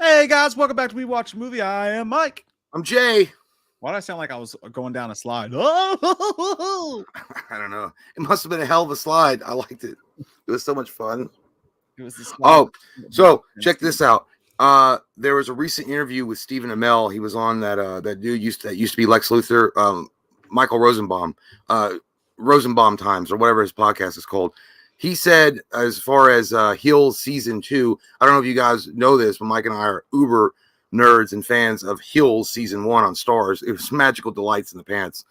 Hey guys, welcome back to We Watch Movie. I am Mike. I'm Jay. Why did I sound like I was going down a slide? Oh, I don't know. It must have been a hell of a slide. I liked it. It was so much fun. it was the slide. Oh, so check this out. There was a recent interview with Stephen Amell. He was on that dude used to be Lex Luthor, Michael Rosenbaum, Rosenbaum Times, or whatever his podcast is called. He said, as far as Heels season 2, I don't know if you guys know this, but Mike and I are uber nerds and fans of Heels season 1 on Stars. It was magical delights in the pants.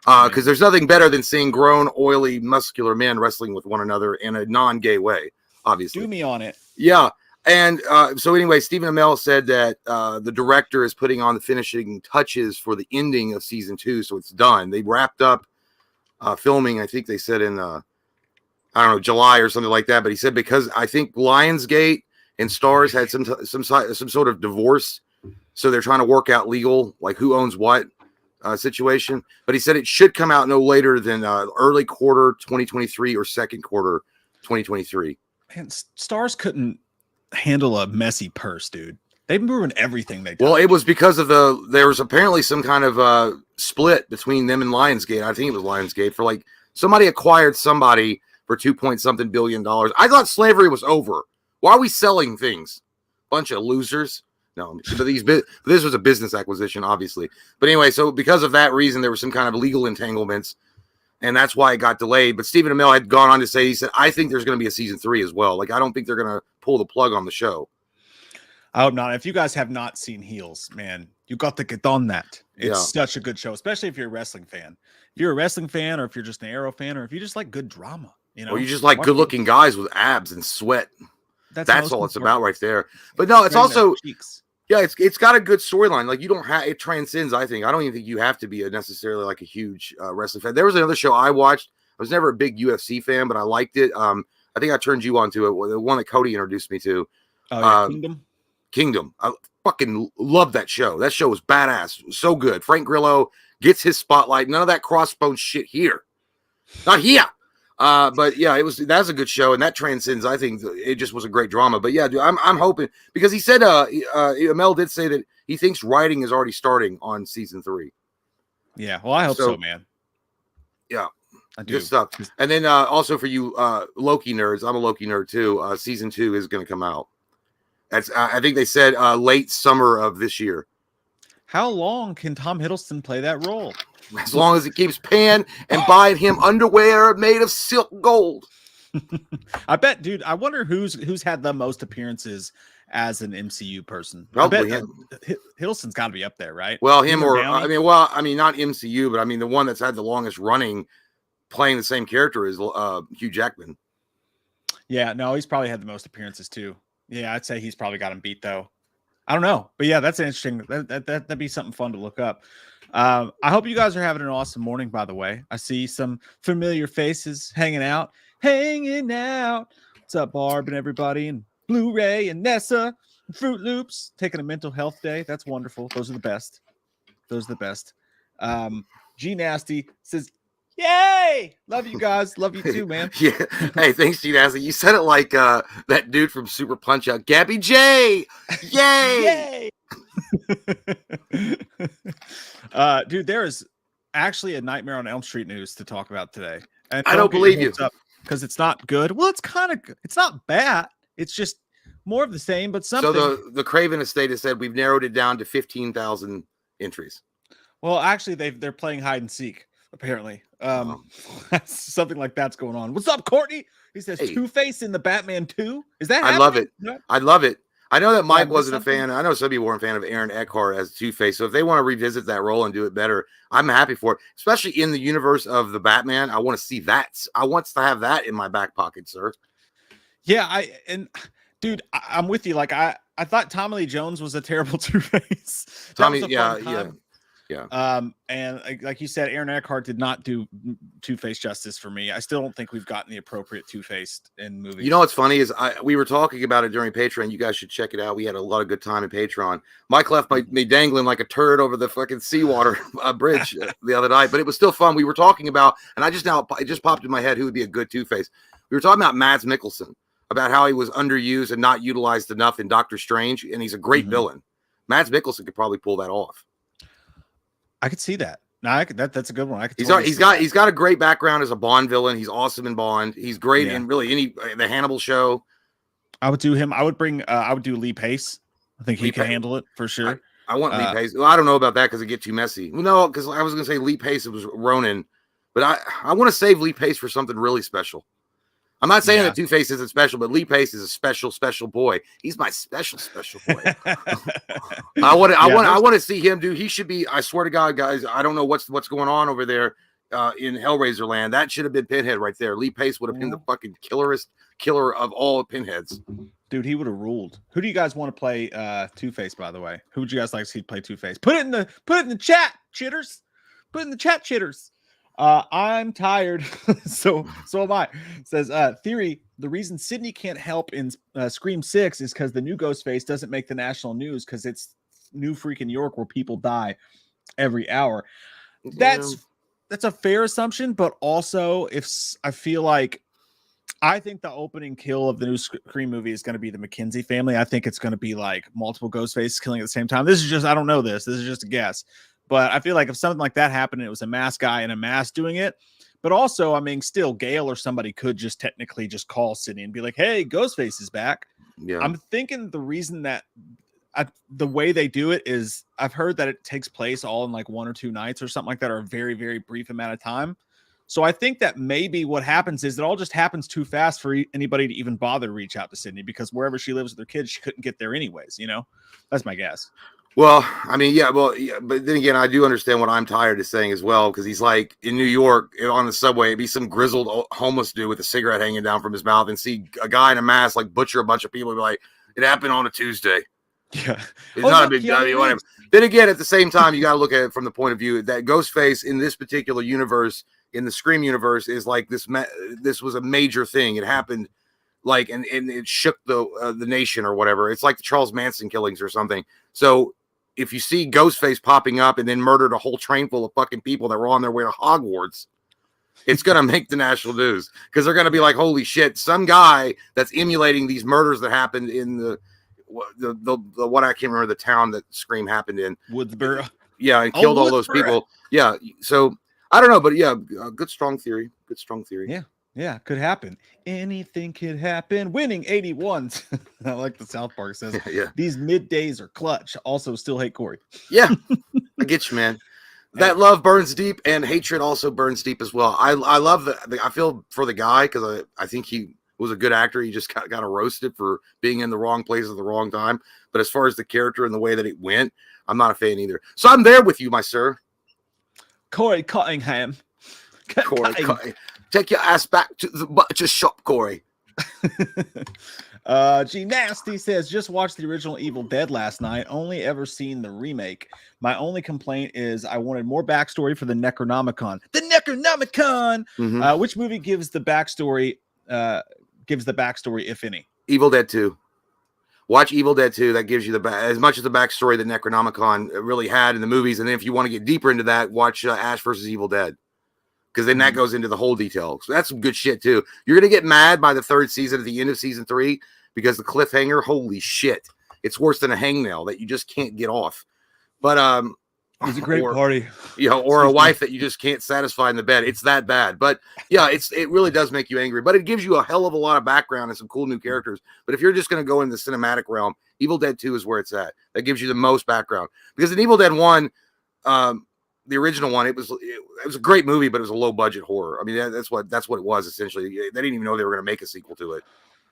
Because there's nothing better than seeing grown, oily, muscular men wrestling with one another in a non-gay way, obviously. Do me on it. Yeah. And so anyway, Stephen Amell said that the director is putting on the finishing touches for the ending of season 2. So it's done. They wrapped up filming, I think they said in, I don't know, July or something like that. But he said because I think Lionsgate and Stars had some sort of divorce. So they're trying to work out legal, like who owns what situation. But he said it should come out no later than early quarter 2023 or second quarter 2023. And Stars couldn't handle a messy purse, dude. They ruined everything they did. Well, it was because of there was apparently some kind of split between them and Lionsgate. I think it was Lionsgate for like somebody acquired somebody for $2 billion. I thought slavery was over. Why are we selling things? Bunch of losers. No, but this was a business acquisition, obviously. But anyway, so because of that reason, there were some kind of legal entanglements, and that's why it got delayed. But Stephen Amell had gone on to say, he said, I think there's going to be a season 3 as well. Like, I don't think they're going to pull the plug on the show. I hope not. If you guys have not seen Heels, man, you got to get on that. It's such a good show, especially if you're a wrestling fan. If you're a wrestling fan, or if you're just an Arrow fan, or if you just like good drama, or you just like good-looking guys with abs and sweat. That's all it's about right there. But no, it's also it's got a good storyline. Like it transcends. I don't even think you have to be necessarily like a huge wrestling fan. There was another show I watched. I was never a big UFC fan, but I liked it. I think I turned you on to it. The one that Cody introduced me to. Kingdom. I fucking love that show. That show was badass. It was so good. Frank Grillo gets his spotlight. None of that crossbone shit here. Not here. But yeah, that's a good show, and that transcends. I think it just was a great drama. But yeah, dude, I'm hoping, because he said Amell did say that he thinks writing is already starting on season 3. Yeah, well, I hope so, man. Yeah, I do. Good stuff. And then also for you Loki nerds, I'm a Loki nerd too. Season 2 is going to come out. That's I think they said late summer of this year. How long can Tom Hiddleston play that role? As long as he keeps paying and buying him underwear made of silk gold. I bet, dude. I wonder who's had the most appearances as an MCU person. Probably I bet Hiddleston's got to be up there, right? Well, him or not MCU, but I mean the one that's had the longest running playing the same character is Hugh Jackman. Yeah, no, he's probably had the most appearances too. Yeah, I'd say he's probably got him beat though. I don't know, but yeah, that's interesting. That'd be something fun to look up. I hope you guys are having an awesome morning, by the way. I see some familiar faces hanging out. What's up, Barb and everybody, and Blu-ray and Nessa and Fruit Loops taking a mental health day. That's wonderful. Those are the best. G Nasty says, yay! Love you guys. Love you too, man. Yeah. Hey, thanks, G Nasty. You said it like that dude from Super Punch Out, Gabby J. Yay! Yay! Dude, there is actually a Nightmare on Elm Street news to talk about today. And I don't believe you because it's not good. Well, it's not bad. It's just more of the same, but something. So the Craven estate has said we've narrowed it down to 15,000 entries. Well, actually, they're playing hide and seek. Apparently, something like that's going on. What's up, Courtney? He says Two-Face in the Batman 2. Is that? I love it. I love it. I know that Mike wasn't a fan. I know some people weren't a fan of Aaron Eckhart as Two-Face. So if they want to revisit that role and do it better, I'm happy for it. Especially in the universe of the Batman, I want to see that. I want to have that in my back pocket, sir. Yeah, dude, I'm with you. Like I thought Tommy Lee Jones was a terrible Two-Face. Yeah. And like you said, Aaron Eckhart did not do Two-Face justice for me. I still don't think we've gotten the appropriate Two-Face in movies. You know what's funny is we were talking about it during Patreon. You guys should check it out. We had a lot of good time in Patreon. Mike left me dangling like a turd over the fucking seawater bridge the other night, but it was still fun. We were talking about, and it just popped in my head who would be a good Two-Face. We were talking about Mads Mikkelsen. about how he was underused and not utilized enough in Doctor Strange, and he's a great villain. Mads Mikkelsen could probably pull that off. I could see that. No, that's a good one. I could. He's got a great background as a Bond villain. He's awesome in Bond. He's great in really the Hannibal show. I would do him. I would do Lee Pace. I think he can handle it for sure. I want Lee Pace. Well, I don't know about that because it get too messy. Well, no, because I was going to say Lee Pace. It was Ronin, but I want to save Lee Pace for something really special. I'm not saying that Two-Face isn't special, but Lee Pace is a special boy. He's my special boy. I want to see him do. He should be. I swear to God, guys. I don't know what's going on over there in Hellraiser land. That should have been Pinhead right there. Lee Pace would have been the fucking killer of all Pinheads. Dude, he would have ruled. Who do you guys want to play Two-Face, by the way? Who would you guys like to see play Two-Face? Put it in the chat, chitters. Put it in the chat, chitters. I'm tired. so am I. Says Theory, the reason Sydney can't help in Scream 6 is because the new Ghostface doesn't make the national news because it's New freaking York where people die every hour. That's a fair assumption, but also I think the opening kill of the new Scream movie is going to be the McKenzie family. I think it's going to be like multiple Ghostfaces killing at the same time. This is just, I don't know this. This is just a guess. But I feel like if something like that happened, and it was a masked guy in a mask doing it. But also, I mean, still, Gail or somebody could just technically just call Sydney and be like, hey, Ghostface is back. Yeah. I'm thinking the reason that the way they do it is I've heard that it takes place all in like 1 or 2 nights or something like that, or a very, very brief amount of time. So I think that maybe what happens is it all just happens too fast for anybody to even bother to reach out to Sydney because wherever she lives with her kids, she couldn't get there anyways. You know, that's my guess. Well, I mean, but then again, I do understand what I'm tired of saying as well, because he's like in New York on the subway, it'd be some grizzled homeless dude with a cigarette hanging down from his mouth and see a guy in a mask like butcher a bunch of people and be like, it happened on a Tuesday. Yeah. It's not a big deal. Whatever. Then again, at the same time, you got to look at it from the point of view that Ghostface in this particular universe, in the Scream universe, is like this was a major thing. It happened like, and it shook the nation or whatever. It's like the Charles Manson killings or something. So if you see Ghostface popping up and then murdered a whole train full of fucking people that were on their way to Hogwarts, it's going to make the national news because they're going to be like, holy shit, some guy that's emulating these murders that happened in the what I can't remember the town that Scream happened in. Woodsboro. Yeah, and killed all those people. Yeah, so I don't know, but yeah, good strong theory. Good strong theory. Yeah. Yeah, could happen. Anything could happen. Winning 81s. I like the South Park says. Yeah. These middays are clutch. Also, still hate Corey. Yeah, I get you, man. That love burns deep, and hatred also burns deep as well. I love I feel for the guy because I think he was a good actor. He just got roasted for being in the wrong place at the wrong time. But as far as the character and the way that it went, I'm not a fan either. So I'm there with you, my sir. Corey Cottingham. Corey. Take your ass back to the butcher shop, Corey. G Nasty says, just watched the original Evil Dead last night. Only ever seen the remake. My only complaint is I wanted more backstory for the Necronomicon. The Necronomicon! Mm-hmm. Which movie gives the backstory, if any? Evil Dead 2. Watch Evil Dead 2. That gives you as much of the backstory that Necronomicon really had in the movies. And then if you want to get deeper into that, watch Ash versus Evil Dead. Because then that goes into the whole detail. So that's some good shit, too. You're going to get mad by the 3rd season at the end of season 3 because the cliffhanger, holy shit. It's worse than a hangnail that you just can't get off. But it was a great party. You know, or a wife that you just can't satisfy in the bed. It's that bad. But yeah, it really does make you angry. But it gives you a hell of a lot of background and some cool new characters. But if you're just going to go in the cinematic realm, Evil Dead 2 is where it's at. That gives you the most background. Because in Evil Dead 1, the original one, it was a great movie, but it was a low budget horror. I mean, that's what it was essentially. They didn't even know they were going to make a sequel to it.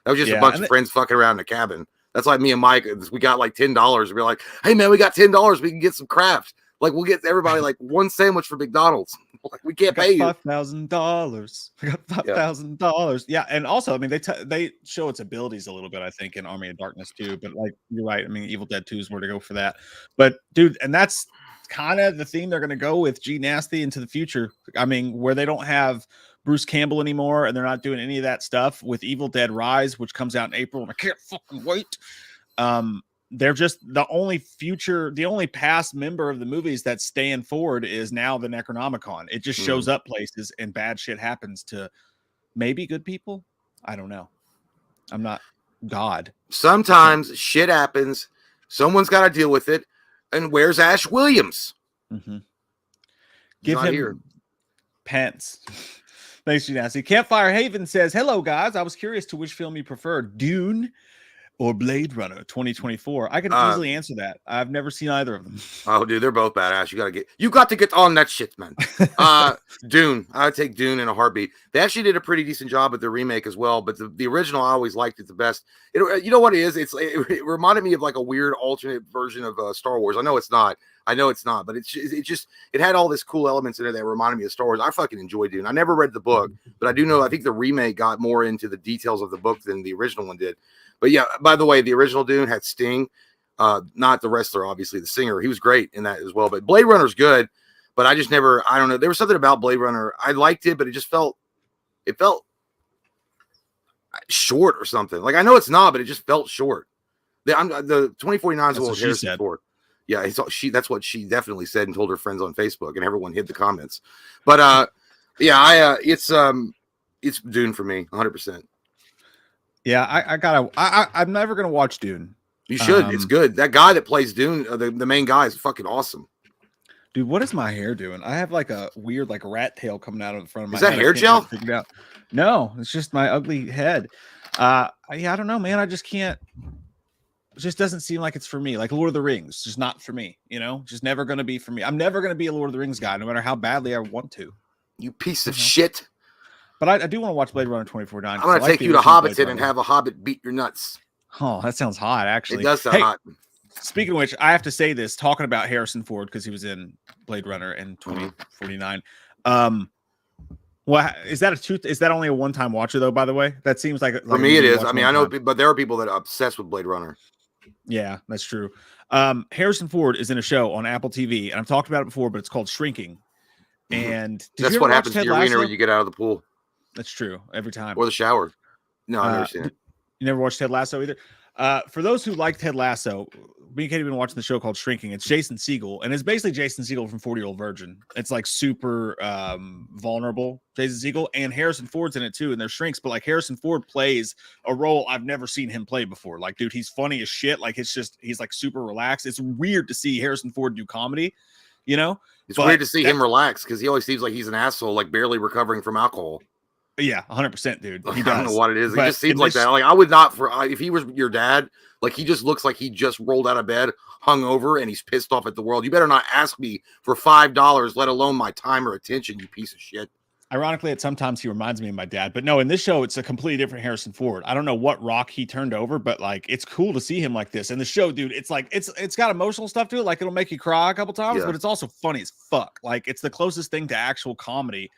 That was just a bunch of friends fucking around in a cabin. That's like me and Mike. We got like $10. We're like, hey man, we got $10. We can get some craft. Like we'll get everybody like one sandwich for McDonald's. Like we can't pay you $5,000. I got $5,000. Yeah, and also, I mean, they show its abilities a little bit. I think in Army of Darkness too. But like you're right. I mean, Evil Dead 2 is where to go for that. But dude, and that's kind of the theme they're going to go with G Nasty into the future. I mean, where they don't have Bruce Campbell anymore and they're not doing any of that stuff with Evil Dead Rise, which comes out in April, and I can't fucking wait. They're just the only past member of the movies that's staying forward is now the Necronomicon. It just shows up places and bad shit happens to maybe good people. I don't know. I'm not God. Sometimes shit happens. Someone's got to deal with it. And where's Ash Williams? Mm-hmm. Give him here. Pence. Thanks, Nasty. Campfire Haven says, hello, guys. I was curious to which film you prefer, Dune or Blade Runner 2024. I can easily answer that. I've never seen either of them. Oh, dude, they're both badass. You got to get on that shit, man. Dune. I would take Dune in a heartbeat. They actually did a pretty decent job with the remake as well, but the original, I always liked it the best. You know what it is? It reminded me of like a weird alternate version of Star Wars. I know it's not, but it had all this cool elements in it that reminded me of Star Wars. I fucking enjoyed Dune. I never read the book, but I do know, I think the remake got more into the details of the book than the original one did. But yeah, by the way, the original Dune had Sting, not the wrestler, obviously, the singer. He was great in that as well. But Blade Runner's good, but I don't know. There was something about Blade Runner. I liked it, but it felt short or something. Like, I know it's not, but it just felt short. The 2049 is what Harrison Ford. Yeah, that's what she definitely said and told her friends on Facebook, and everyone hid the comments. But it's Dune for me, 100%. Yeah, I'm never gonna watch Dune. You should. It's good. That guy that plays Dune, the main guy, is fucking awesome. Dude, what is my hair doing? I have like a weird like rat tail coming out of the front of my head. Is that hair gel? No, it's just my ugly head. I don't know, man. I just can't. It just doesn't seem like it's for me. Like Lord of the Rings, just not for me. You know, just never gonna be for me. I'm never gonna be a Lord of the Rings guy, no matter how badly I want to. You piece of shit. But I do want to watch Blade Runner 2049. I'm going to take you to Hobbiton and have a Hobbit beat your nuts. Oh, that sounds hot, actually. It does sound hot. Speaking of which, I have to say this, talking about Harrison Ford, because he was in Blade Runner in 2049. Well, is that only a one-time watcher, though, by the way? That seems like for me it is. I mean, I know, but there are people that are obsessed with Blade Runner. Yeah, that's true. Harrison Ford is in a show on Apple TV, and I've talked about it before, but it's called Shrinking. And that's what happens to your wiener when you get out of the pool. That's true. Every time. Or the shower. No, I've never seen it. You never watched Ted Lasso either? For those who like Ted Lasso, me and Katie have been watching the show called Shrinking. It's Jason Segel, and it's basically Jason Segel from 40-Year-Old Virgin. It's like super vulnerable Jason Segel, and Harrison Ford's in it too, and they're shrinks, but like Harrison Ford plays a role I've never seen him play before. Like, dude, he's funny as shit. Like, he's like super relaxed. It's weird to see Harrison Ford do comedy, you know? It's weird to see him relax because he always seems like he's an asshole, like barely recovering from alcohol. Yeah, 100%, dude. I don't know what it is. It just seems like that. Like, I would not if he was your dad, like, he just looks like he just rolled out of bed, hungover, and he's pissed off at the world. You better not ask me for $5, let alone my time or attention, you piece of shit. Ironically, sometimes he reminds me of my dad, but no, in this show, it's a completely different Harrison Ford. I don't know what rock he turned over, but like, it's cool to see him like this. And the show, dude, it's like, it's got emotional stuff to it. Like, it'll make you cry a couple times, but it's also funny as fuck. Like, it's the closest thing to actual comedy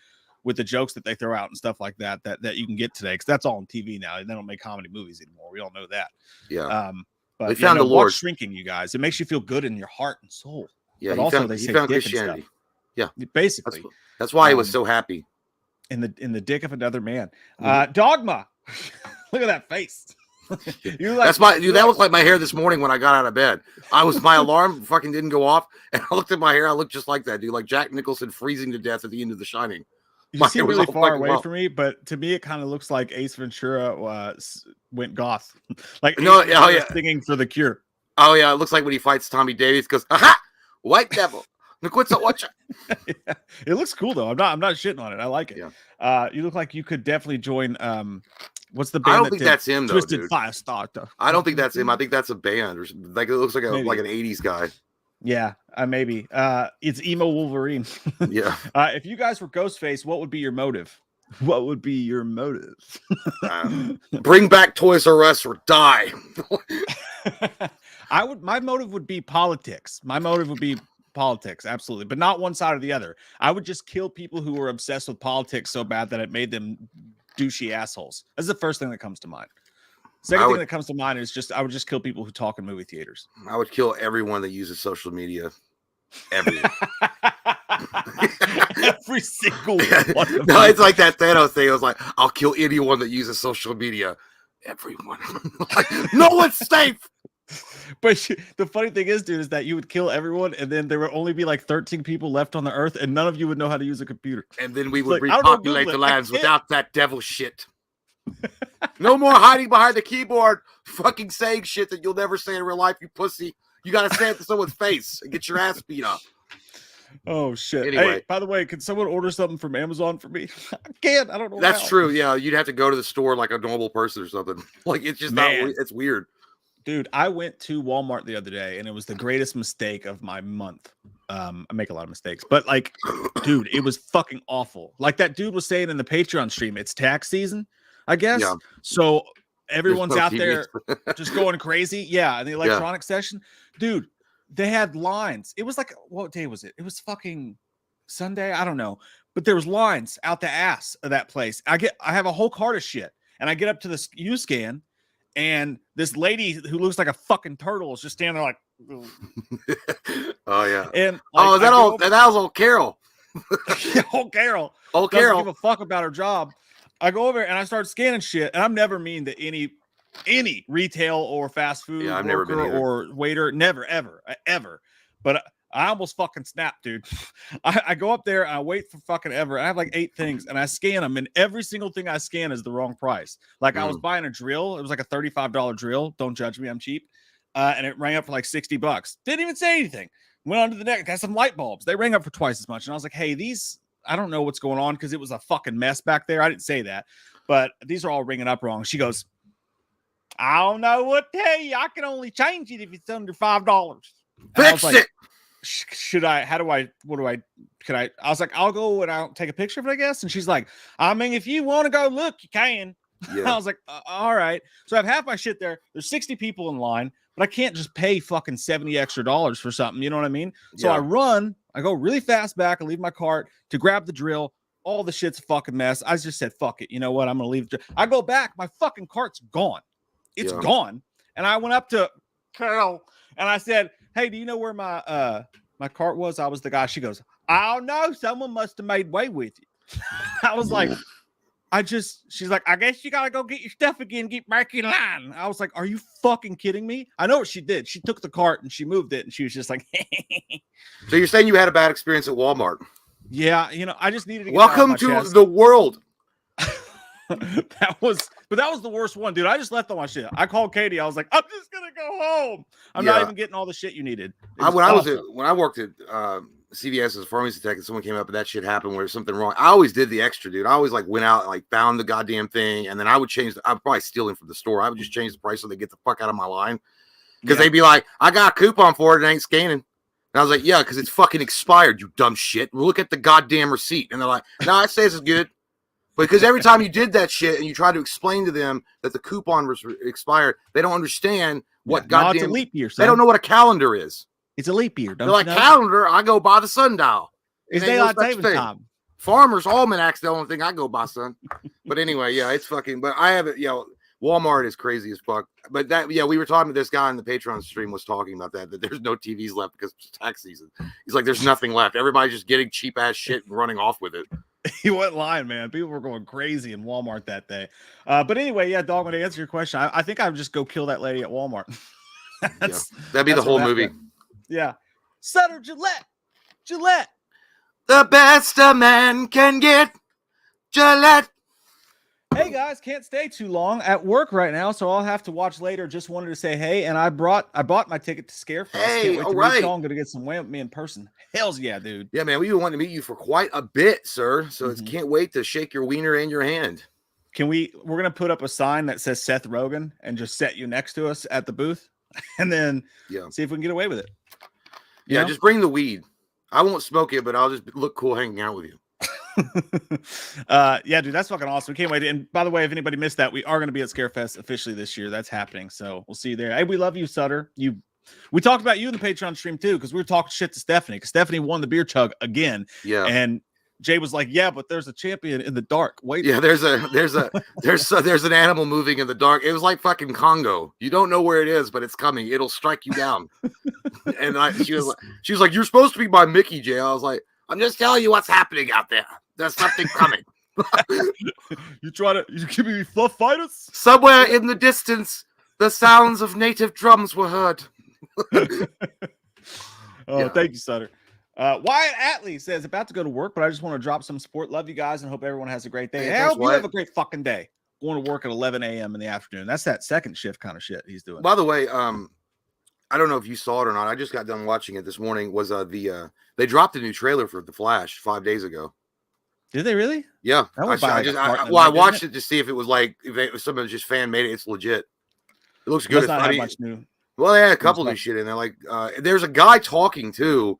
with the jokes that they throw out and stuff like that you can get today, because that's all on TV now. They don't make comedy movies anymore. We all know that. Yeah. But they found the Lord. Shrinking, you guys. It makes you feel good in your heart and soul. Yeah. But also, they say dick Christianity. And stuff. Yeah. Basically. That's why he was so happy. In the dick of another man. Dogma. Look at that face. That looked like my hair this morning when I got out of bed. My alarm fucking didn't go off, and I looked at my hair. I looked just like that, dude. Like Jack Nicholson freezing to death at the end of The Shining. You see really far away from me, but to me, it kind of looks like Ace Ventura went goth. Like, singing for The Cure. Oh yeah, it looks like when he fights Tommy Davies, goes, "Aha, white devil." Yeah. It looks cool though. I'm not shitting on it. I like it. Yeah. You look like you could definitely join. What's the band? I don't think that's him though. Twisted Firestarter. I don't think that's him. I think that's a band, or like, it looks like an '80s guy. Yeah, maybe. It's emo Wolverine. Yeah. If you guys were Ghostface, what would be your motive? What would be your motive? Bring back Toys R Us or die. My motive would be politics. My motive would be politics, absolutely, but not one side or the other. I would just kill people who were obsessed with politics so bad that it made them douchey assholes. That's the first thing that comes to mind. Second thing that comes to mind is I would just kill people who talk in movie theaters. I would kill everyone that uses social media. Everyone. Every single one. No, it's like that Thanos thing. It was like, I'll kill anyone that uses social media. Everyone. Like, no one's safe. But the funny thing is, dude, is that you would kill everyone, and then there would only be like 13 people left on the earth, and none of you would know how to use a computer. And then we would repopulate the lands without that devil shit. No more hiding behind the keyboard, fucking saying shit that you'll never say in real life, you pussy. You got to say it to someone's face and get your ass beat up. Oh, shit. Anyway. Hey, by the way, can someone order something from Amazon for me? I can't. I don't know. That's true. Yeah, you'd have to go to the store like a normal person or something. Like, it's just not, it's weird. Dude, I went to Walmart the other day, and it was the greatest mistake of my month. I make a lot of mistakes, but like, dude, it was fucking awful. Like that dude was saying in the Patreon stream, it's tax season, I guess. Yeah. So everyone's out there just going crazy. Yeah, in the electronic session. Dude, they had lines. It was like, what day was it? It was fucking Sunday. I don't know. But there was lines out the ass of that place. I have a whole cart of shit, and I get up to the U-Scan, and this lady who looks like a fucking turtle is just standing there like, oh yeah. And like, that was old Carol. Old Carol. Old Carol. Doesn't give a fuck about her job. I go over and I start scanning shit, and I'm never mean to any retail or fast food I've never been or waiter, never ever. But I almost fucking snapped, dude. I go up there and I wait for fucking ever. I have like 8 things, and I scan them, and every single thing I scan is the wrong price. Like I was buying a drill. It was like a $35 drill. Don't judge me. I'm cheap. And it rang up for like $60. Didn't even say anything. Went on to the next. Got some light bulbs. They rang up for twice as much. And I was like, hey, these, I don't know what's going on because it was a fucking mess back there. I didn't say that, but these are all ringing up wrong. She goes, I don't know what to tell you. I can only change it if it's under $5. Fix it. Should I? How do I? What do I? Can I? I was like, I'll go and I'll take a picture of it, I guess. And she's like, I mean, if you want to go look, you can. Yeah. I was like, all right. So I have half my shit there. There's 60 people in line, but I can't just pay fucking $70 extra for something. You know what I mean? So I go really fast back. I leave my cart to grab the drill. All the shit's a fucking mess. I just said, fuck it. You know what? I'm going to leave. I go back. My fucking cart's gone. It's gone. And I went up to Carol and I said, hey, do you know where my cart was? I was the guy. She goes, I don't know. Someone must have made way with you. I was like, she's like, I guess you got to go get your stuff again. Get back in line. I was like, are you fucking kidding me? I know what she did. She took the cart and she moved it and she was just like, So you're saying you had a bad experience at Walmart? Yeah. You know, I just needed to get welcome to the world. That was the worst one, dude. I just left all my shit. I called Katie. I was like, I'm just gonna go home. I'm not even getting all the shit you needed. When I worked at CVS as a pharmacy tech, and someone came up and that shit happened where there's something wrong. I always did the extra, dude. I always like went out and like found the goddamn thing, and then I would change. I'm probably stealing from the store. I would just change the price so they get the fuck out of my line because they'd be like, I got a coupon for it and I ain't scanning. And I was like, yeah, because it's fucking expired, you dumb shit. Look at the goddamn receipt. And they're like, no, it says it's good. Because every time you did that shit and you try to explain to them that the coupon was expired, they don't understand what goddamn. It's a leap year, son. They don't know what a calendar is. It's a leap year. They're like, calendar, I go by the sundial. It's daylight savings time. Farmer's Almanac's the only thing I go by, son. But anyway, yeah, it's fucking. But I have it. Walmart is crazy as fuck. But we were talking to this guy on the Patreon stream was talking about that there's no TVs left because it's tax season. He's like, there's nothing left. Everybody's just getting cheap ass shit and running off with it. He wasn't lying, man. People were going crazy in Walmart that day. But anyway, yeah, Dog, to answer your question, I think I would just go kill that lady at Walmart. That'd be the whole movie. Yeah. Sutter Gillette. The best a man can get. Gillette. Hey guys, can't stay too long at work right now, so I'll have to watch later. Just wanted to say hey, and I bought my ticket to Scarefest. Hey, all right. I'm gonna get some wham with me in person. Hell's yeah, dude. Yeah, man, we've been wanting to meet you for quite a bit, sir. So can't wait to shake your wiener and your hand. We're gonna put up a sign that says Seth Rogen and just set you next to us at the booth, and then see if we can get away with it. Yeah, just bring the weed. I won't smoke it, but I'll just look cool hanging out with you. Yeah, dude, that's fucking awesome. We can't wait. And by the way, if anybody missed that, we are going to be at Scarefest officially this year. That's happening. So we'll see you there. Hey, we love you, Sutter. We talked about you in the Patreon stream too, because we were talking shit to Stephanie, because Stephanie won the beer chug again. Yeah. And Jay was like, yeah, but there's a champion in the dark. Wait. Yeah, there's an animal moving in the dark. It was like fucking Congo. You don't know where it is, but it's coming. It'll strike you down. And she was like, you're supposed to be my Mickey, Jay. I was like, I'm just telling you what's happening out there. There's something coming. You give me fluff fighters? Somewhere in the distance, the sounds of native drums were heard. Thank you, Sutter. Wyatt Atley says, about to go to work, but I just want to drop some support. Love you guys and hope everyone has a great day. I hope you have a great fucking day. going to work at 11 a.m. in the afternoon. That's that second shift kind of shit he's doing. By the way, I don't know if you saw it or not. I just got done watching it this morning. Was they dropped a new trailer for The Flash 5 days ago. Did they really? Yeah. I watched it to see if it was like if somebody just fan made it. It's legit. It looks good. It's not much new. Well, they had a couple new shit in there. Like there's a guy talking too.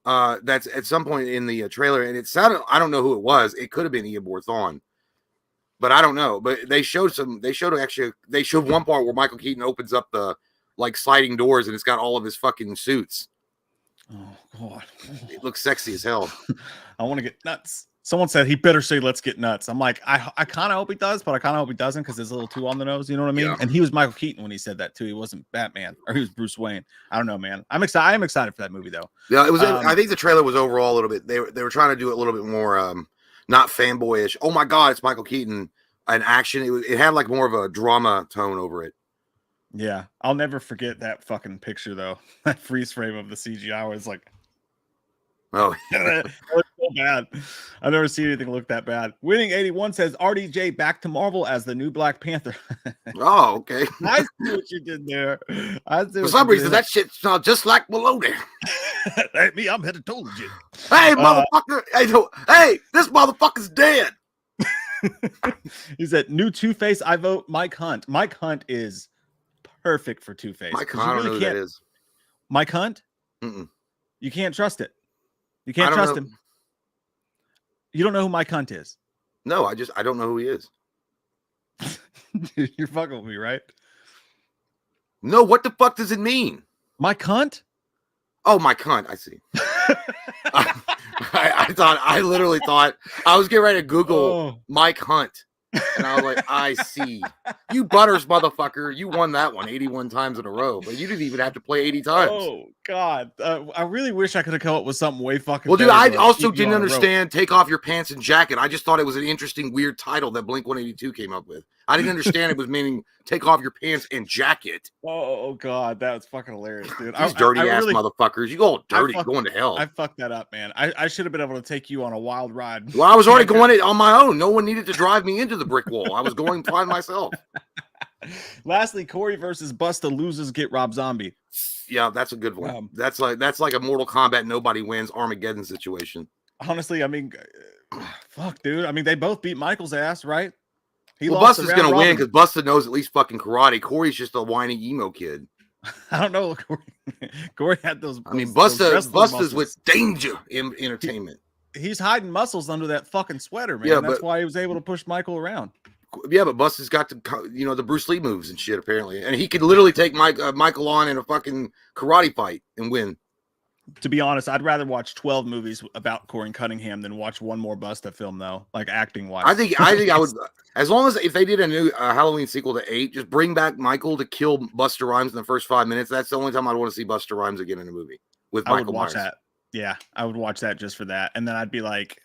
That's at some point in the trailer, and it sounded. I don't know who it was. It could have been Eobor Thawne, but I don't know. But they showed one part where Michael Keaton opens up the like sliding doors, and it's got all of his fucking suits. Oh God, it looks sexy as hell. I want to get nuts. Someone said he better say "let's get nuts." I'm like, I kind of hope he does, but I kind of hope he doesn't because it's a little too on the nose. You know what I mean? Yeah. And he was Michael Keaton when he said that too. He wasn't Batman, or he was Bruce Wayne. I don't know, man. I'm excited. I am excited for that movie though. Yeah, it was. I think the trailer was overall a little bit. They were trying to do it a little bit more, not fanboyish. Oh my God, it's Michael Keaton. An action. It had like more of a drama tone over it. Yeah, I'll never forget that fucking picture though. That freeze frame of the CGI was like. Oh, it looks so bad. I've never seen anything look that bad. Winning 81 says RDJ back to Marvel as the new Black Panther. Oh, okay. I see what you did there. For some reason, that shit sounds just like below there. Hey, me, I'm headed told you. Hey, motherfucker! Hey, this motherfucker's dead. He said, "New Two-Face. I vote Mike Hunt. Mike Hunt is perfect for Two-Face. Mike Hunt, I don't know who that is. Mike Hunt. You can't trust it. You can't trust him. You don't know who Mike Hunt is? No, I don't know who he is. Dude, you're fucking with me, right? No, what the fuck does it mean? Mike Hunt? Oh, Mike Hunt. I see. I literally thought I was getting ready to Google Mike Hunt. And I was like, I see. You butters, motherfucker. You won that one 81 times in a row, but you didn't even have to play 80 times. Oh, God. I really wish I could have come up with something way fucking well, dude, I also didn't understand Take Off Your Pants and Jacket. I just thought it was an interesting, weird title that Blink-182 came up with. I didn't understand it was meaning Take Off Your Pants and Jacket. Oh, God. That was fucking hilarious, dude. These dirty-ass motherfuckers. You go all dirty, going to hell. I fucked that up, man. I should have been able to take you on a wild ride. Well, I was already going it on my own. No one needed to drive me into the brick wall. I was going fine myself. Lastly, Corey versus Busta loses, get Rob Zombie. Yeah, that's a good one. That's like a Mortal Kombat nobody wins Armageddon situation. Honestly, I mean, fuck, dude. I mean, they both beat Michael's ass, right? Busta's gonna win because Busta knows at least fucking karate. Corey's just a whiny emo kid. I don't know. Corey had those. I mean, Busta's with danger in entertainment. He's hiding muscles under that fucking sweater, man. Yeah, that's why he was able to push Michael around. Yeah, but Busta's got the Bruce Lee moves and shit apparently, and he could literally take Michael on in a fucking karate fight and win. To be honest, I'd rather watch 12 movies about Corey Cunningham than watch one more Busta film, though. Like acting wise, I think I would, as long as if they did a new Halloween sequel to 8, just bring back Michael to kill Busta Rhymes in the first 5 minutes. That's the only time I'd want to see Busta Rhymes again in a movie with Michael. I would watch that. Yeah, I would watch that just for that, and then I'd be like,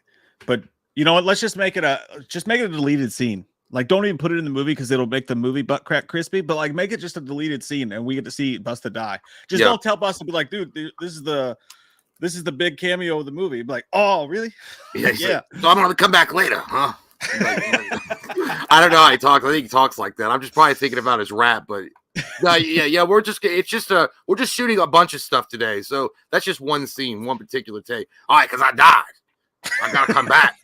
but you know what? Let's just make it a deleted scene. Like, don't even put it in the movie because it'll make the movie butt crack crispy. But like, make it just a deleted scene, and we get to see Busta die. Just don't tell Busta, be like, dude, this is the big cameo of the movie. Be like, oh, really? Yeah. Like, so I'm gonna come back later, huh? I don't know how he talks. I think he talks like that. I'm just probably thinking about his rap, but yeah. We're just shooting a bunch of stuff today, so that's just one scene, one particular take. All right, because I died, I gotta come back.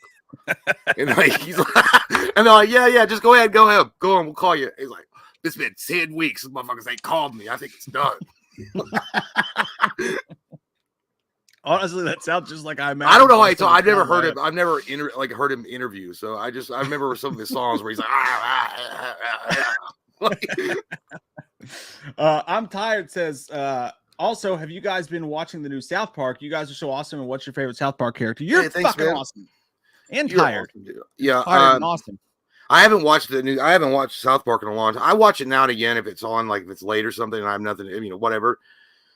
And like he's like, and they're like, yeah, just go ahead, go on, we'll call you. He's like, it's been 10 weeks, these motherfuckers ain't called me. I think it's done. Honestly, that sounds just like I imagine. I don't know how he talks. I've never heard him. I've never heard him interview. So I remember some of his songs where he's like, I'm tired. Says also, have you guys been watching the new South Park? You guys are so awesome. And what's your favorite South Park character? You're fucking awesome. And tired. Awesome, yeah, tired and awesome. I haven't watched South Park in a long time. I watch it now and again if it's on, like if it's late or something and I have nothing, whatever.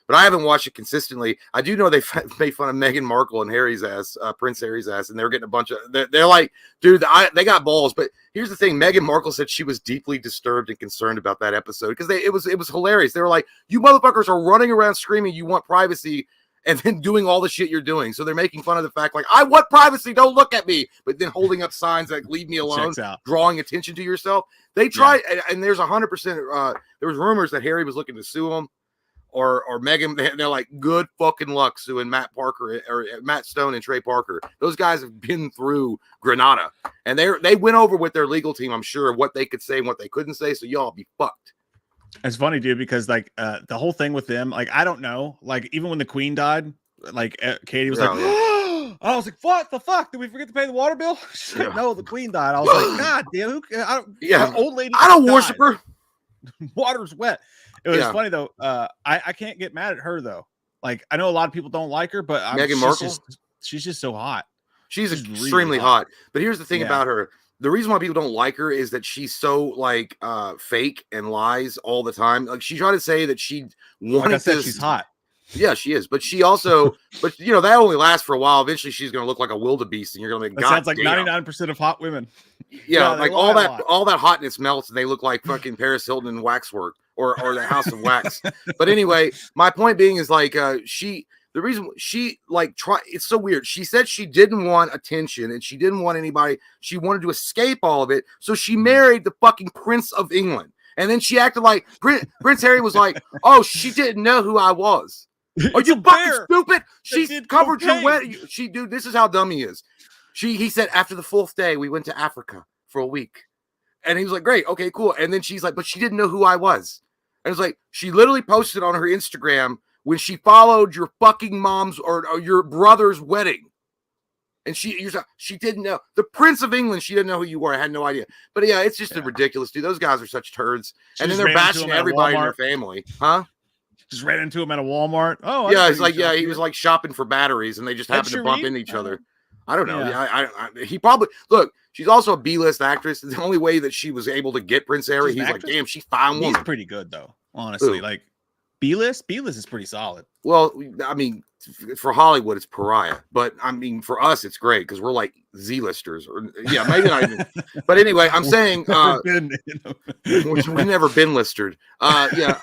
But I haven't watched it consistently. I do know they made fun of Meghan Markle and Harry's ass, Prince Harry's ass, and they're getting a bunch of. They're like, dude, they got balls. But here's the thing: Meghan Markle said she was deeply disturbed and concerned about that episode because it was hilarious. They were like, "You motherfuckers are running around screaming you want privacy, and then doing all the shit you're doing. So they're making fun of the fact, like, I want privacy, don't look at me, but then holding up signs like leave me alone, drawing attention to yourself. They tried, and there's 100%. There was rumors that Harry was looking to sue him, or Meghan. They're like, good fucking luck suing Matt Parker or Matt Stone and Trey Parker. Those guys have been through Granada, and they went over with their legal team, I'm sure, what they could say and what they couldn't say. So y'all be fucked. It's funny, dude, because like the whole thing with them, like I don't know, like even when the Queen died, like Katie was like, I was like, what the fuck? Did we forget to pay the water bill? She's like, no, the Queen died. I was like, God damn, old lady. I don't worship her. Water's wet. It was funny though. I can't get mad at her though. Like I know a lot of people don't like her, but Meghan Markle, she's just so hot. She's extremely really hot. But here's the thing about her. The reason why people don't like her is that she's so like fake and lies all the time. Like she tried to say that she wanted like I said, she's hot. Yeah, she is. But she also, but you know, that only lasts for a while. Eventually she's gonna look like a wildebeest, and you're gonna be that sounds like 99% of hot women. Yeah, like all that hotness melts and they look like fucking Paris Hilton in waxwork or the House of Wax. But anyway, my point being is like the reason she like it's so weird. She said she didn't want attention and she didn't want anybody. She wanted to escape all of it. So she married the fucking Prince of England. And then she acted like Prince Harry was like, oh, she didn't know who I was. Are you fucking stupid? She covered your wedding. Dude, this is how dumb he is. He said after the 4th day, we went to Africa for a week. And he was like, great. Okay, cool. And then she's like, but she didn't know who I was. And it's like, she literally posted on her Instagram when she followed your fucking mom's or your brother's wedding. And she didn't know. The Prince of England, she didn't know who you were. I had no idea. But yeah, it's just ridiculous, dude. Those guys are such turds. And then they're bashing everybody in their family. Huh? Just ran into him at a Walmart. Oh, yeah. It's like, he was like shopping for batteries and they just happened to bump into each other. I don't know. Yeah. He probably, look, she's also a B-list actress. The only way that she was able to get Prince Harry, he's like, damn, she's fine woman. He's pretty good, though, honestly. Ooh. Like, B-list is pretty solid. Well, I mean, for Hollywood, it's pariah. But, I mean, for us, it's great because we're like Z-listers. Or, yeah, maybe not even. But anyway, I'm saying we've never been listed. Yeah.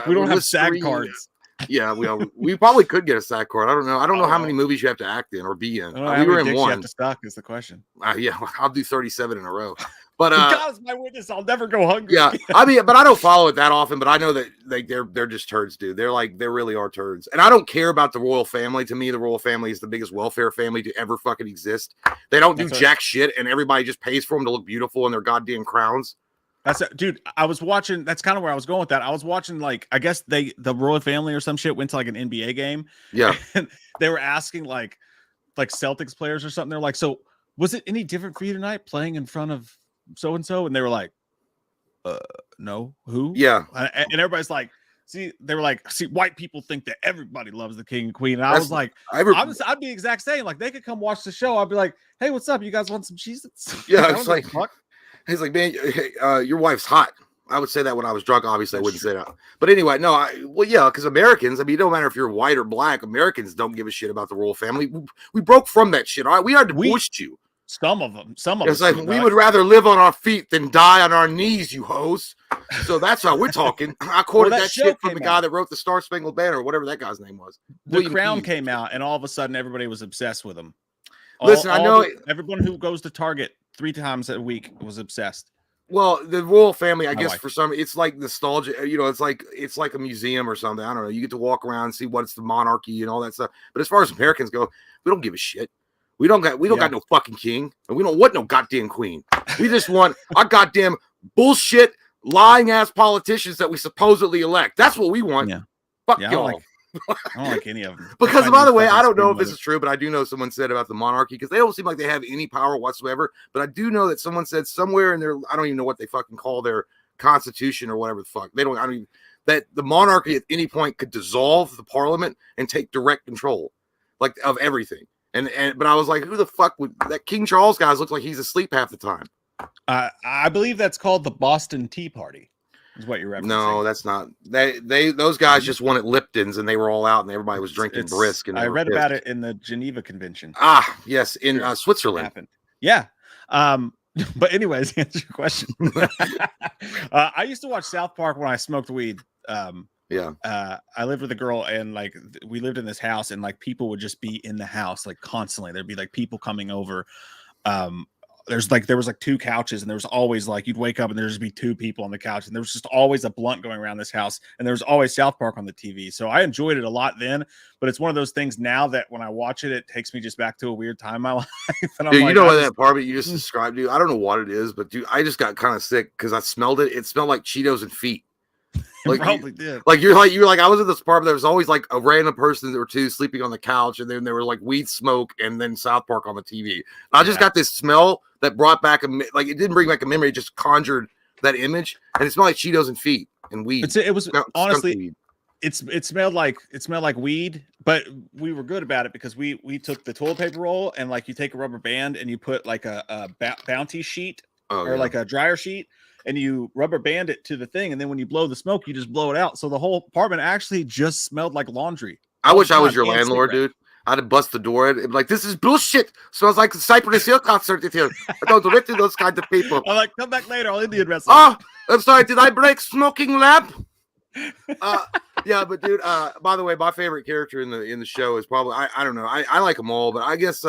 We don't have SAG cards. Yeah, we probably could get a SAG card. I don't know. I don't know how many movies you have to act in or be in. We were in one. You have to stock is the question. Yeah, I'll do 37 in a row. But God's my witness, I'll never go hungry. Yeah, I mean, but I don't follow it that often. But I know that like they're just turds, dude. They really are turds. And I don't care about the royal family. To me, the royal family is the biggest welfare family to ever fucking exist. They don't do jack shit, and everybody just pays for them to look beautiful in their goddamn crowns. Dude, I was watching. That's kind of where I was going with that. I was watching, like, I guess the royal family or some shit went to like an NBA game. Yeah, and they were asking like Celtics players or something. They're like, so was it any different for you tonight playing in front of so and so? And they were like, no, who? Yeah, and everybody's like, see, they were like, see, white people think that everybody loves the king and queen. And I was like, I'd be the exact same. Like, they could come watch the show. I'd be like, hey, what's up? You guys want some Cheez-Its? Yeah, it's like, he's like, man, your wife's hot. I would say that when I was drunk. Obviously, I wouldn't say that. But anyway, no, because Americans, I mean, it don't matter if you're white or black. Americans don't give a shit about the royal family. We broke from that shit. All right, we are divorced you. Some of them. It's like we would rather live on our feet than die on our knees, you hoes. So that's how we're talking. I quoted that shit from the guy that wrote the Star Spangled Banner, or whatever that guy's name was. The Crown came out, and all of a sudden, everybody was obsessed with him. Listen, I know everyone who goes to Target 3 times a week was obsessed. Well, the royal family, I guess, for some, it's like nostalgia. You know, it's like a museum or something. I don't know. You get to walk around and see what's the monarchy and all that stuff. But as far as Americans go, we don't give a shit. We don't got no fucking king, and we don't want no goddamn queen. We just want our goddamn bullshit, lying ass politicians that we supposedly elect. That's what we want. Yeah. Fuck y'all. I don't like any of them. Because, by the way, I don't know if this is true, but I do know someone said about the monarchy, because they don't seem like they have any power whatsoever. But I do know that someone said somewhere in their, I don't even know what they fucking call their constitution or whatever the fuck. That the monarchy at any point could dissolve the parliament and take direct control, like, of everything. But I was like, who the fuck would that King Charles guy looks like he's asleep half the time? I believe that's called the Boston Tea Party. Is what you're referencing. No, that's not. Those guys just wanted Liptons and they were all out and everybody was drinking brisk. And I read about it in the Geneva Convention. Ah, yes, in Switzerland. Happened. Yeah. But anyways, answer your question. I used to watch South Park when I smoked weed. Yeah. I lived with a girl, and like we lived in this house, and like people would just be in the house like constantly. There'd be like people coming over. There was like 2 couches, and there was always like you'd wake up and there'd just be 2 people on the couch, and there was just always a blunt going around this house, and there was always South Park on the TV. So I enjoyed it a lot then, but it's one of those things now that when I watch it, it takes me just back to a weird time in my life. And I'm dude, like, you know what that apartment you just described, dude? I don't know what it is, but dude, I just got kind of sick because I smelled it. It smelled like Cheetos and feet. Like, probably did. Like you're like I was in this apartment. There was always like a random person or 2 sleeping on the couch, and then there was like weed smoke, and then South Park on the TV. And I just got this smell that brought back like it didn't bring back a memory. It just conjured that image, and it smelled like Cheetos and feet and weed. It was honestly, it smelled like weed, but we were good about it because we took the toilet paper roll, and like you take a rubber band and you put like a bounty sheet like a dryer sheet, and you rubber band it to the thing, and then when you blow the smoke, you just blow it out. So the whole apartment actually just smelled like laundry. I wish I was your landlord, dude. I'd have bust the door and be like, "This is bullshit. Smells like the Cypress Hill concert in here. I don't rent to those kind of people." I'm like, "Come back later. I'll Indian wrestle." Oh, I'm sorry. Did I break smoking lamp? Yeah, but dude. By the way, my favorite character in the show is probably I don't know. I like them all, but I guess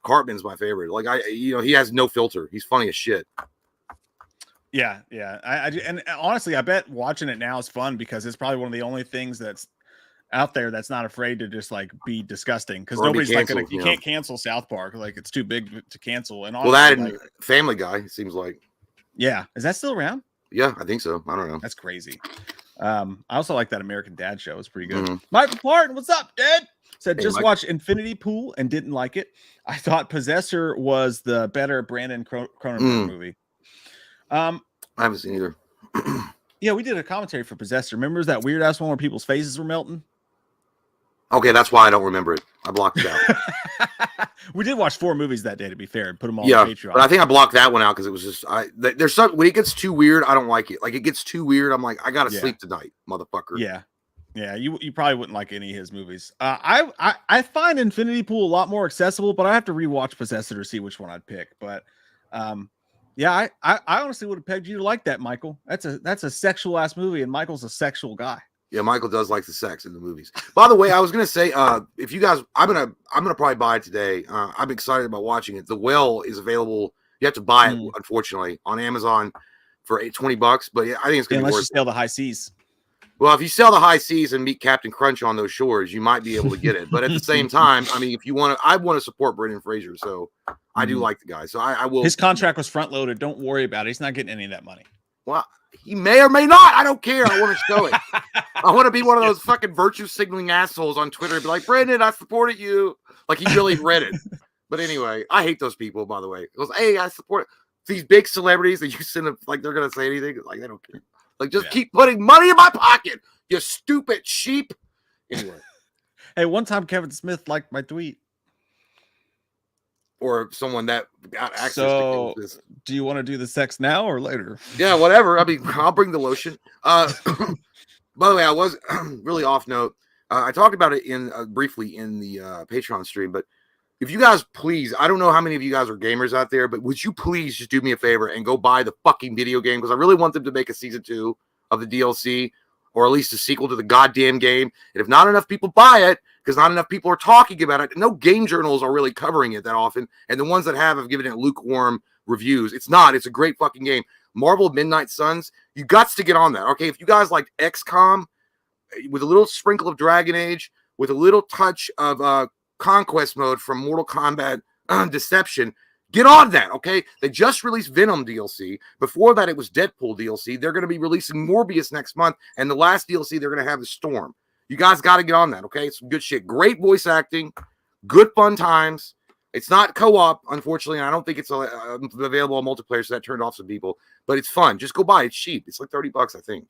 Cartman's my favorite. Like he has no filter. He's funny as shit. Yeah. And honestly, I bet watching it now is fun because it's probably one of the only things that's out there that's not afraid to just like be disgusting, because nobody's like you can't cancel South Park, like it's too big to cancel. And honestly, that and Family Guy, it seems like. Yeah, is that still around? Yeah, I think so. I don't know. That's crazy. I also like that American Dad show. It's pretty good. Michael Parton, what's up, Dad? Said just watched Infinity Pool and didn't like it. I thought Possessor was the better Brandon Cronenberg movie. I haven't seen either. Yeah, we did a commentary for Possessor. Remember that weird ass one where people's faces were melting? Okay, that's why I don't remember it. I blocked it out. We did watch 4 movies that day, to be fair, and put them all on Patreon. But I think I blocked that one out because it was just there's some when it gets too weird, I don't like it. Like it gets too weird, I'm like, I gotta sleep tonight, motherfucker. Yeah, you probably wouldn't like any of his movies. I find Infinity Pool a lot more accessible, but I have to rewatch Possessor to see which one I'd pick. But yeah, I honestly would have pegged you to like that, Michael. That's a sexual ass movie, and Michael's a sexual guy. Yeah, Michael does like the sex in the movies. By the way, I was gonna say, if you guys, I'm gonna probably buy it today. I'm excited about watching it. The Well is available. You have to buy it, unfortunately, on Amazon for $20. But yeah, I think it's gonna be worth it. Unless you sail the high seas. Well, if you sail the high seas and meet Captain Crunch on those shores, you might be able to get it. But at the same time, I mean, if you want to, I want to support Brendan Fraser, so I do like the guy. So I will. His contract was front loaded. Don't worry about it. He's not getting any of that money. Well, he may or may not. I don't care. I want to show it. I want to be one of those fucking virtue signaling assholes on Twitter and be like, Brendan, I supported you. Like he really read it. But anyway, I hate those people, by the way. It goes, hey, I support these big celebrities that you send them, like they're going to say anything. Like they don't care. Like just keep putting money in my pocket, you stupid sheep. Anyway. Hey, one time Kevin Smith liked my tweet. Or someone that got access to this. Do you want to do the sex now or later? Yeah, whatever. I mean, I'll bring the lotion. By the way, I was really off note. I talked about it briefly in the Patreon stream, but if you guys please, I don't know how many of you guys are gamers out there, but would you please just do me a favor and go buy the fucking video game? Because I really want them to make a season 2 of the DLC, or at least a sequel to the goddamn game. And if not enough people buy it, because not enough people are talking about it, no game journals are really covering it that often. And the ones that have given it lukewarm reviews. It's a great fucking game. Marvel Midnight Suns, you got to get on that. Okay, if you guys like XCOM with a little sprinkle of Dragon Age, with a little touch of Conquest mode from Mortal Kombat Deception, get on that, okay? They just released Venom DLC. Before that, it was Deadpool DLC. They're going to be releasing Morbius next month, and the last DLC they're going to have is Storm. You guys got to get on that, okay? It's some good shit. Great voice acting, good fun times. It's not co-op, unfortunately. I don't think it's available on multiplayer, so that turned off some people. But it's fun. Just go buy it. It's cheap. It's like $30, I think.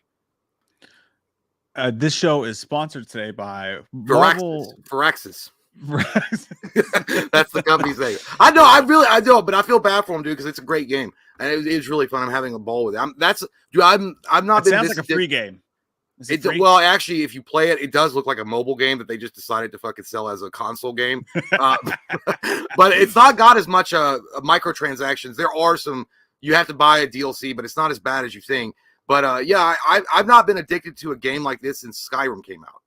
This show is sponsored today by Phyrexis. That's the company's name. I know, but I feel bad for him, dude, because it's a great game and it is really fun. I'm having a ball with it. I'm not. It sounds like a free game. Free? Well, actually, if you play it, it does look like a mobile game that they just decided to fucking sell as a console game. But it's not got as much microtransactions. There are some. You have to buy a DLC, but it's not as bad as you think. But yeah, I've not been addicted to a game like this since Skyrim came out,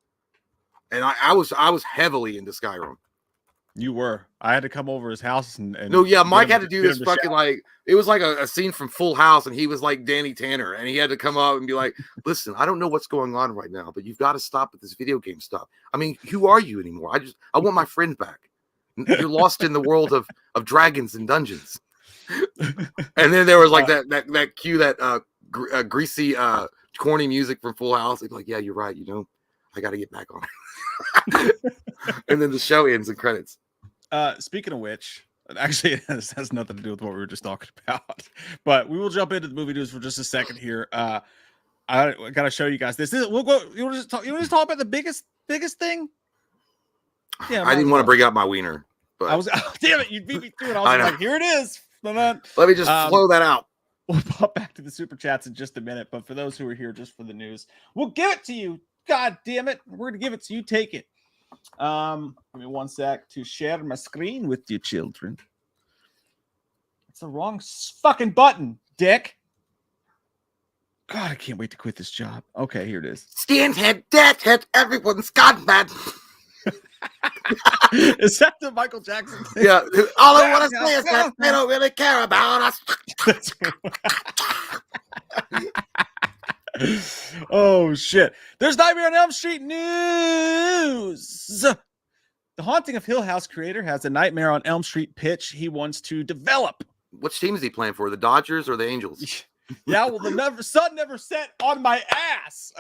and I was heavily into Skyrim. You were. I had to come over his house and no, yeah, Mike had to do this fucking like it was like a scene from Full House, and he was like Danny Tanner, and he had to come up and be like, "Listen, I don't know what's going on right now, but you've got to stop with this video game stuff. I mean, who are you anymore? I want my friend back. You're lost in the world of dragons and dungeons." And then there was like that cue that greasy corny music from Full House. He'd be like, "Yeah, you're right. You know, I got to get back on it." And then the show ends in credits. Speaking of which, actually, it has nothing to do with what we were just talking about. But we will jump into the movie news for just a second here. I gotta show you guys this. We'll go. You want to just talk about the biggest thing? Yeah, I didn't want to bring up my wiener, but I was. Oh, damn it! You beat me to it. I was like, here it is. Let me just flow that out. We'll pop back to the super chats in just a minute. But for those who are here just for the news, we'll give it to you. God damn it! We're gonna give it to you. Take it. Give me 1 sec to share my screen with you children. It's the wrong fucking button, dick. God, I can't wait to quit this job. Okay, here it is. Skinhead, deadhead, everyone's gone mad. Is that the Michael Jackson thing? Yeah, all I want to say is that they don't really care about us. Oh shit! There's Nightmare on Elm Street news. The Haunting of Hill House creator has a Nightmare on Elm Street pitch he wants to develop. Which team is he playing for? The Dodgers or the Angels? Yeah, well, the sun never set on my ass.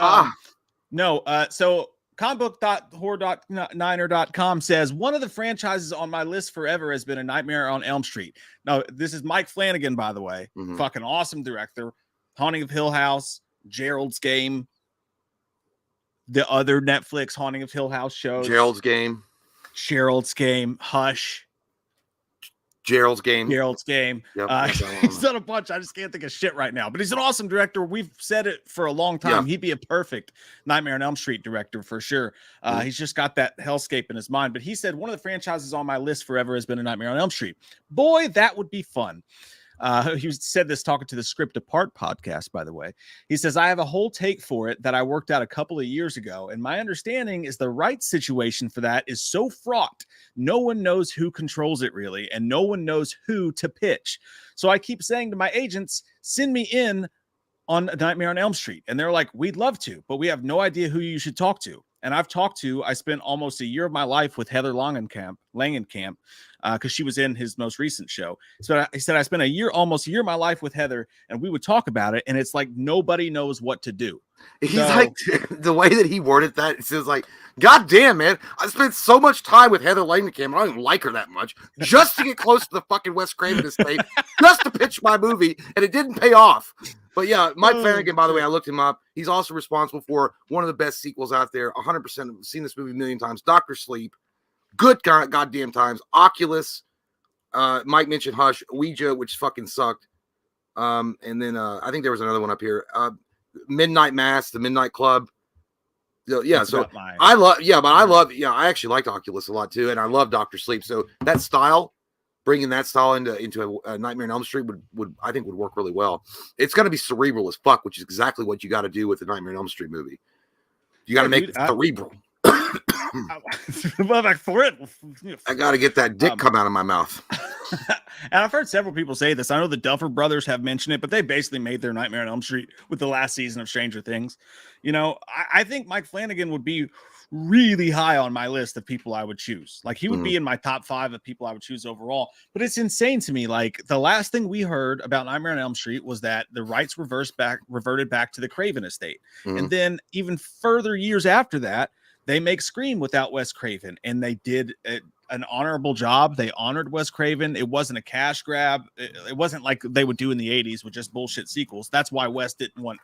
No, so comicbook.horror.niner.com says one of the franchises on my list forever has been a Nightmare on Elm Street. Now, this is Mike Flanagan, by the way. Fucking awesome director. Haunting of Hill House, Gerald's Game, the other Netflix Haunting of Hill House shows. Gerald's Game, Hush. Gerald's Game. Yep, he's done a bunch. I just can't think of shit right now. But he's an awesome director. We've said it for a long time. Yeah. He'd be a perfect Nightmare on Elm Street director for sure. He's just got that hellscape in his mind. But he said one of the franchises on my list forever has been a Nightmare on Elm Street. Boy, that would be fun. He said this talking to the Script Apart podcast, by the way. He says, I have a whole take for it that I worked out a couple of years ago. And my understanding is the right situation for that is so fraught. No one knows who controls it really, and no one knows who to pitch. So I keep saying to my agents, send me in on Nightmare on Elm Street. And they're like, we'd love to, but we have no idea who you should talk to. And I spent almost a year of my life with Heather Langenkamp, because she was in his most recent show. So he said, I spent almost a year of my life with Heather, and we would talk about it. And it's like, nobody knows what to do. He's like, the way that he worded that, it says like, God damn, man, I spent so much time with Heather Langenkamp. I don't even like her that much just to get close to the fucking Wes Craven estate, just to pitch my movie. And it didn't pay off. But yeah, Mike Flanagan, by the way, I looked him up. He's also responsible for one of the best sequels out there. 100% seen this movie a million times. Dr. Sleep, good goddamn times. Oculus, Mike mentioned Hush, Ouija, which fucking sucked. And then I think there was another one up here. Midnight Mass, The Midnight Club. Yeah, so I actually liked Oculus a lot too, and I love Dr. Sleep. So that style, bringing that style into a Nightmare on Elm Street would I think would work really well. It's going to be cerebral as fuck, which is exactly what you got to do with the Nightmare on Elm Street movie. You got to make it cerebral. I got to get that dick come out of my mouth. And I've heard several people say this. I know the Duffer Brothers have mentioned it, but they basically made their Nightmare on Elm Street with the last season of Stranger Things. You know, I think Mike Flanagan would be really high on my list of people I would choose. Like he would be in my top 5 of people I would choose overall. But it's insane to me. Like the last thing we heard about Nightmare on Elm Street was that the rights reverted back to the Craven estate. And then even further years after that, they make Scream without Wes Craven, and they did an honorable job. They honored Wes Craven. It wasn't a cash grab. It wasn't like they would do in the 80s with just bullshit sequels. That's why Wes didn't want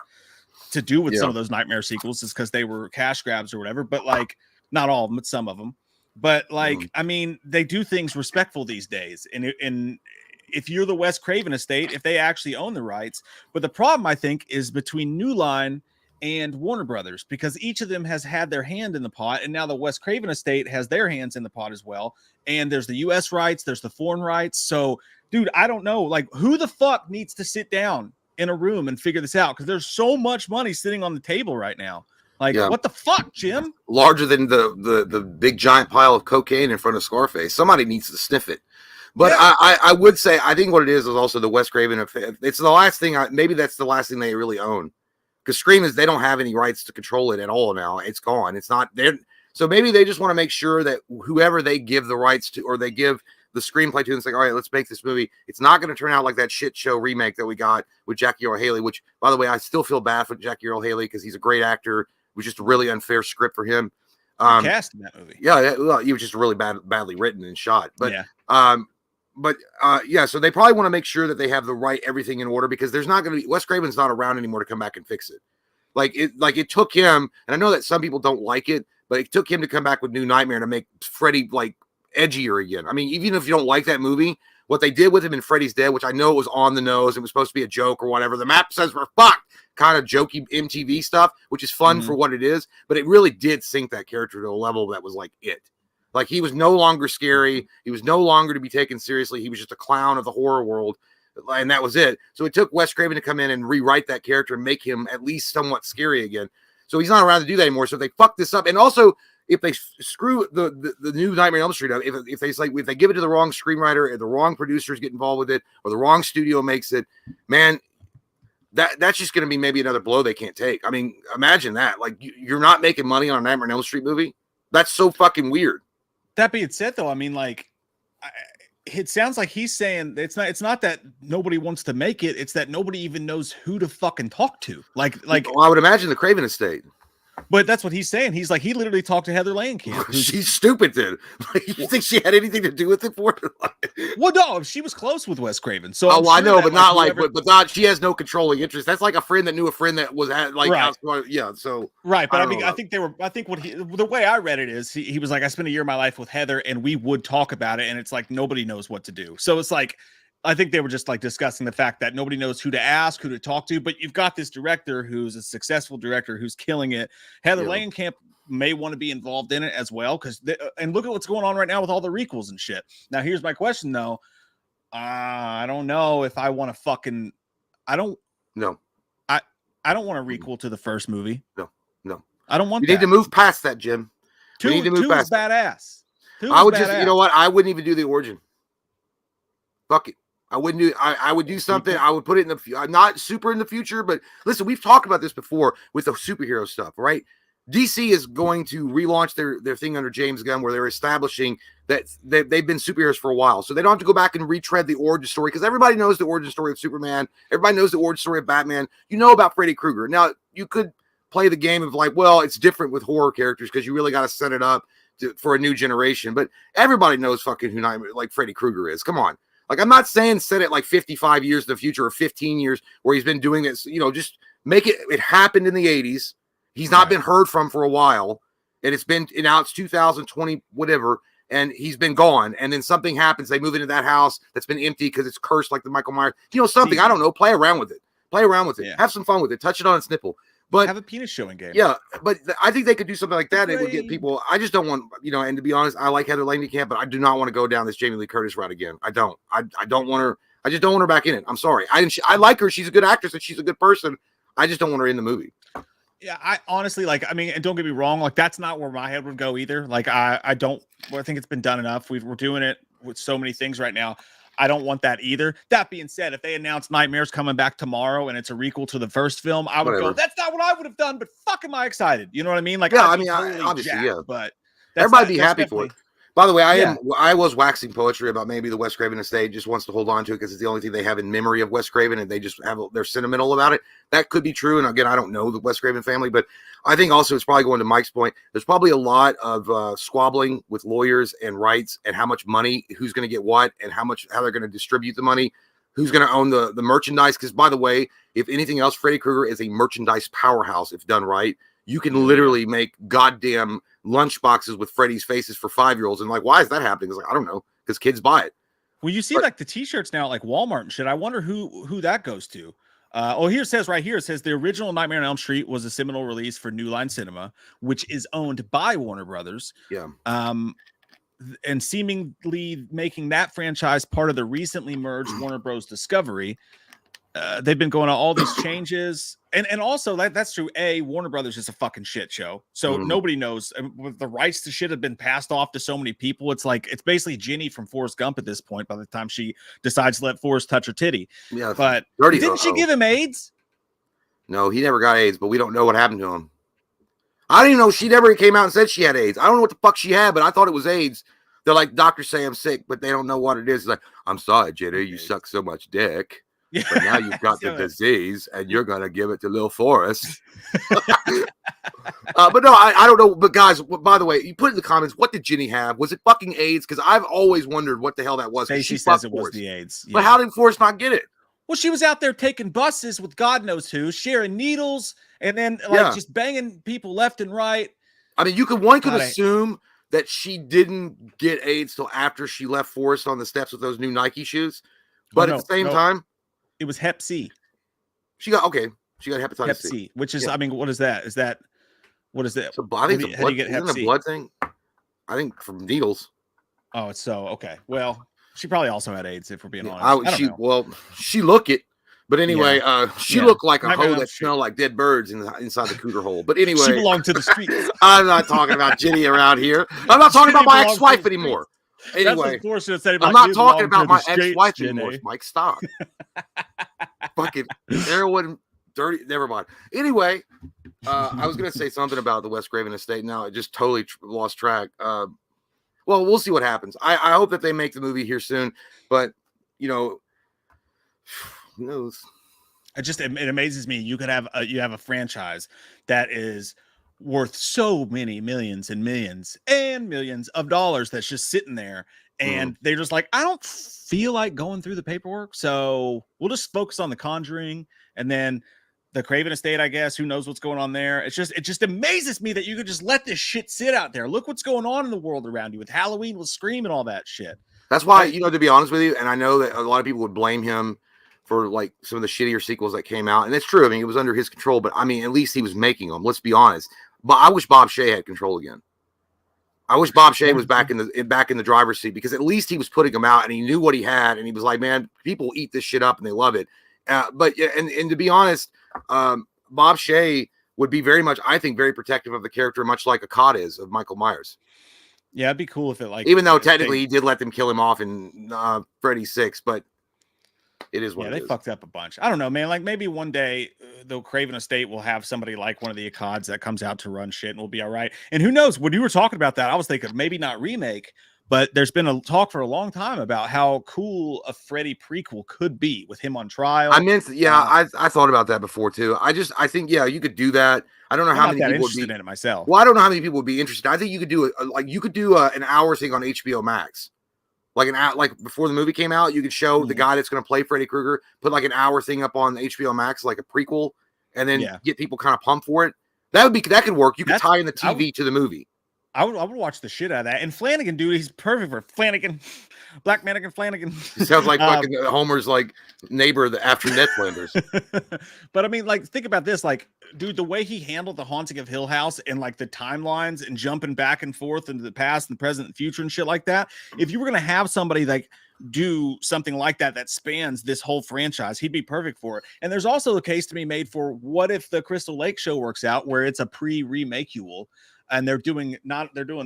to do with some of those Nightmare sequels, is because they were cash grabs or whatever. But like, not all of them, but some of them. But like, I mean, they do things respectful these days. And if you're the Wes Craven estate, if they actually own the rights. But the problem, I think, is between New Line and Warner Brothers, because each of them has had their hand in the pot, and now the Wes Craven estate has their hands in the pot as well. And there's the US rights, there's the foreign rights. So, dude, I don't know, like, who the fuck needs to sit down in a room and figure this out, because there's so much money sitting on the table right now. Like, what the fuck, Jim? Larger than the big giant pile of cocaine in front of Scarface. Somebody needs to sniff it. But I would say, I think what it is also the Wes Craven. It's the last thing. Maybe that's the last thing they really own. Because Scream they don't have any rights to control it at all now. It's gone. It's not there. So maybe they just want to make sure that whoever they give the rights to, or they give the screenplay to, and it's like, all right, let's make this movie. It's not going to turn out like that shit show remake that we got with Jackie Earle Haley, which, by the way, I still feel bad for Jackie Earle Haley because he's a great actor. It was just a really unfair script for him. Cast in that movie. Yeah, well, he was just really badly written and shot. But so they probably want to make sure that they have the right everything in order, because there's not going to be, Wes Craven's not around anymore to come back and fix it. It took him, and I know that some people don't like it, but it took him to come back with New Nightmare to make Freddy like edgier again. I mean, even if you don't like that movie, what they did with him in Freddy's Dead, which I know it was on the nose, it was supposed to be a joke or whatever. The map says we're fucked, kind of jokey MTV stuff, which is fun for what it is, but it really did sink that character to a level that was like it. Like, he was no longer scary. He was no longer to be taken seriously. He was just a clown of the horror world, and that was it. So it took Wes Craven to come in and rewrite that character and make him at least somewhat scary again. So he's not around to do that anymore. So if they fuck this up, and also if they screw the new Nightmare on Elm Street up, if they give it to the wrong screenwriter, or the wrong producers get involved with it, or the wrong studio makes it, man, that's just going to be maybe another blow they can't take. I mean, imagine that. Like, you're not making money on a Nightmare on Elm Street movie. That's so fucking weird. That being said, though, I mean, like, it sounds like he's saying it's not that nobody wants to make it. It's that nobody even knows who to fucking talk to. Like, well, I would imagine the Craven estate. But that's what he's saying. He's like, he literally talked to Heather Langenkamp. She's stupid, dude. Like, you think she had anything to do with it for her? Well, no, she was close with Wes Craven. So I know, but not like, but not. She has no controlling interest. That's like a friend that knew a friend that was at, like, right. Yeah. So right, but I think the way I read it is he was like, I spent a year of my life with Heather, and we would talk about it, and it's like nobody knows what to do. So it's like, I think they were just like discussing the fact that nobody knows who to ask, who to talk to, but you've got this director who's a successful director who's killing it. Heather Langenkamp may want to be involved in it as well, and look at what's going on right now with all the requels and shit. Now, here's my question though. I don't know if I want to I don't want a requel to the first movie. No. I don't want You need to move past that, Jim. Two is badass. I would just, you know what? I wouldn't even do the origin. Fuck it. I wouldn't do. I would do something. I would put it in the not super in the future, but listen, we've talked about this before with the superhero stuff, right? DC is going to relaunch their thing under James Gunn, where they're establishing that they've been superheroes for a while, so they don't have to go back and retread the origin story, because everybody knows the origin story of Superman. Everybody knows the origin story of Batman. You know about Freddy Krueger. Now, you could play the game of like, well, it's different with horror characters because you really got to set it up for a new generation. But everybody knows fucking who like Freddy Krueger is. Come on. Like, I'm not saying set it like 55 years in the future or 15 years where he's been doing this, just make it. It happened in the 80s. He's not been heard from for a while. And now it's 2020, whatever. And he's been gone. And then something happens. They move into that house that's been empty because it's cursed like the Michael Myers. Something. I don't know. Play around with it. Yeah. Have some fun with it. Touch it on its nipple. But have a penis showing game. Yeah, but I think they could do something like that. It would get people. I just don't want, and to be honest, I like Heather Langenkamp, but I do not want to go down this Jamie Lee Curtis route again. I don't. I don't want her. I just don't want her back in it. I'm sorry. I like her. She's a good actress and she's a good person. I just don't want her in the movie. Yeah, I honestly, and don't get me wrong, like, that's not where my head would go either. Like, I think it's been done enough. We're doing it with so many things right now. I don't want that either. That being said, if they announce Nightmare's coming back tomorrow and it's a requel to the first film, I would go, that's not what I would have done, but fuck am I excited. You know what I mean? Like, yeah, obviously, jacked, but everybody be happy for it. By the way, I was waxing poetry about maybe the Wes Craven estate just wants to hold on to it because it's the only thing they have in memory of Wes Craven, and they just they're sentimental about it. That could be true. And again, I don't know the Wes Craven family, but I think also it's probably going to Mike's point. There's probably a lot of squabbling with lawyers and rights and how much money, who's going to get what, and how they're going to distribute the money, who's going to own the merchandise. Because by the way, if anything else, Freddy Krueger is a merchandise powerhouse if done right. You can literally make goddamn lunch boxes with Freddy's faces for 5-year-olds. And like, why is that happening? It's like, I don't know, because kids buy it. Well, you see like the t-shirts now at like Walmart and shit. I wonder who that goes to. Here it says the original Nightmare on Elm Street was a seminal release for New Line Cinema, which is owned by Warner Brothers. Yeah. And seemingly making that franchise part of the recently merged Warner Bros. Discovery. they've been going on all these changes, and also that's true. Warner Brothers is a fucking shit show, so nobody knows. With the rights to shit have been passed off to so many people. It's like it's basically Ginny from Forrest Gump at this point. By the time she decides to let Forrest touch her titty, but didn't she give him AIDS? No, he never got AIDS, but we don't know what happened to him. I didn't even know she never came out and said she had AIDS. I don't know what the fuck she had, but I thought it was AIDS. They're like, doctors say I'm sick, but they don't know what it is. It's like, I'm sorry, Jenny, you suck so much dick. Yeah. But now you've got the disease, and you're going to give it to Lil Forrest. But no, I don't know. But guys, by the way, you put in the comments, what did Ginny have? Was it fucking AIDS? Because I've always wondered what the hell that was. She says it was the AIDS. Yeah. But how did Forrest not get it? Well, she was out there taking buses with God knows who, sharing needles, and then just banging people left and right. I mean, one could assume that she didn't get AIDS till after she left Forrest on the steps with those new Nike shoes. But at the same time, it was Hep C. She got hepatitis C, which is, I mean, what is that? What is that? So how do you get Hep C? A blood thing? I think from needles. Oh, it's so okay. Well, she probably also had AIDS, if we're being honest. She looked it. But anyway, she looked like a hoe that smelled like dead birds inside the cooter hole. But anyway, she belonged to the streets. I'm not talking about Ginny around here. I'm not talking about my ex-wife anymore. Anyway, I'm not talking about my ex-wife anymore. Mike, stop. Fucking heroin, dirty. Never mind. Anyway, I was gonna say something about the Wes Craven estate. Now I just totally lost track. Well, we'll see what happens. I hope that they make the movie here soon. But who knows? It amazes me. You could have a franchise that is worth so many millions and millions and millions of dollars that's just sitting there, and they're just like, I don't feel like going through the paperwork, so we'll just focus on The Conjuring, and then the Craven estate, I guess. Who knows what's going on there? It just amazes me that you could just let this shit sit out there. Look what's going on in the world around you with Halloween, with Scream, and all that shit. That's why, to be honest with you, and I know that a lot of people would blame him for like some of the shittier sequels that came out, and it's true. I mean, it was under his control, but I mean, at least he was making them. Let's be honest. But I wish Bob Shea had control again. I wish Bob Shea was back in the driver's seat, because at least he was putting them out and he knew what he had, and he was like, man, people eat this shit up and they love it. But to be honest, Bob Shea would be very much, I think, very protective of the character, much like Akkad is of Michael Myers. Yeah, it'd be cool if it even though technically he did let them kill him off in Freddy 6, but it is what they fucked up a bunch. I don't know, man. Like maybe one day the Craven estate will have somebody like one of the Akkads that comes out to run shit, and we'll be all right. And who knows? When you were talking about that, I was thinking maybe not remake, but there's been a talk for a long time about how cool a Freddy prequel could be with him on trial. I meant, I thought about that before too. I think, you could do that. I don't know how many people would be in it myself. Well, I don't know how many people would be interested. I think you could do an hour thing on HBO Max. Like before the movie came out, you could show the guy that's going to play Freddy Krueger, put like an hour thing up on HBO Max, like a prequel, and then get people kind of pumped for it. That could work. You could tie in the TV to the movie. I would watch the shit out of that. And Flanagan, dude, he's perfect for Flanagan. Black Mannequin Flanagan. He sounds like fucking Homer's like neighbor after Ned Flanders. But I mean, like, think about this. Like, dude, the way he handled the Haunting of Hill House and like the timelines and jumping back and forth into the past and present and future and shit like that. If you were going to have somebody like do something like that spans this whole franchise, he'd be perfect for it. And there's also a case to be made for what if the Crystal Lake show works out, where it's a pre-remake-ual. And they're doing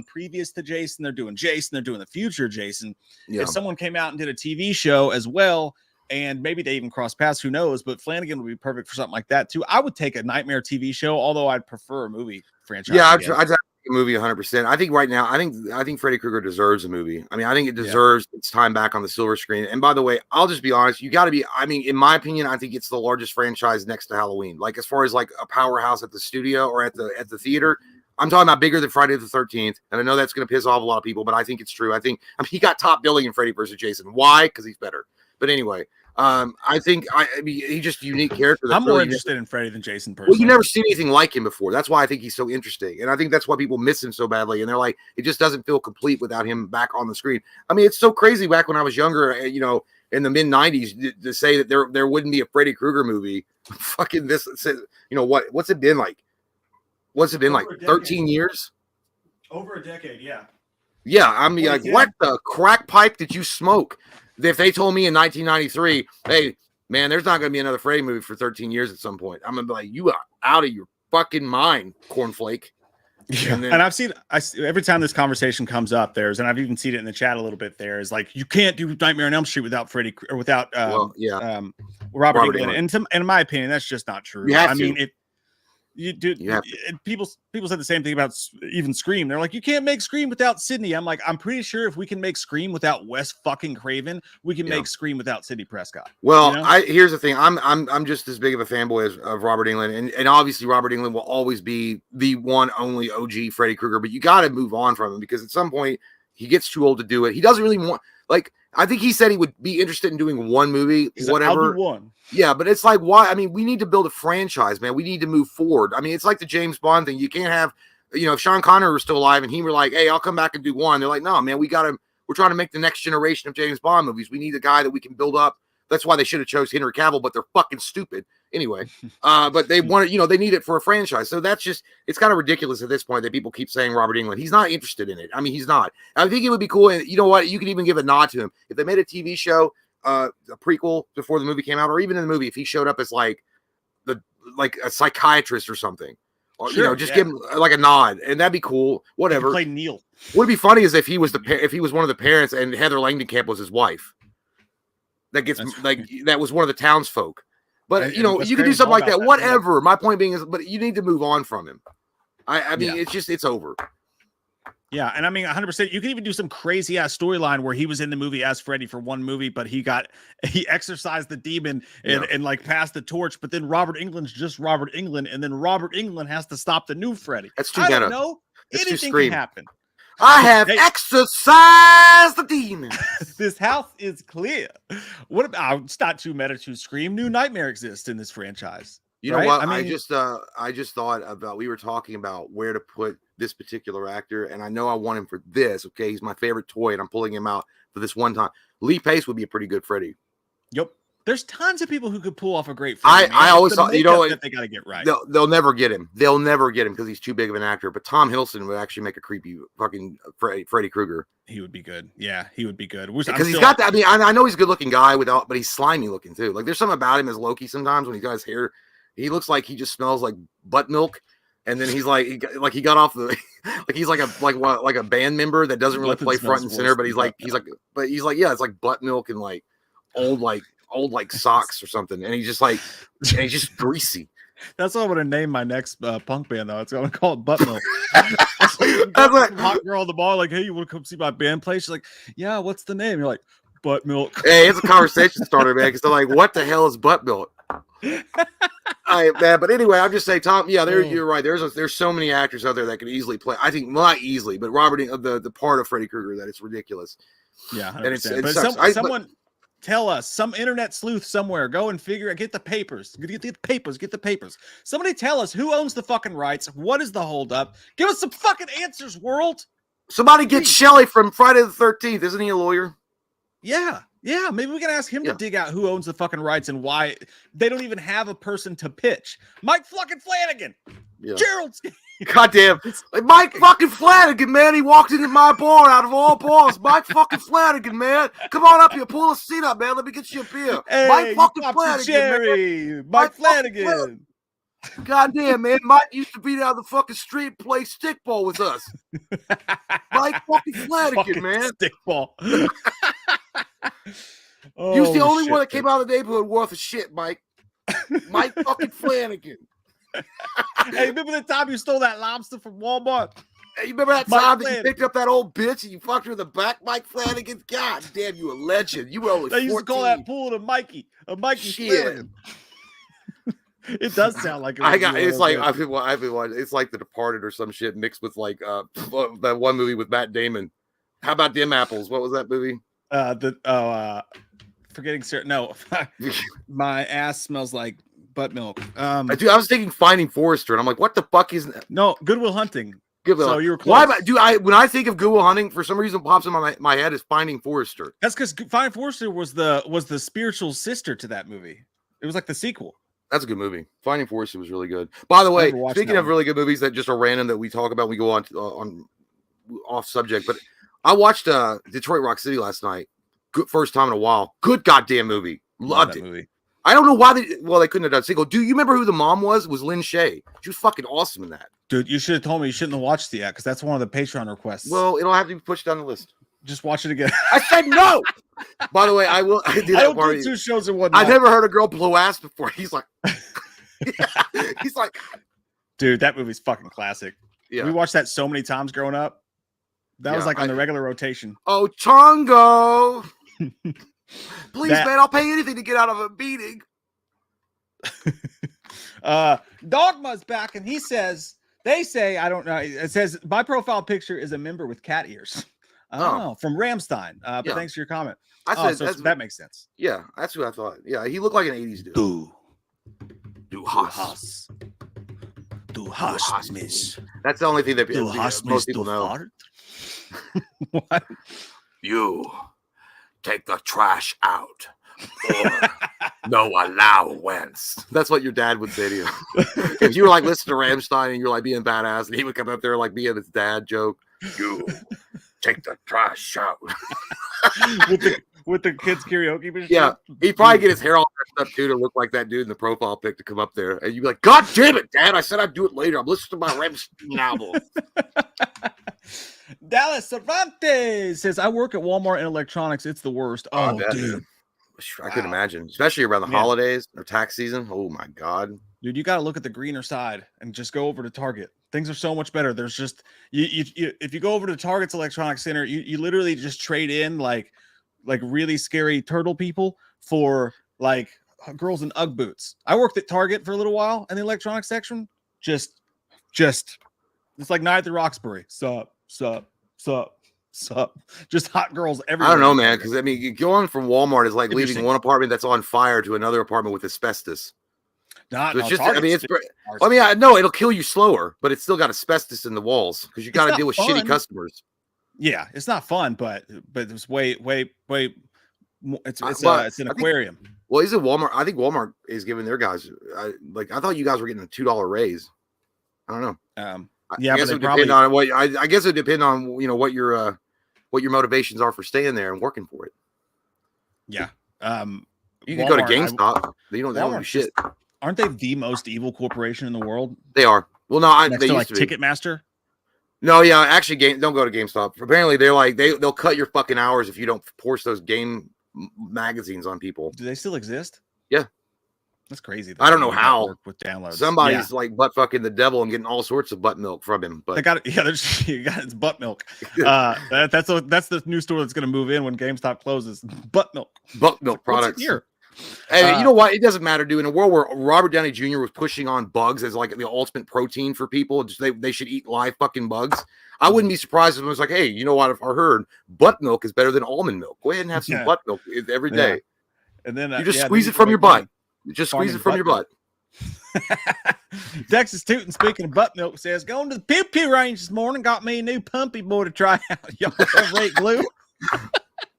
previous to Jason, they're doing Jason, they're doing the future Jason. Yeah. If someone came out and did a TV show as well, and maybe they even cross paths, who knows? But Flanagan would be perfect for something like that too. I would take a Nightmare TV show, although I'd prefer a movie franchise. Yeah, I'd take a movie 100%. I think right now, I think Freddy Krueger deserves a movie. I mean, I think it deserves its time back on the silver screen. And by the way, I'll just be honest, you got to be. I mean, in my opinion, I think it's the largest franchise next to Halloween. Like as far as like a powerhouse at the studio or at the theater. I'm talking about bigger than Friday the 13th, and I know that's going to piss off a lot of people, but I think it's true. I mean, he got top billing in Freddy vs. Jason. Why? Because he's better. But anyway, I mean, he's just a unique character. I'm more interested in Freddy than Jason personally. Well, you never seen anything like him before. That's why I think he's so interesting, and I think that's why people miss him so badly. And they're like, it just doesn't feel complete without him back on the screen. I mean, it's so crazy. Back when I was younger, in the mid '90s, to say that there wouldn't be a Freddy Krueger movie. Fucking this, what's it been like? What's it been like? 13 years? Over a decade, yeah. Yeah, I mean, what the crack pipe did you smoke? If they told me in 1993, hey, man, there's not going to be another Freddy movie for 13 years at some point. I'm going to be like, you are out of your fucking mind, cornflake. Yeah. And I've seen every time this conversation comes up, and I've even seen it in the chat a little bit, is like, you can't do Nightmare on Elm Street without Freddy or without Robert Englund. And in my opinion, that's just not true. I mean, people said the same thing about even Scream. They're like, you can't make Scream without Sidney. I'm like, I'm pretty sure if we can make Scream without Wes fucking Craven, we can make Scream without Sidney Prescott. Well, here's the thing. I'm just as big of a fanboy of Robert Englund, and obviously Robert Englund will always be the one only OG Freddy Krueger. But you got to move on from him because at some point he gets too old to do it. He doesn't really want I think he said he would be interested in doing one movie, whatever. I'll do one. Yeah, but it's like, why? I mean, we need to build a franchise, man. We need to move forward. I mean, it's like the James Bond thing. You can't have, if Sean Connery were still alive and he were like, hey, I'll come back and do one. They're like, no, man, we're trying to make the next generation of James Bond movies. We need a guy that we can build up. That's why they should have chose Henry Cavill, but they're fucking stupid. Anyway, but they want it, they need it for a franchise. So that's just, it's kind of ridiculous at this point that people keep saying Robert Englund. He's not interested in it. I mean, he's not. I think it would be cool. And you know what? You could even give a nod to him. If they made a TV show, a prequel before the movie came out, or even in the movie, if he showed up as like a psychiatrist or something, or give him like a nod, and that'd be cool. Whatever. Play Neil. What'd be funny is if he was one of the parents and Heather Langenkamp was his wife. That was one of the townsfolk. But you can do something like that. Whatever. My point being is, but you need to move on from him. I mean, it's over. Yeah, and I mean 100%. You can even do some crazy ass storyline where he was in the movie as Freddy for one movie, but he exorcised the demon and like passed the torch. But then Robert Englund's just Robert Englund, and then Robert Englund has to stop the new Freddy. That's too I meta. don't know. Anything can happen. I have exorcised the demon. This house is clear. What about? It's not too meta to Scream. New Nightmare exists in this franchise. You know what? I just thought about. We were talking about where to put this particular actor, and I know I want him for this. Okay, he's my favorite toy, and I'm pulling him out for this one time. Lee Pace would be a pretty good Freddy. Yep. There's tons of people who could pull off a great Freddy. I always thought, that they got to get right. They'll never get him. They'll never get him because he's too big of an actor. But Tom Hiddleston would actually make a creepy fucking Freddy Krueger. He would be good. Yeah, he would be good. Because he's got that. I mean, I know he's a good looking guy but he's slimy looking too. Like there's something about him as Loki sometimes when he's got his hair. He looks like he just smells like butt milk. And then he's he got off the he's like a band member that doesn't really play front and center, but he's like yeah, it's like butt milk and like old socks or something, and he's just greasy. That's what I'm gonna name my next punk band though. It's gonna call it Butt Milk. That's like hot girl on the bar, like, hey, you want to come see my band play? She's like, yeah, what's the name? You're like, Butt Milk. Hey, it's a conversation starter, man. Because they're like, what the hell is Butt Milk? But anyway, I'm just saying, Tom. Yeah, you're right. There's so many actors out there that could easily play. I think not easily, but Robert, the part of Freddy Krueger that it's ridiculous. Yeah, 100%. But someone tell us, some internet sleuth somewhere, go and figure out. Get the papers. Get the papers. Somebody tell us who owns the fucking rights. What is the holdup? Give us some fucking answers, world. Somebody get Shelley from Friday the 13th. Isn't he a lawyer? Yeah. Maybe we can ask him to dig out who owns the fucking rights and why they don't even have a person to pitch. Mike fucking Flanagan. Yeah. Gerald's. Goddamn. Like Mike fucking Flanagan, man. He walked into my bar out of all bars. Mike fucking Flanagan, man. Come on up here. Pull a seat up, man. Let me get you a beer. Hey, Mike fucking Flanagan. Man. Mike Flanagan. Goddamn, man. Mike used to be down the fucking street and play stickball with us. Mike fucking Flanagan, man. Stickball. He was the only one that came out of the neighborhood worth a shit, Mike. Mike fucking Flanagan. Hey, remember the time you stole that lobster from Walmart? Hey, you remember that time that you picked up that old bitch and you fucked her in the back, Mike Flanagan? God damn, you a legend. You were only 14. They used to call that pool a Mikey Flanagan. It does sound like it's like I've been watching. It's like The Departed or some shit mixed with like that one movie with Matt Damon. How about Dim Apples? What was that movie? Forgetting certain. No, my ass smells like butt milk. I was thinking Finding Forrester, and I'm like, what the fuck is that? No, Good Will Hunting. So you were close. When I think of Good Will Hunting, for some reason pops in my head is Finding Forrester. That's because Finding Forrester was the spiritual sister to that movie. It was like the sequel. That's a good movie. Finding Forrester was really good. By the way, speaking of really good movies that just are random that we talk about, we go on off subject, but I watched Detroit Rock City last night. Good first time in a while. Good goddamn movie. Loved it. Movie. I don't know why they couldn't have done single. Do you remember who the mom was? It was Lynn Shay. She was fucking awesome in that. Dude, you should have told me you shouldn't have watched it yet because that's one of the Patreon requests. Well, it'll have to be pushed down the list. Just watch it again. I said no. By the way, I will. I don't do 2 shows in one night. I've never heard a girl blow ass before. He's like, he's like, dude, that movie's fucking classic. Yeah, we watched that so many times growing up. That was like on the regular rotation. Oh, Chongo. Please, man, I'll pay anything to get out of a beating. Dogma's back, and he says, they say, I don't know. It says my profile picture is a member with cat ears. Oh, from Ramstein. But thanks for your comment. So that makes sense. Yeah, that's what I thought. Yeah, he looked like an 80s dude. Du hast mich. That's the only thing that most people know. What? You take the trash out. Or no allowance. That's what your dad would say to you. If you were like listening to Rammstein and you're like being badass, and he would come up there like being his dad joke. You take the trash out. with the kids karaoke machine. Yeah, he'd probably get his hair all messed up too to look like that dude in the profile pic to come up there, and you'd be like, "God damn it, Dad! I said I'd do it later. I'm listening to my Rammstein album." Dallas Cervantes says, "I work at Walmart in electronics. It's the worst." Oh, dude. I couldn't imagine, especially around the holidays or tax season. Oh my god, dude, you got to look at the greener side and just go over to Target. Things are so much better. There's just you if you go over to Target's electronics center, you literally just trade in like really scary turtle people for like girls in UGG boots. I worked at Target for a little while in the electronics section. Just it's like Night at the Roxbury. Sup. Just hot girls everywhere. I don't know, man, because I mean, going from Walmart is like leaving one apartment that's on fire to another apartment with asbestos. Not so it's just, I mean, I know it'll kill you slower, but it's still got asbestos in the walls because you got to deal with shitty customers. Yeah, it's not fun, but it's way. It's an aquarium. Well, is it Walmart? I think Walmart is giving their guys. I thought you guys were getting a $2 raise. I don't know. Yeah, I guess it would depend on what. I guess it would depend on what your motivations are for staying there and working for it. Yeah. You can go to GameStop. They don't do shit. Aren't they the most evil corporation in the world? They are. Well, no, they used to be. Ticketmaster. No, yeah, actually, don't go to GameStop. Apparently, they're like they'll cut your fucking hours if you don't force those game magazines on people. Do they still exist? Yeah, that's crazy. I don't know how. With downloads, somebody's like butt fucking the devil and getting all sorts of butt milk from him. But they got it. Yeah, you got it's butt milk. That's the new store that's going to move in when GameStop closes. Butt milk products here. Hey, you know what? It doesn't matter, dude. In a world where Robert Downey Jr. was pushing on bugs as like the ultimate protein for people, they should eat live fucking bugs. I wouldn't be surprised if it was like, hey, you know what? If I heard butt milk is better than almond milk, go ahead and have some butt milk every day. And then you just squeeze it from your butt. You just squeeze it from your butt. Texas Tootin', speaking of butt milk, says, going to the pew pew range this morning, got me a new pumpy boy to try out. Y'all ever ate glue?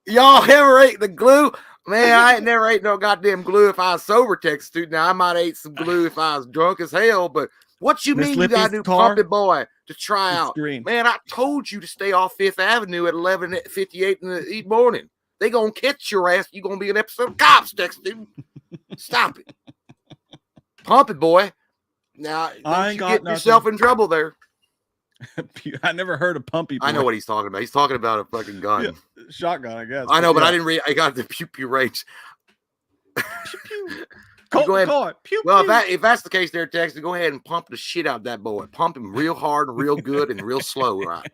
Y'all ever ate the glue? Man, I ain't never ate no goddamn glue if I was sober, Texas Tootin'. Now, I might have ate some glue if I was drunk as hell, but what you mean you got a new pumpy boy to try out? Green. Man, I told you to stay off 5th Avenue at 11:58 in the morning. They gonna catch your ass. You gonna be an episode of Cops, Texas Tootin'. Stop it. Pumpy boy. Now, I ain't get yourself in trouble there. I never heard of pumpy boy. I know what he's talking about. He's talking about a fucking gun. Yeah, shotgun, I guess. I know, but I didn't read. I got the pew pew range. Pew pew. Go ahead. Pew, well, pew. if that's the case there, Texas, go ahead and pump the shit out of that boy. Pump him real hard and real good and real slow, right?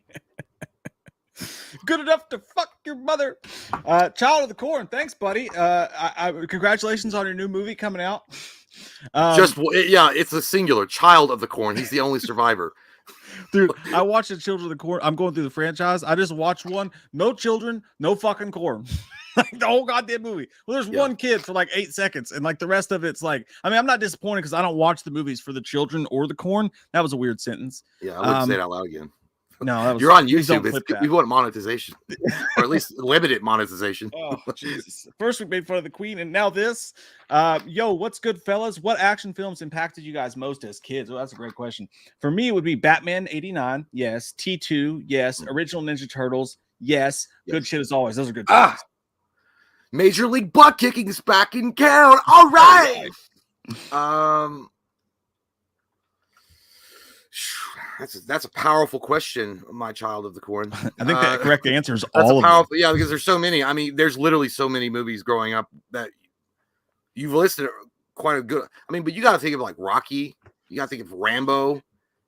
Good enough to fuck your mother. Child of the Corn. Thanks, buddy. Congratulations on your new movie coming out. It's a singular. Child of the Corn. He's the only survivor. Dude, I watched the Children of the Corn. I'm going through the franchise. I just watched one. No children, no fucking corn. Like the whole goddamn movie. Well, there's one kid for like 8 seconds, and like the rest of it's like, I mean, I'm not disappointed because I don't watch the movies for the children or the corn. That was a weird sentence. Yeah, I wouldn't say it out loud again. No, you're on YouTube. We want monetization, or at least limited monetization. Oh, Jesus. First, we made fun of the Queen, and now this. Yo, what's good, fellas? What action films impacted you guys most as kids? Well, that's a great question. For me, it would be Batman '89. Yes. T2. Yes. Original Ninja Turtles. Yes. Good shit as always. Those are good. Major League butt kicking is back in town. All right. That's a powerful question, my child of the corn. I think the correct answer is all of them. Yeah, because there's so many. I mean, there's literally so many movies growing up that you've listed quite a good. I mean, but you got to think of like Rocky. You got to think of Rambo.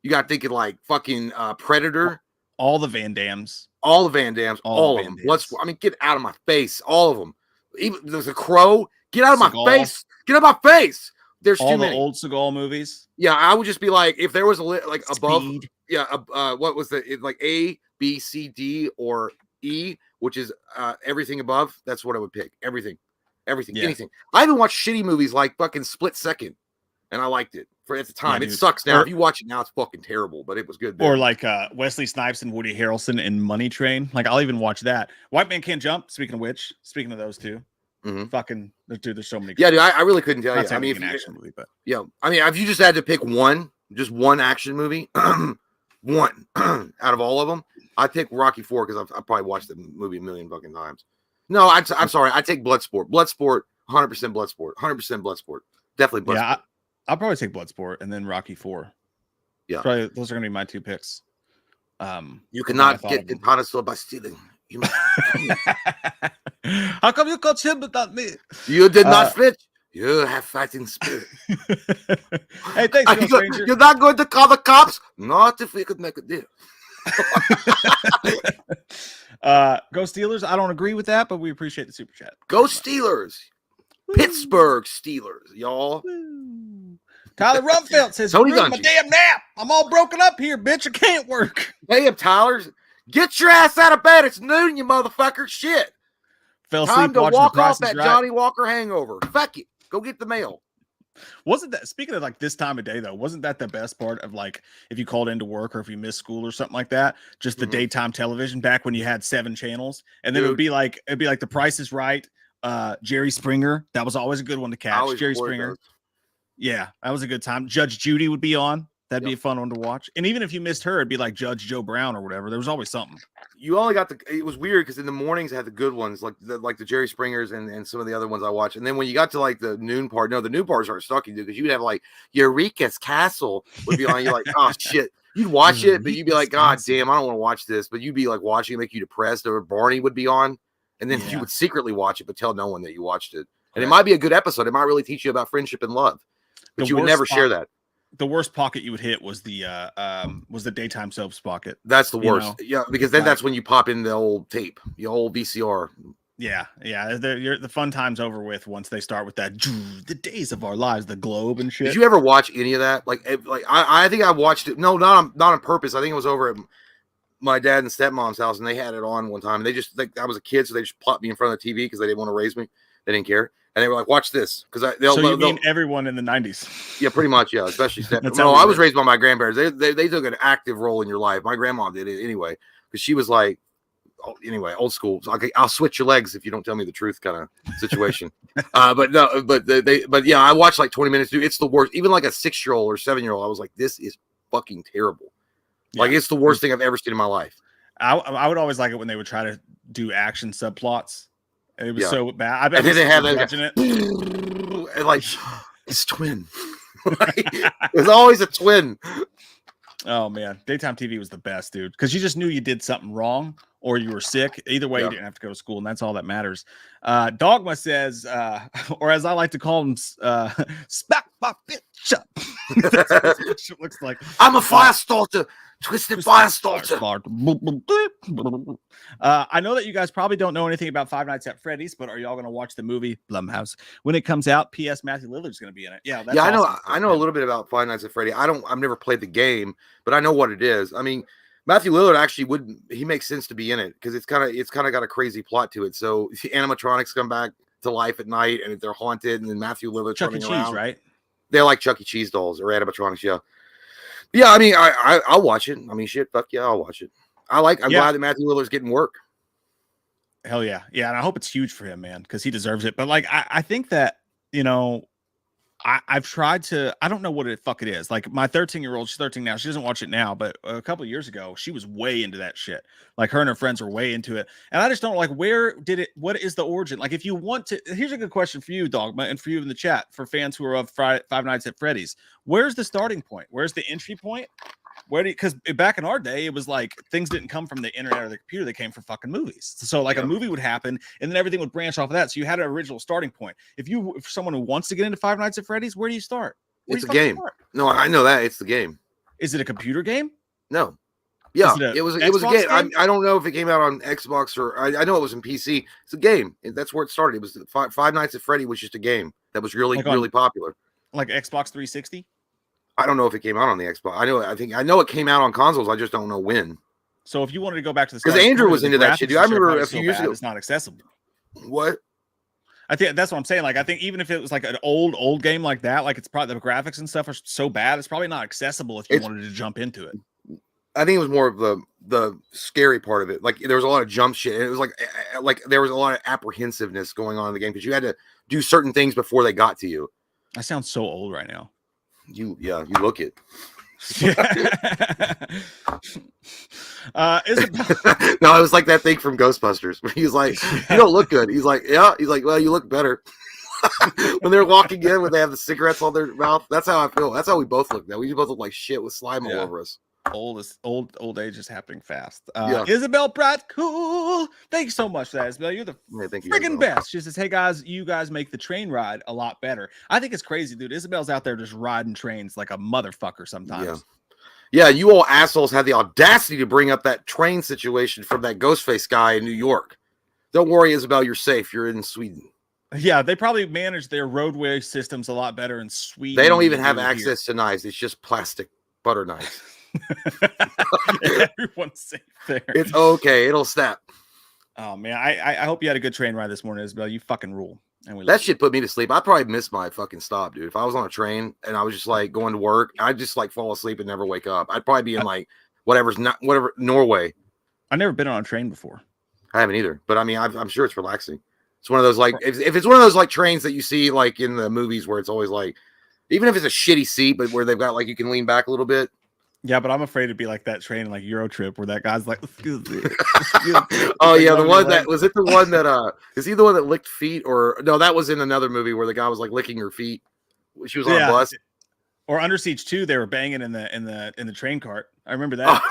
You got to think of like fucking Predator. All the Van Dams. All the Van Dams. All of them. I mean, get out of my face. All of them. Even there's a Crow. Get out of my face. Get out of my face. There's all too many. The old Seagal movies. Yeah, I would just be like, if there was a like above, Speed. yeah, what was like A, B, C, D, or E, which is everything above. That's what I would pick. Everything, yeah. Anything. I even watched shitty movies like fucking Split Second, and I liked it at the time. Yeah, it sucks now. If you watch it now, it's fucking terrible, but it was good then. Or like Wesley Snipes and Woody Harrelson in Money Train. Like I'll even watch that. White Man Can't Jump. Speaking of those two. Fucking dude, there's so many. Yeah, dude, I really couldn't tell you. I mean, an action movie, but yeah, I mean, if you just had to pick just one action movie, one out of all of them, I'd pick Rocky 4 because I've probably watched the movie a million fucking times. No, I'm sorry, I take Bloodsport. Bloodsport, 100% Bloodsport, 100% Bloodsport, definitely Bloodsport. Yeah, I'll probably take Bloodsport and then Rocky 4. Yeah, probably those are gonna be my two picks. You cannot get in Pottersville by stealing. How come you coach him but not me? You did not switch. You have fighting spirit. Hey, thanks, stranger. You're not going to call the cops? Not if we could make a deal. Go Steelers. I don't agree with that, but we appreciate the super chat. Go Steelers. Pittsburgh Steelers, y'all. Tyler Rumfeld says, Tony my damn nap. I'm all broken up here, bitch. I can't work. Hey, Tyler. Get your ass out of bed. It's noon, you motherfucker. Shit. Time to walk off that Johnny Walker hangover. Fuck it. Go get the mail. Wasn't that, speaking of like this time of day though, wasn't that the best part of like if you called into work or if you missed school or something like that? Just the daytime television back when you had 7 channels, and then it'd be like The Price is Right, Jerry Springer. That was always a good one to catch. Jerry Springer. Those. Yeah, that was a good time. Judge Judy would be on. That'd be a fun one to watch. And even if you missed her, it'd be like Judge Joe Brown or whatever. There was always something. You only got it was weird because in the mornings I had the good ones, like the Jerry Springers and some of the other ones I watched. And then when you got to like the noon part, the noon parts aren't stuck you, dude, because you'd have like Eureka's Castle would be on. You're like, oh shit. You'd watch it, but you'd be like, God damn, I don't want to watch this. But you'd be like watching it, make you depressed. Or Barney would be on. And then you would secretly watch it, but tell no one that you watched it. And it might be a good episode. It might really teach you about friendship and love. But you would never share that. The worst pocket you would hit was the daytime soaps pocket. That's the worst. Yeah, because then that's when you pop in the old tape, the old VCR. Yeah. The fun time's over with once they start with that the days of our lives, the globe and shit. Did you ever watch any of that? Like I think I watched it. No, not on purpose. I think it was over at my dad and stepmom's house, and they had it on one time. And they just I was a kid, so they just plopped me in front of the TV because they didn't want to raise me. They didn't care. And they were like, watch this. Because you mean everyone in the 90s? Yeah, pretty much. Yeah, especially no, I was raised by my grandparents. They took an active role in your life. My grandma did it anyway. Because she was like, old school. So I'll switch your legs if you don't tell me the truth kind of situation. But yeah, I watched like 20 minutes. Dude, it's the worst. Even like a 6-year-old or 7-year-old, I was like, this is fucking terrible. Yeah. Like, it's the worst thing I've ever seen in my life. I would always like it when they would try to do action subplots. It was so bad. I bet they had it. And like, it's twin. There's always a twin. Oh man, daytime TV was the best, dude. Because you just knew you did something wrong or you were sick. Either way, you didn't have to go to school, and that's all that matters. Dogma says, or as I like to call him, smack my bitch up. That's what it looks like. I'm a fire starter. Twisted fire starter. I know that you guys probably don't know anything about Five Nights at Freddy's, but are y'all going to watch the movie Blumhouse when it comes out? P.S. Matthew Lillard's going to be in it. Yeah, that's awesome. I know a little bit about Five Nights at Freddy. I've never played the game, but I know what it is. I mean, Matthew Lillard actually he makes sense to be in it because it's kind of got a crazy plot to it. So the animatronics come back to life at night and they're haunted, and then Matthew Lillard's running around. Chuck E. Cheese, right? They're like Chuck E. Cheese dolls or animatronics, yeah. Yeah, I mean, I'll watch it. I mean, shit, fuck yeah, I'll watch it. I'm glad that Matthew Lillard's getting work. Hell yeah. Yeah, and I hope it's huge for him, man, because he deserves it. But like I think that, I've tried to. I don't know what the fuck it is. Like my 13-year-old, she's 13 now. She doesn't watch it now, but a couple of years ago, she was way into that shit. Like her and her friends were way into it, and I just don't like. Where did it? What is the origin? Like, if you want to, here's a good question for you, Dogma, and for you in the chat, for fans who are of Five Nights at Freddy's. Where's the starting point? Where's the entry point? Because back in our day, it was like things didn't come from the internet or the computer; they came from fucking movies. So like a movie would happen, and then everything would branch off of that. So you had an original starting point. If someone who wants to get into Five Nights at Freddy's, where do you start? It's a game. No, I know that it's the game. Is it a computer game? No. Yeah, it was a game. I don't know if it came out on Xbox or I know it was in PC. It's a game. That's where it started. It was Five Nights at Freddy was just a game that was really popular. Like Xbox 360. I don't know if it came out on the Xbox. I know it came out on consoles. I just don't know when. So if you wanted to go back to the because Andrew was into that shit, dude. I remember a few years ago. It's not accessible. What? I think that's what I'm saying. Like, I think even if it was like an old game like that, like it's probably the graphics and stuff are so bad, it's probably not accessible if you wanted to jump into it. I think it was more of the scary part of it. Like there was a lot of jump shit, and it was like there was a lot of apprehensiveness going on in the game because you had to do certain things before they got to you. I sound so old right now. You look it. No, it was like that thing from Ghostbusters where he's like, "You don't look good." He's like, "Yeah." He's like, "Well, you look better." When they're walking in, when they have the cigarettes on their mouth, that's how I feel. That's how we both look now. We both look like shit with slime all over us. Old age is happening fast. Isabel Pratt, cool. Thanks so much for that, Isabel. You're the freaking best. She says, "Hey guys, you guys make the train ride a lot better." I think it's crazy, dude. Isabel's out there just riding trains like a motherfucker sometimes. Yeah, you all assholes had the audacity to bring up that train situation from that Ghostface guy in New York. Don't worry, Isabel, you're safe. You're in Sweden. Yeah, they probably manage their roadway systems a lot better in Sweden. They don't even have access to knives. It's just plastic butter knives. Everyone's safe there. It's okay. It'll snap. Oh man, I hope you had a good train ride this morning, Isabel. You fucking rule. And that shit put me to sleep. I probably missed my fucking stop, dude. If I was on a train and I was just like going to work, I'd just like fall asleep and never wake up. I'd probably be in like whatever Norway. I've never been on a train before. I haven't either, but I mean, I'm sure it's relaxing. It's one of those like if it's one of those like trains that you see like in the movies where it's always like, even if it's a shitty seat, but where they've got like you can lean back a little bit. Yeah, but I'm afraid to be like that train like Euro Trip where that guy's like, excuse me. Oh yeah, the one that was it. The one that is he the one that licked feet or no? That was in another movie where the guy was like licking her feet. She was on a bus. Or Under Siege 2, they were banging in the train cart. I remember that.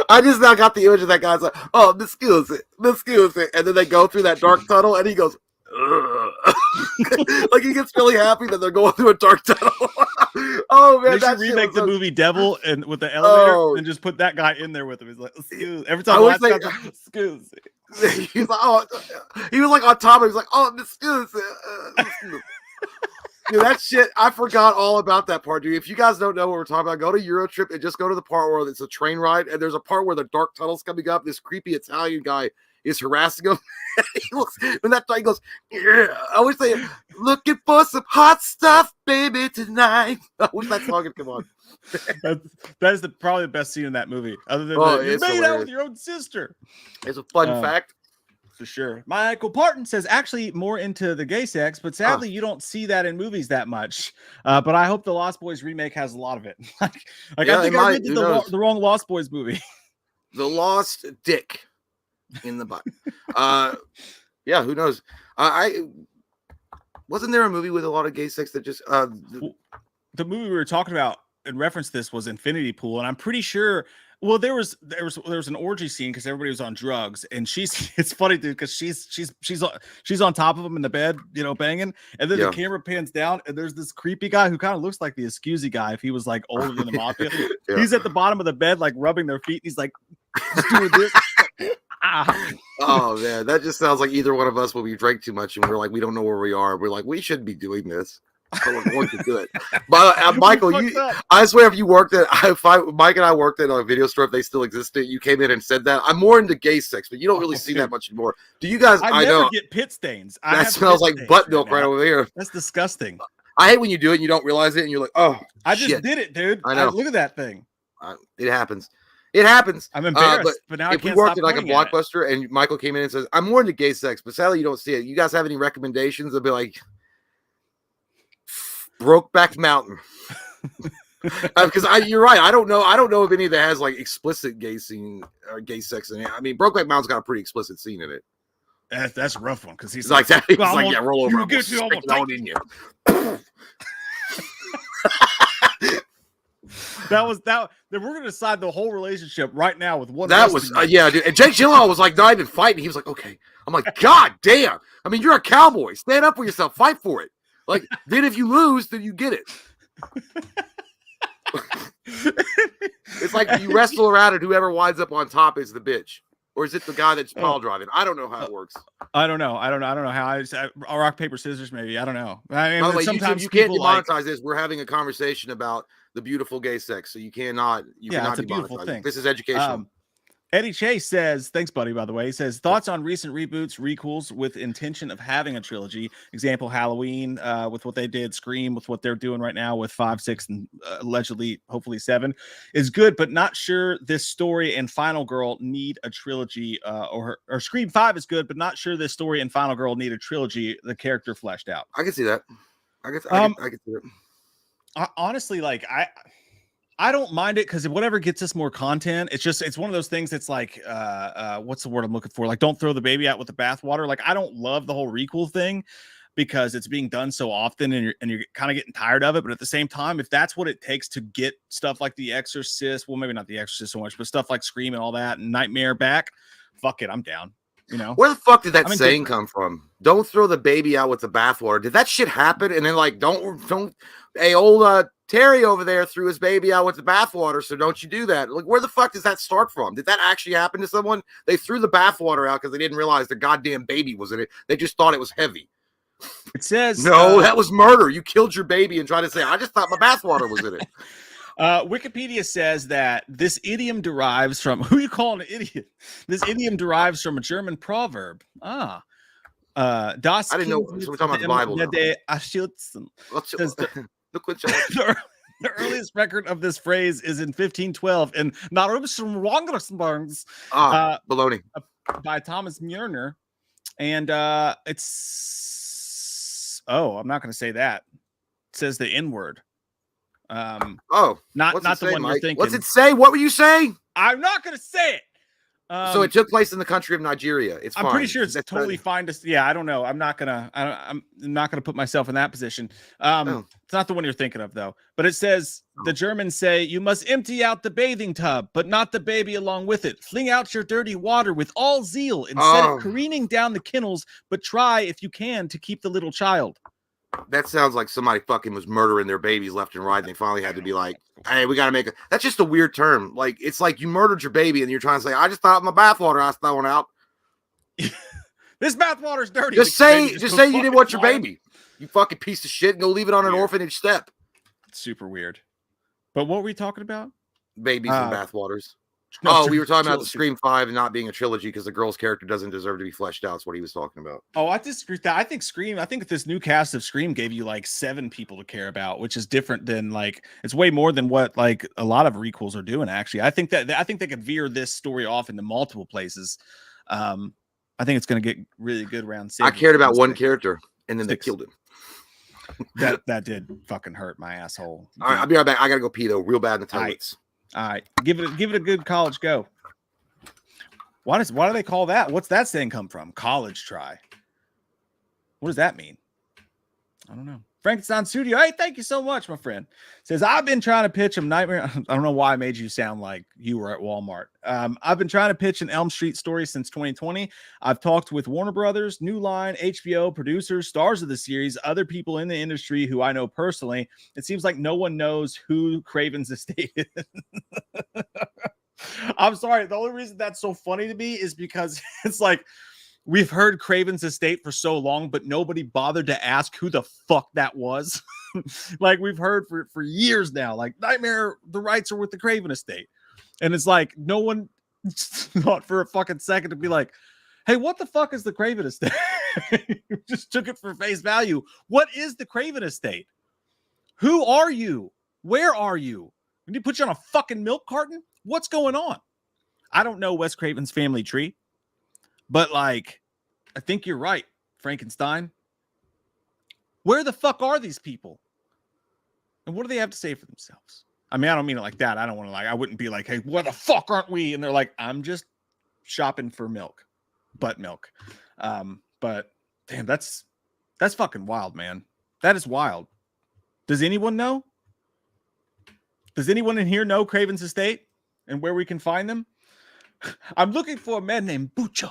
I just now got the image of that guy's like, "Oh, excuse it," and then they go through that dark tunnel, and he goes, like he gets really happy that they're going through a dark tunnel. Oh man, they should remake the movie Devil and with the elevator and just put that guy in there with him. He's like, excuse. Every time I like, excuse. He's like, he was like on top of. He's like, "Oh, excuse." Dude, that shit, I forgot all about that part, dude. If you guys don't know what we're talking about, go to Euro Trip and just go to the part where it's a train ride, and there's a part where the dark tunnel's coming up. This creepy Italian guy is harassing him. He looks, when that guy goes, "Yeah," I wish they looking for some hot stuff, baby, tonight. I wish that song would come on. That is probably the best scene in that movie, other than you made out with your own sister. It's a fun fact. For sure. Michael Parton says actually more into the gay sex, but sadly you don't see that in movies that much. But I hope the Lost Boys remake has a lot of it. I think I did the wrong Lost Boys movie. The Lost Dick in the butt. Yeah, who knows? I wasn't there a movie with a lot of gay sex that just the movie we were talking about in reference to this was Infinity Pool, and I'm pretty sure. Well, there was an orgy scene because everybody was on drugs, and it's funny, dude, because she's on top of him in the bed, banging, and then the camera pans down, and there's this creepy guy who kind of looks like the Excusey guy if he was like older than the mafia. Yeah. He's at the bottom of the bed, like rubbing their feet, and he's like doing this. Oh man, that just sounds like either one of us when we drank too much and we're like, we don't know where we are. We're like, we shouldn't be doing this. So we're going to do it. But Michael, I swear, if you worked at, Mike and I worked at a video store, if they still existed, you came in and said that. I'm more into gay sex, but you don't really see that much anymore. Do you guys? I never get pit stains. That smells like butt milk right over here. That's disgusting. I hate when you do it and you don't realize it, and you're like, oh, I just did it, dude. I know. Look at that thing. It happens. It happens. I'm embarrassed, but now if we worked at like a Blockbuster and Michael came in and says, I'm more into gay sex, but sadly you don't see it. You guys have any recommendations? They'll be like, Brokeback Mountain. Because you're right. I don't know if any that has like explicit gay scene or gay sex in it. I mean, Brokeback Mountain's got a pretty explicit scene in it. That's a rough one because he's like that. He's like, yeah, roll over. I'm gonna stick it on in you. That was that. Then we're gonna decide the whole relationship right now with one. That was yeah, dude. And Jake Gyllenhaal was like not even fighting. He was like, okay. I'm like, God damn. I mean, you're a cowboy. Stand up for yourself. Fight for it. Like, then if you lose, then you get it. It's like you wrestle around and whoever winds up on top is the bitch. Or is it the guy that's pile driving? I don't know how it works. I don't know how I rock, paper, scissors, maybe. I don't know. I mean, by the way, sometimes you can't demonetize this. We're having a conversation about the beautiful gay sex. So you cannot it's a beautiful thing. This is educational. Eddie Chase says, thanks, buddy, by the way. He says, thoughts on recent reboots, requels with intention of having a trilogy. Example, Halloween with what they did, Scream with what they're doing right now with 5, 6, and allegedly, hopefully 7 is good, but not sure this story and Final Girl need a trilogy or Scream 5 is good, but not sure this story and Final Girl need a trilogy, the character fleshed out. I can see that. I can see it. Honestly, like I don't mind it because whatever gets us more content, it's one of those things that's like, what's the word I'm looking for? Like, don't throw the baby out with the bathwater. Like, I don't love the whole requel thing because it's being done so often and you're kind of getting tired of it. But at the same time, if that's what it takes to get stuff like The Exorcist, well, maybe not The Exorcist so much, but stuff like Scream and all that and Nightmare back, fuck it, I'm down. You know, where the fuck did that saying come from? Don't throw the baby out with the bathwater. Did that shit happen? And then like, don't, hey, old Terry over there threw his baby out with the bathwater, so don't you do that. Like, where the fuck does that start from? Did that actually happen to someone? They threw the bathwater out because they didn't realize the goddamn baby was in it. They just thought it was heavy. It says no, that was murder. You killed your baby and tried to say, I just thought my bathwater was in it. Wikipedia says that this idiom derives from who you calling an idiot? This idiom derives from a German proverb. Das I didn't know. So we're talking about the Bible now. The earliest record of this phrase is in 1512 in baloney by Thomas Murner, and it's I'm not going to say that. It says the N word. Not the one you're thinking. What's it say? What were you saying? I'm not going to say it. So it took place in the country of Nigeria. I'm pretty sure it's totally fine to. Yeah, I don't know. I'm not gonna put myself in that position. It's not the one you're thinking of though. But it says the Germans say you must empty out the bathing tub, but not the baby along with it. Fling out your dirty water with all zeal and set it careening down the kennels. But try if you can to keep the little child. That sounds like somebody fucking was murdering their babies left and right. And they finally had to be like, hey, we got to make it. That's just a weird term. Like, it's like you murdered your baby and you're trying to say, I just thought my bathwater I was throwing out. This bathwater's dirty. Just say you didn't want your baby. You fucking piece of shit and go leave it on an orphanage step. It's super weird. But what were we talking about? Babies and bathwaters. No, we were talking about the Scream 5 and not being a trilogy because the girl's character doesn't deserve to be fleshed out. That's what he was talking about. Oh, I disagree with that. I think this new cast of Scream gave you like 7 people to care about, which is different than like it's way more than what like a lot of requels are doing. Actually, I think they could veer this story off into multiple places. I think it's going to get really good around 6. I cared about one character and then they killed him. that did fucking hurt my asshole. All right, I'll be right back. I gotta go pee though, real bad in the toilets. All right, give it a good college go. Why do they call that? What's that saying come from? College try. What does that mean? I don't know. Frankenstein Studio. Hey, thank you so much, my friend. Says I've been trying to pitch a Nightmare. I don't know why I made you sound like you were at Walmart. I've been trying to pitch an Elm Street story since 2020. I've talked with Warner Brothers, New Line, HBO, producers, stars of the series, other people in the industry who I know personally. It seems like no one knows who Craven's estate is. I'm sorry. The only reason that's so funny to me is because it's like we've heard Craven's estate for so long, but nobody bothered to ask who the fuck that was. Like we've heard for years now, like Nightmare, the rights are with the Craven estate. And it's like no one thought for a fucking second to be like, hey, what the fuck is the Craven estate? Just took it for face value. What is the Craven estate? Who are you? Where are you? We need to put you on a fucking milk carton? What's going on? I don't know Wes Craven's family tree, but like, I think you're right, Frankenstein. Where the fuck are these people? And what do they have to say for themselves? I mean, I don't mean it like that. I don't want to I wouldn't be like, hey, what the fuck aren't we? And they're like, I'm just shopping for milk, butt milk. But damn, that's fucking wild, man. That is wild. Does anyone know? Does anyone in here know Craven's estate and where we can find them? I'm looking for a man named Bucho.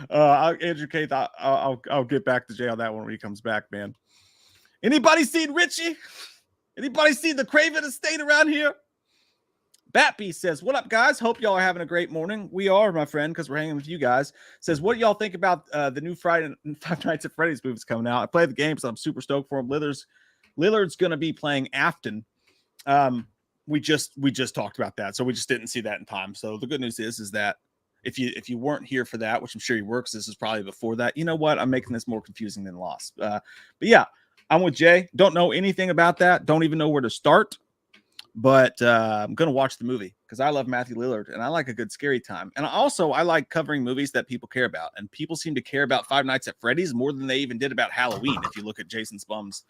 Andrew Keith, I'll get back to Jay on that one when he comes back, man. Anybody seen Richie? Anybody seen the Craven estate around here? Batbeast says, what up, guys? Hope y'all are having a great morning. We are, my friend, because we're hanging with you guys. Says, what do y'all think about the new Five Nights at Freddy's movies coming out? I played the game, so I'm super stoked for him. Lillard's going to be playing Afton. We just talked about that, so we just didn't see that in time. So the good news is that if you weren't here for that, which I'm sure you were, because this is probably before that, you know what? I'm making this more confusing than Lost. But yeah, I'm with Jay. Don't know anything about that. Don't even know where to start. But I'm going to watch the movie because I love Matthew Lillard and I like a good scary time. And I like covering movies that people care about. And people seem to care about Five Nights at Freddy's more than they even did about Halloween, if you look at Jason Spum's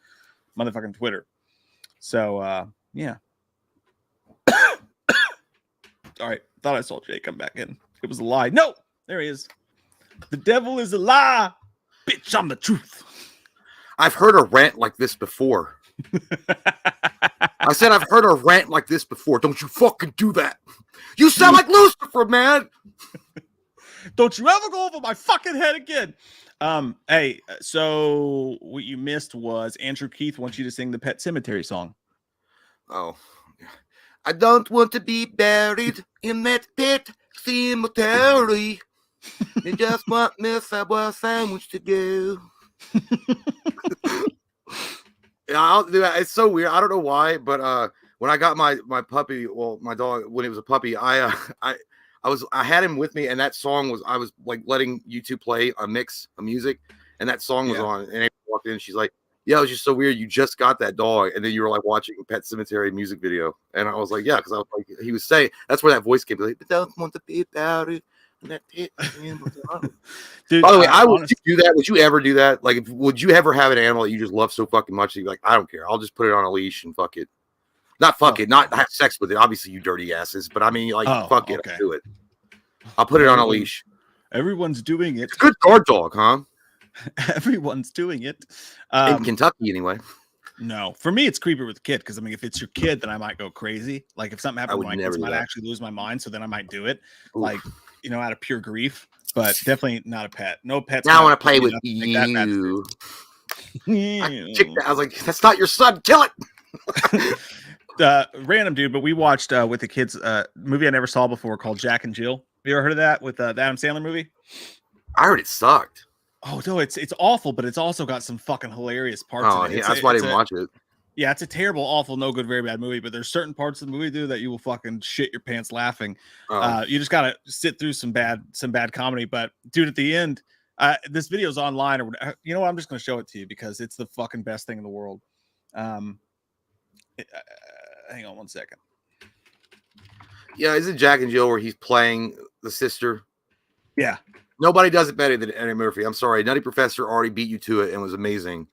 motherfucking Twitter. So, yeah. All right. Thought I saw Jay come back in. It was a lie. No, there he is. The devil is a lie. Bitch, I'm the truth. I've heard a rant like this before. I said I've heard a rant like this before. Don't you fucking do that. You sound like Lucifer, man. Don't you ever go over my fucking head again. Hey, so what you missed was Andrew Keith wants you to sing the Pet Cemetery song. Oh. I don't want to be buried in that pet cemetery. They just want me Subway sandwich to go. Yeah, I'll do that. It's so weird. I don't know why, but when I got my puppy, well, my dog, when he was a puppy, I had him with me, and that song was, I was like letting YouTube play a mix of music, and that song was on, and Amy walked in, and she's like, yeah, it was just so weird. You just got that dog, and then you were like watching a Pet Cemetery music video, and I was like, yeah, because I was like, he was saying, that's where that voice came. Like, don't want to be about it. Dude, by the way, would you do that? Would you ever do that? Like, would you ever have an animal that you just love so fucking much that you're like, I don't care, I'll just put it on a leash and fuck it. Not fuck it, not have sex with it. Obviously, you dirty asses, but I mean, like, fuck it, I'll do it. I'll put it on a leash. Everyone's doing it. It's a good guard dog, huh? Everyone's doing it. In Kentucky, anyway. No, for me, it's creepy with the kid, because I mean, if it's your kid, then I might go crazy. Like, if something happened with my kids, I might actually lose my mind. So then I might do it. Oof. Like, you know, out of pure grief, but definitely not a pet. No pets. Now I want to play with you. I was like, that's not your son. Kill it. Random dude, but we watched with the kids movie I never saw before called Jack and Jill. Have you ever heard of that with the Adam Sandler movie? I heard it sucked. Oh no, it's awful, but it's also got some fucking hilarious parts. Oh, yeah, that's why I didn't watch it. Yeah, it's a terrible, awful, no good, very bad movie. But there's certain parts of the movie, dude, that you will fucking shit your pants laughing. You just gotta sit through some bad comedy. But dude, at the end, this video's online, or you know what? I'm just gonna show it to you because it's the fucking best thing in the world. Hang on one second. Yeah, is it Jack and Jill where he's playing the sister? Yeah. Nobody does it better than Eddie Murphy. I'm sorry, Nutty Professor already beat you to it and was amazing.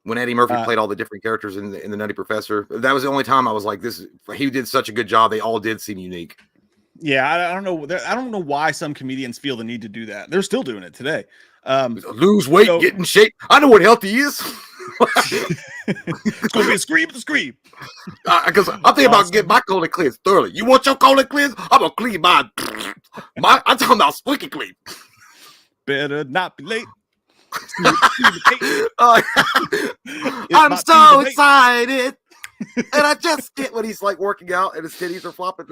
When Eddie Murphy played all the different characters in the Nutty Professor, that was the only time I was like, "This." He did such a good job. They all did seem unique. Yeah, I don't know. I don't know why some comedians feel the need to do that. They're still doing it today. Lose weight, get in shape. I know what healthy is. It's gonna be a scream with a scream. Because I'm thinking about getting my colon cleansed thoroughly. You want your colon cleansed? I'm gonna clean mine. I'm talking about squeaky clean. Better not be late. I'm so excited, and I just get when he's like working out and his titties are flopping.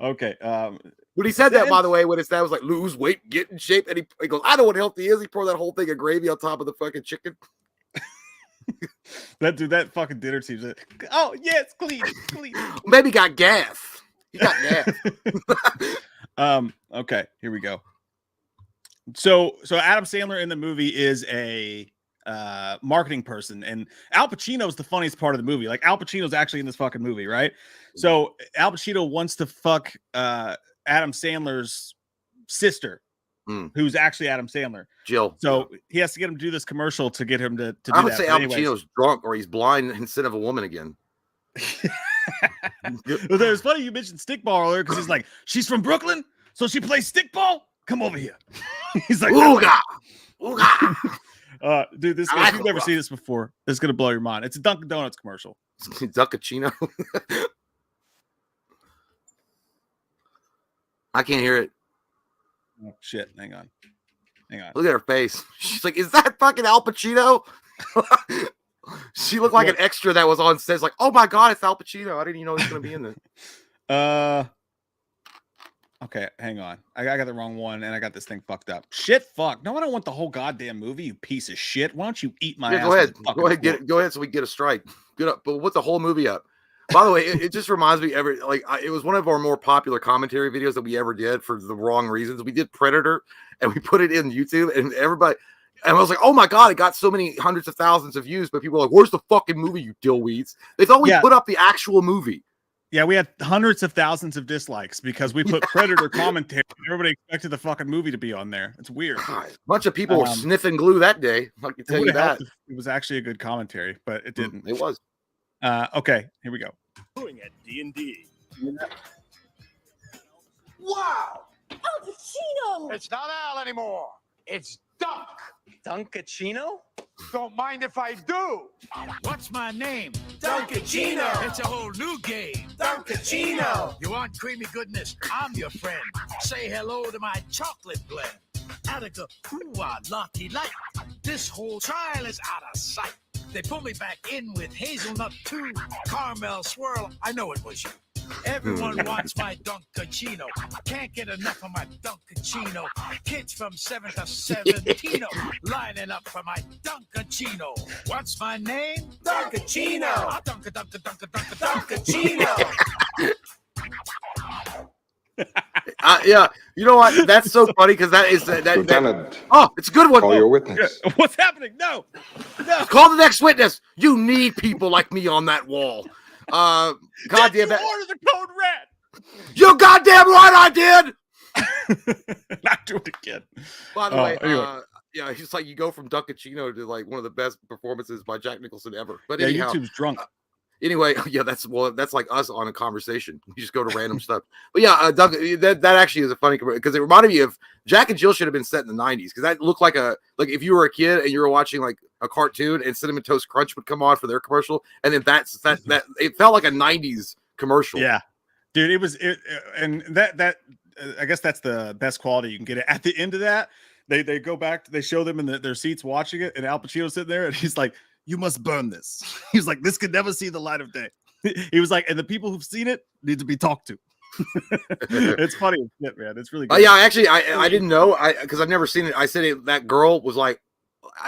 Okay. When he said that, by the way, when his dad was like, "Lose weight, get in shape," and he goes, "I know what healthy is." He poured that whole thing of gravy on top of the fucking chicken. that fucking dinner seems like, oh yeah, it's clean. Maybe got gas. He got gas. Okay, here we go. So Adam Sandler in the movie is a marketing person, and Al Pacino's the funniest part of the movie. Like, Al Pacino's actually in this fucking movie, right? So Al Pacino wants to fuck Adam Sandler's sister, who's actually Adam Sandler. Jill. So he has to get him to do this commercial to get him to do that. I would say Al Pacino's drunk or he's blind instead of a woman again. Well, it was funny you mentioned stickball earlier because he's like, she's from Brooklyn, so she plays stickball. Come over here. He's like, ooga, ooga. Dude, this if you've never seen this before, this is gonna blow your mind. It's a Dunkin' Donuts commercial. Dunkachino. I can't hear it. Oh shit! Hang on. Look at her face. She's like, "Is that fucking Al Pacino?" She looked like an extra that was on set. Like, "Oh my god, it's Al Pacino! I didn't even know he was gonna be in this." Okay, hang on. I got the wrong one, and I got this thing fucked up. Shit, fuck. No, I don't want the whole goddamn movie. You piece of shit. Why don't you eat my ass? Go ahead. Go ahead, so we get a strike. Get up, but what's the whole movie up? By the way, it just reminds me it was one of our more popular commentary videos that we ever did for the wrong reasons. We did Predator and we put it in YouTube and everybody, and I was like, oh my God, it got so many hundreds of thousands of views, but people were like, where's the fucking movie, you dillweeds? They thought we put up the actual movie. Yeah, we had hundreds of thousands of dislikes because we put Predator commentary. Everybody expected the fucking movie to be on there. It's weird. God, a bunch of people were sniffing glue that day. I can tell you that. It was actually a good commentary, but it didn't. It was. Okay, here we go. Doing at D&D. Wow! Al Pacino! It's not Al anymore. It's Dunk. Dunkachino? Don't mind if I do. What's my name? Dunkachino! It's a whole new game. Dunkachino! You want creamy goodness? I'm your friend. Say hello to my chocolate blend. Attica, ooh-ah, lottie light. This whole trial is out of sight. They pull me back in with hazelnut too. Caramel swirl, I know it was you. Everyone wants my Dunkachino. Can't get enough of my Dunkachino. Kids from 7 to 17 lining up for my Dunkachino. What's my name? Dunkachino! Dunkachino. Yeah, you know what? That's so funny because that is that. Oh, it's a good one. Call your witness. What's happening? No. Call the next witness. You need people like me on that wall. Goddamn it! Order the code red. You goddamn right I did. Not do it again. By the way, anyway. Yeah, he's like you go from Dunkachino to like one of the best performances by Jack Nicholson ever. But yeah, anyhow, YouTube's drunk. Anyway, yeah, that's like us on a conversation. You just go to random stuff. But yeah, that actually is a funny because it reminded me of Jack and Jill should have been set in the 90s because that looked like if you were a kid and you were watching like a cartoon and Cinnamon Toast Crunch would come on for their commercial, and then that it felt like a 90s commercial. Yeah, dude, it was and that I guess that's the best quality you can get. At the end of that, they go back, they show them in their seats watching it, and Al Pacino's sitting there, and he's like, you must burn this. He was like, this could never see the light of day. He was like, and the people who've seen it need to be talked to. It's funny as shit, man. It's really good. Yeah, actually, I didn't know because I've never seen it. I said that girl was like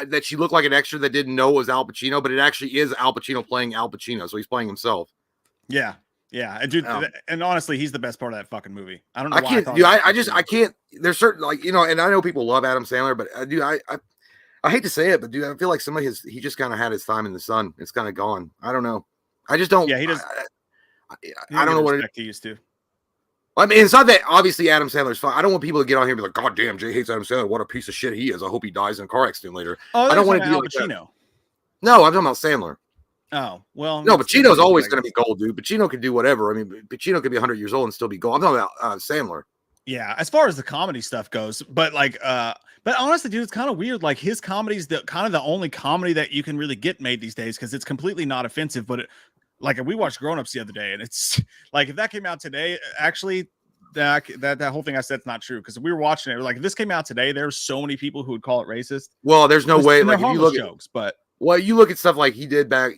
that she looked like an extra that didn't know it was Al Pacino, but it actually is Al Pacino playing Al Pacino, so he's playing himself. Yeah. And dude, and honestly, he's the best part of that fucking movie. I don't know. I can't. There's certain and I know people love Adam Sandler, but I hate to say it, but dude, I feel like he just kind of had his time in the sun. It's kind of gone. I don't know. I just don't. Yeah, he does. I don't know what he used to. I mean, it's not that obviously Adam Sandler's fine. I don't want people to get on here and be like, God damn, Jay hates Adam Sandler. What a piece of shit he is. I hope he dies in a car accident later. Oh, I don't want to be Al like Pacino. No, I'm talking about Sandler. Oh, well. No, Pacino's always going to be gold, dude. Pacino can do whatever. I mean, Pacino could be 100 years old and still be gold. I'm talking about Sandler. Yeah, as far as the comedy stuff goes, but but honestly, dude, it's kind of weird. Like his comedy's the only comedy that you can really get made these days because it's completely not offensive. But we watched Grown Ups the other day, and it's like if that came out today, actually, that whole thing I said's not true because we were watching it. We're like, if this came out today, there's so many people who would call it racist. Well, there's no way. Like if you look at jokes, but you look at stuff like he did back,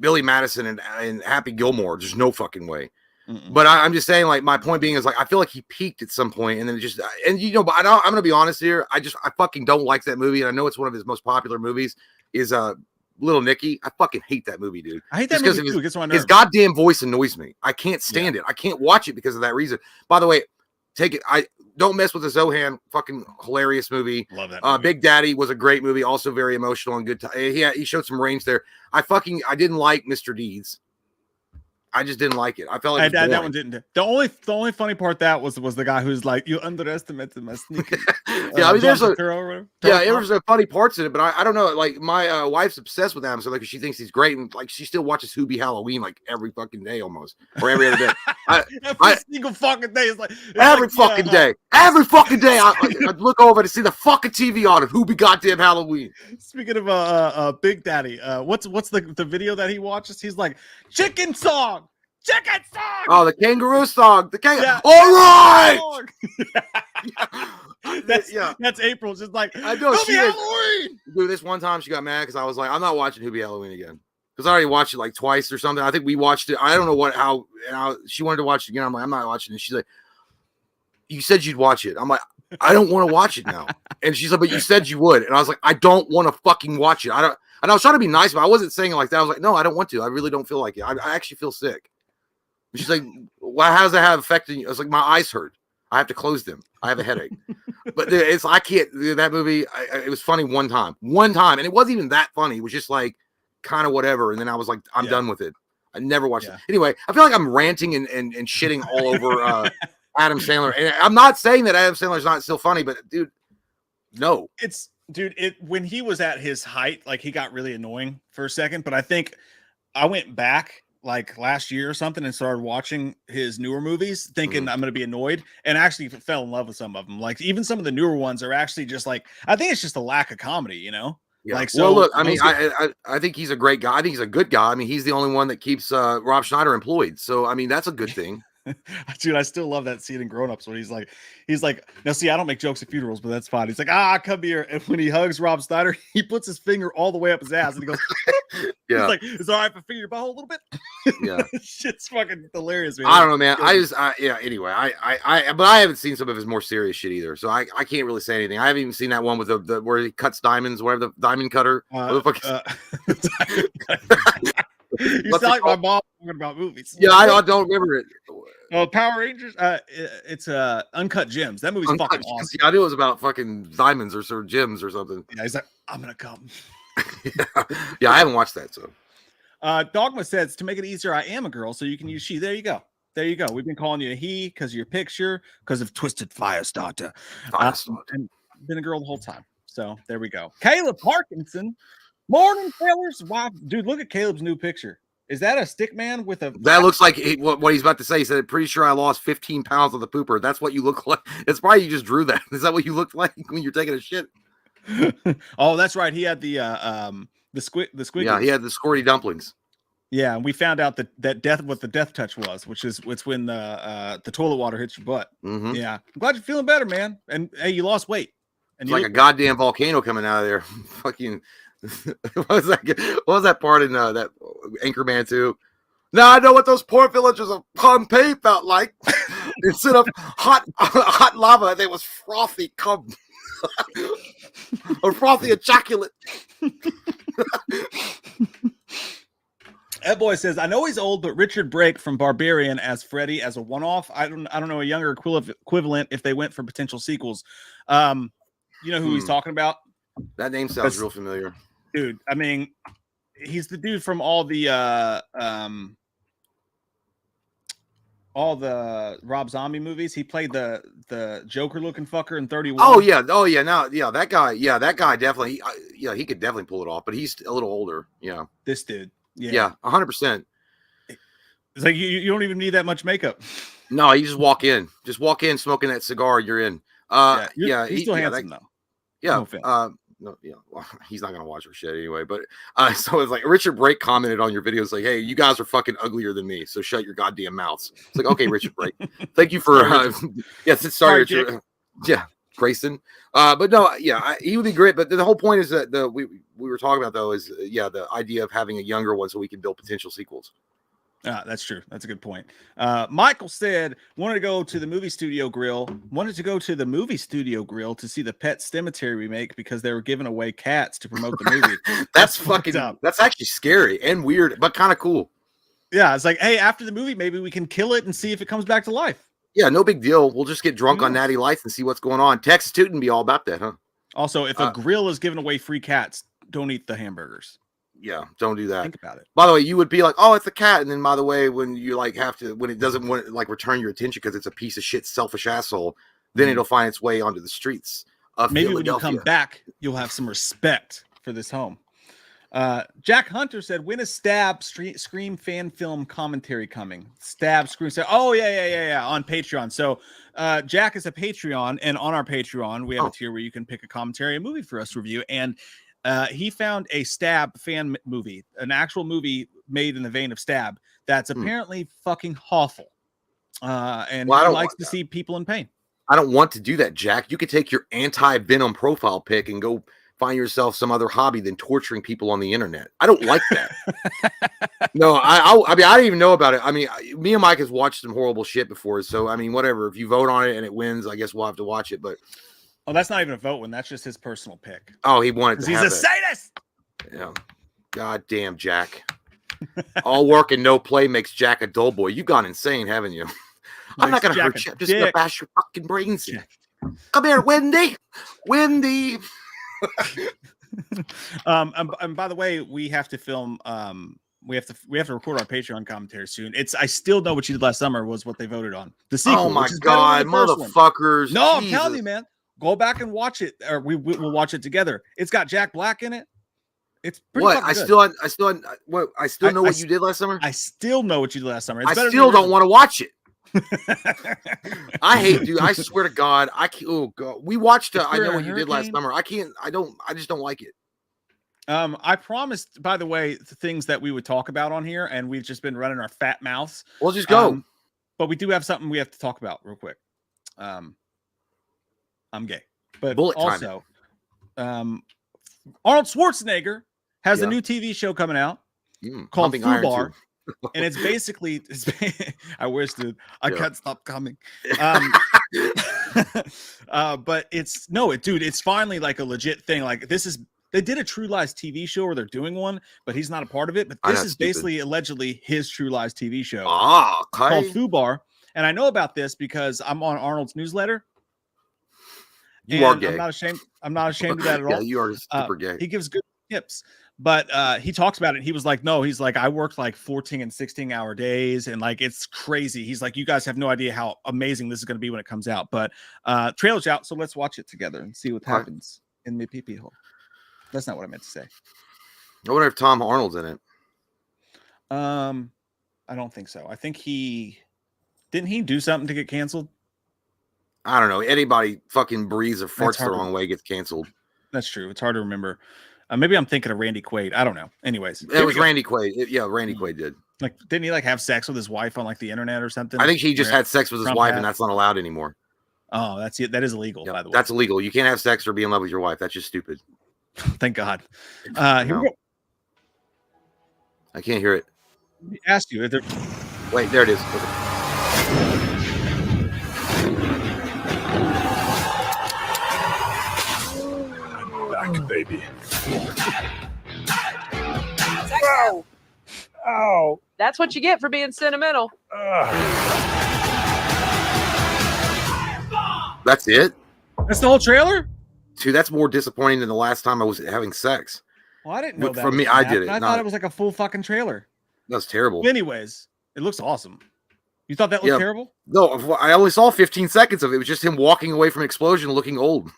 Billy Madison and Happy Gilmore. There's no fucking way. Mm-mm. But I'm just saying, like, my point being is, like, I feel like he peaked at some point, and then but I'm going to be honest here. I fucking don't like that movie, and I know it's one of his most popular movies. Is Little Nicky. I fucking hate that movie, dude. I hate that movie too. It gets on my nerves. His goddamn voice annoys me. I can't stand it. I can't watch it because of that reason. By the way, take it. I don't mess with the Zohan. Fucking hilarious movie. Love that movie. Big Daddy was a great movie, also very emotional and good. He showed some range there. I didn't like Mr. Deeds. I just didn't like it. I felt like that one didn't. The only funny part that was the guy who's like, you underestimated my sneaker. Yeah, I mean, there's some funny parts in it, but I don't know. Like my wife's obsessed with Adam, so like she thinks he's great, and like she still watches Hubie Halloween like every fucking day almost, or every other day. Every single fucking day is like every fucking day. Every fucking day, I look over to see the fucking TV on it. Hubie goddamn Halloween. Speaking of Big Daddy, what's the video that he watches? He's like, chicken song. Chicken song. Oh, the kangaroo song. The kangaroo. Yeah. All right. That's April. Just like I know she Halloween. Dude, this one time she got mad because I was like, I'm not watching Hubie Halloween again because I already watched it like twice or something. I think we watched it. I don't know how she wanted to watch it again. I'm like, I'm not watching it. She's like, you said you'd watch it. I'm like, I don't want to watch it now. And she's like, but you said you would. And I was like, I don't want to fucking watch it. I don't. And I was trying to be nice, but I wasn't saying it like that. I was like, no, I don't want to. I really don't feel like it. I actually feel sick. And she's like, well, how does that have affected you? I was like, my eyes hurt. I have to close them. I have a headache. But I can't. That movie, it was funny one time. And it wasn't even that funny. It was just like kind of whatever. And then I was like, I'm done with it. I never watched it. Anyway, I feel like I'm ranting and shitting all over Adam Sandler. And I'm not saying that Adam Sandler's not still funny, but dude, no. When he was at his height, like he got really annoying for a second. But I think I went back like last year or something and started watching his newer movies thinking I'm going to be annoyed, and actually fell in love with some of them. Like even some of the newer ones are actually just like, I think it's just a lack of comedy, you know? Yeah. Like, so well, look, I mean, I think he's a great guy. I think he's a good guy. I mean, he's the only one that keeps Rob Schneider employed. So, I mean, that's a good thing. Dude, I still love that scene in Grown Ups when he's like, now see, I don't make jokes at funerals, but that's fine. He's like, come here. And when he hugs Rob Schneider, he puts his finger all the way up his ass and he goes, yeah. He's like, it's all right if I finger your butthole a little bit. Yeah. Shit's fucking hilarious, man. I don't know, man. Anyway, but I haven't seen some of his more serious shit either. So I can't really say anything. I haven't even seen that one with the where he cuts diamonds, whatever, the diamond cutter. You sound like my mom talking about movies. Yeah, I don't remember it. Power Rangers. It's Uncut Gems. That movie's fucking awesome. Yeah, I knew it was about fucking diamonds or gems or something. Yeah, he's like, I'm gonna come. Yeah, I haven't watched that. So, Dogma says to make it easier, I am a girl, so you can use she. There you go. We've been calling you a he because of your picture, because of Twisted Firestarter. And been a girl the whole time. So there we go. Caleb Parkinson. Morning, Taylor's wife. Dude, look at Caleb's new picture. Is that a stick man with a... That looks like what he's about to say. He said, pretty sure I lost 15 pounds on the pooper. That's what you look like. It's probably you just drew that. Is that what you looked like when you're taking a shit? Oh, that's right. He had the squid. Yeah, he had the squirty dumplings. Yeah, and we found out what the death touch was, which is when the toilet water hits your butt. Mm-hmm. Yeah. I'm glad you're feeling better, man. And hey, you lost weight. And it's like a goddamn volcano coming out of there. Fucking... what was that part in that Anchorman 2? Now I know what those poor villagers of Pompeii felt like. Instead of hot lava, they was frothy cum. Or frothy ejaculate. That boy says, I know he's old, but Richard Brake from Barbarian as Freddy as a one-off. I don't know a younger equivalent if they went for potential sequels. You know who he's talking about? That name sounds real familiar. Dude, I mean, he's the dude from all the Rob Zombie movies. He played the Joker looking fucker in 31. Oh yeah. Now, that guy definitely. He could definitely pull it off, but he's a little older. Yeah, this dude. Yeah, 100%. It's like you don't even need that much makeup. No, you just walk in, smoking that cigar. You're in. He's still handsome though. Yeah. No, well, he's not gonna watch our shit anyway. But so it's like Richard Brake commented on your videos like, "Hey, you guys are fucking uglier than me, so shut your goddamn mouths." It's like, okay, Richard Brake, thank you for sorry, yeah, Grayson. But no, he would be great. But the whole point is that we were talking about though is the idea of having a younger one so we can build potential sequels. That's true. That's a good point. Michael said wanted to go to the movie studio grill to see the Pet Cemetery remake because they were giving away cats to promote the movie. That's fucking up. That's actually scary and weird, but kind of cool. Yeah, it's like, hey, after the movie, maybe we can kill it and see if it comes back to life. Yeah, no big deal. We'll just get drunk on Natty Lights and see what's going on. Texas Tootin' be all about that, huh? Also, if a grill is giving away free cats, don't eat the hamburgers. Yeah, don't do that. Think about it. By the way, you would be like, "Oh, it's a cat," and then by the way, when you like have to, when it doesn't want to, like return your attention because it's a piece of shit, selfish asshole, then it'll find its way onto the streets of Maybe when you Philadelphia. come back, you'll have some respect for this home. Jack Hunter said, "When is Stab Scream fan film commentary coming?" Stab Scream. Oh yeah, on Patreon. So Jack is a Patreon, and on our Patreon we have a tier where you can pick a commentary, a movie for us to review, and he found a Stab fan movie, an actual movie made in the vein of Stab that's apparently fucking awful. And he likes to see people in pain. I don't want to do that, Jack. You could take your anti-Venom profile pic and go find yourself some other hobby than torturing people on the internet. I don't like that. No, I mean, I didn't even know about it. I mean, me and Mike has watched some horrible shit before. So, I mean, whatever. If you vote on it and it wins, I guess we'll have to watch it. But oh, that's not even a vote win. That's just his personal pick. Oh, he wanted to. He's a sadist. Yeah. God damn, Jack. All work and no play makes Jack a dull boy. You've gone insane, haven't you? I'm not going to hurt you. I'm just going to bash your fucking brains in. Come here, Wendy. Wendy. And by the way, we have to film. We have to record our Patreon commentary soon. I still know what you did last summer was what they voted on. The sequel. Oh my god, motherfuckers! No, Jesus. I'm telling you, man. Go back and watch it, or we'll watch it together. It's got Jack Black in it. It's pretty what I good. still know what you did last summer. I still know what you did last summer. I still don't want to watch it. I hate, dude. I swear to God, I can't. Oh God, we watched. I know what you did last summer. I can't. I just don't like it. I promised, by the way, the things that we would talk about on here, and we've just been running our fat mouths. We'll just go. But we do have something we have to talk about real quick. I'm gay, but also, Arnold Schwarzenegger has a new TV show coming out called FUBAR. And it's basically, I wish, dude, I can't stop coming. But it's finally like a legit thing. Like they did a True Lies TV show, or they're doing one, but he's not a part of it. But this is basically allegedly his True Lies TV show called FUBAR. And I know about this because I'm on Arnold's newsletter. You are gay. I'm not ashamed of that at all. Yeah, you are super gay. He gives good tips. But he talks about it. He was like, no, he's like, I worked like 14 and 16-hour days, and like it's crazy. He's like, you guys have no idea how amazing this is going to be when it comes out. But trailer's out, so let's watch it together and see what happens in the pee-pee hole. That's not what I meant to say. I wonder if Tom Arnold's in it. I don't think so. I think didn't he do something to get canceled? I don't know. Anybody fucking breathes or farts the wrong way gets canceled. That's true. It's hard to remember. Maybe I'm thinking of Randy Quaid. I don't know. Anyways, it was Randy Quaid. Randy Quaid did. Like, didn't he like have sex with his wife on like the internet or something? I think he just had sex with his wife, and that's not allowed anymore. Oh, that's it. That is illegal, by the way. That's illegal. You can't have sex or be in love with your wife. That's just stupid. Thank God. Here we go. I can't hear it. Let me ask you. Wait, there it is. Back, baby. Ow. Ow. That's what you get for being sentimental. That's it? That's the whole trailer? Dude, that's more disappointing than the last time I was having sex. Well, I didn't know that. For me, I did it. I thought it was like a full fucking trailer. That's terrible. Anyways, it looks awesome. You thought that looked terrible? No, I only saw 15 seconds of it. It was just him walking away from an explosion looking old.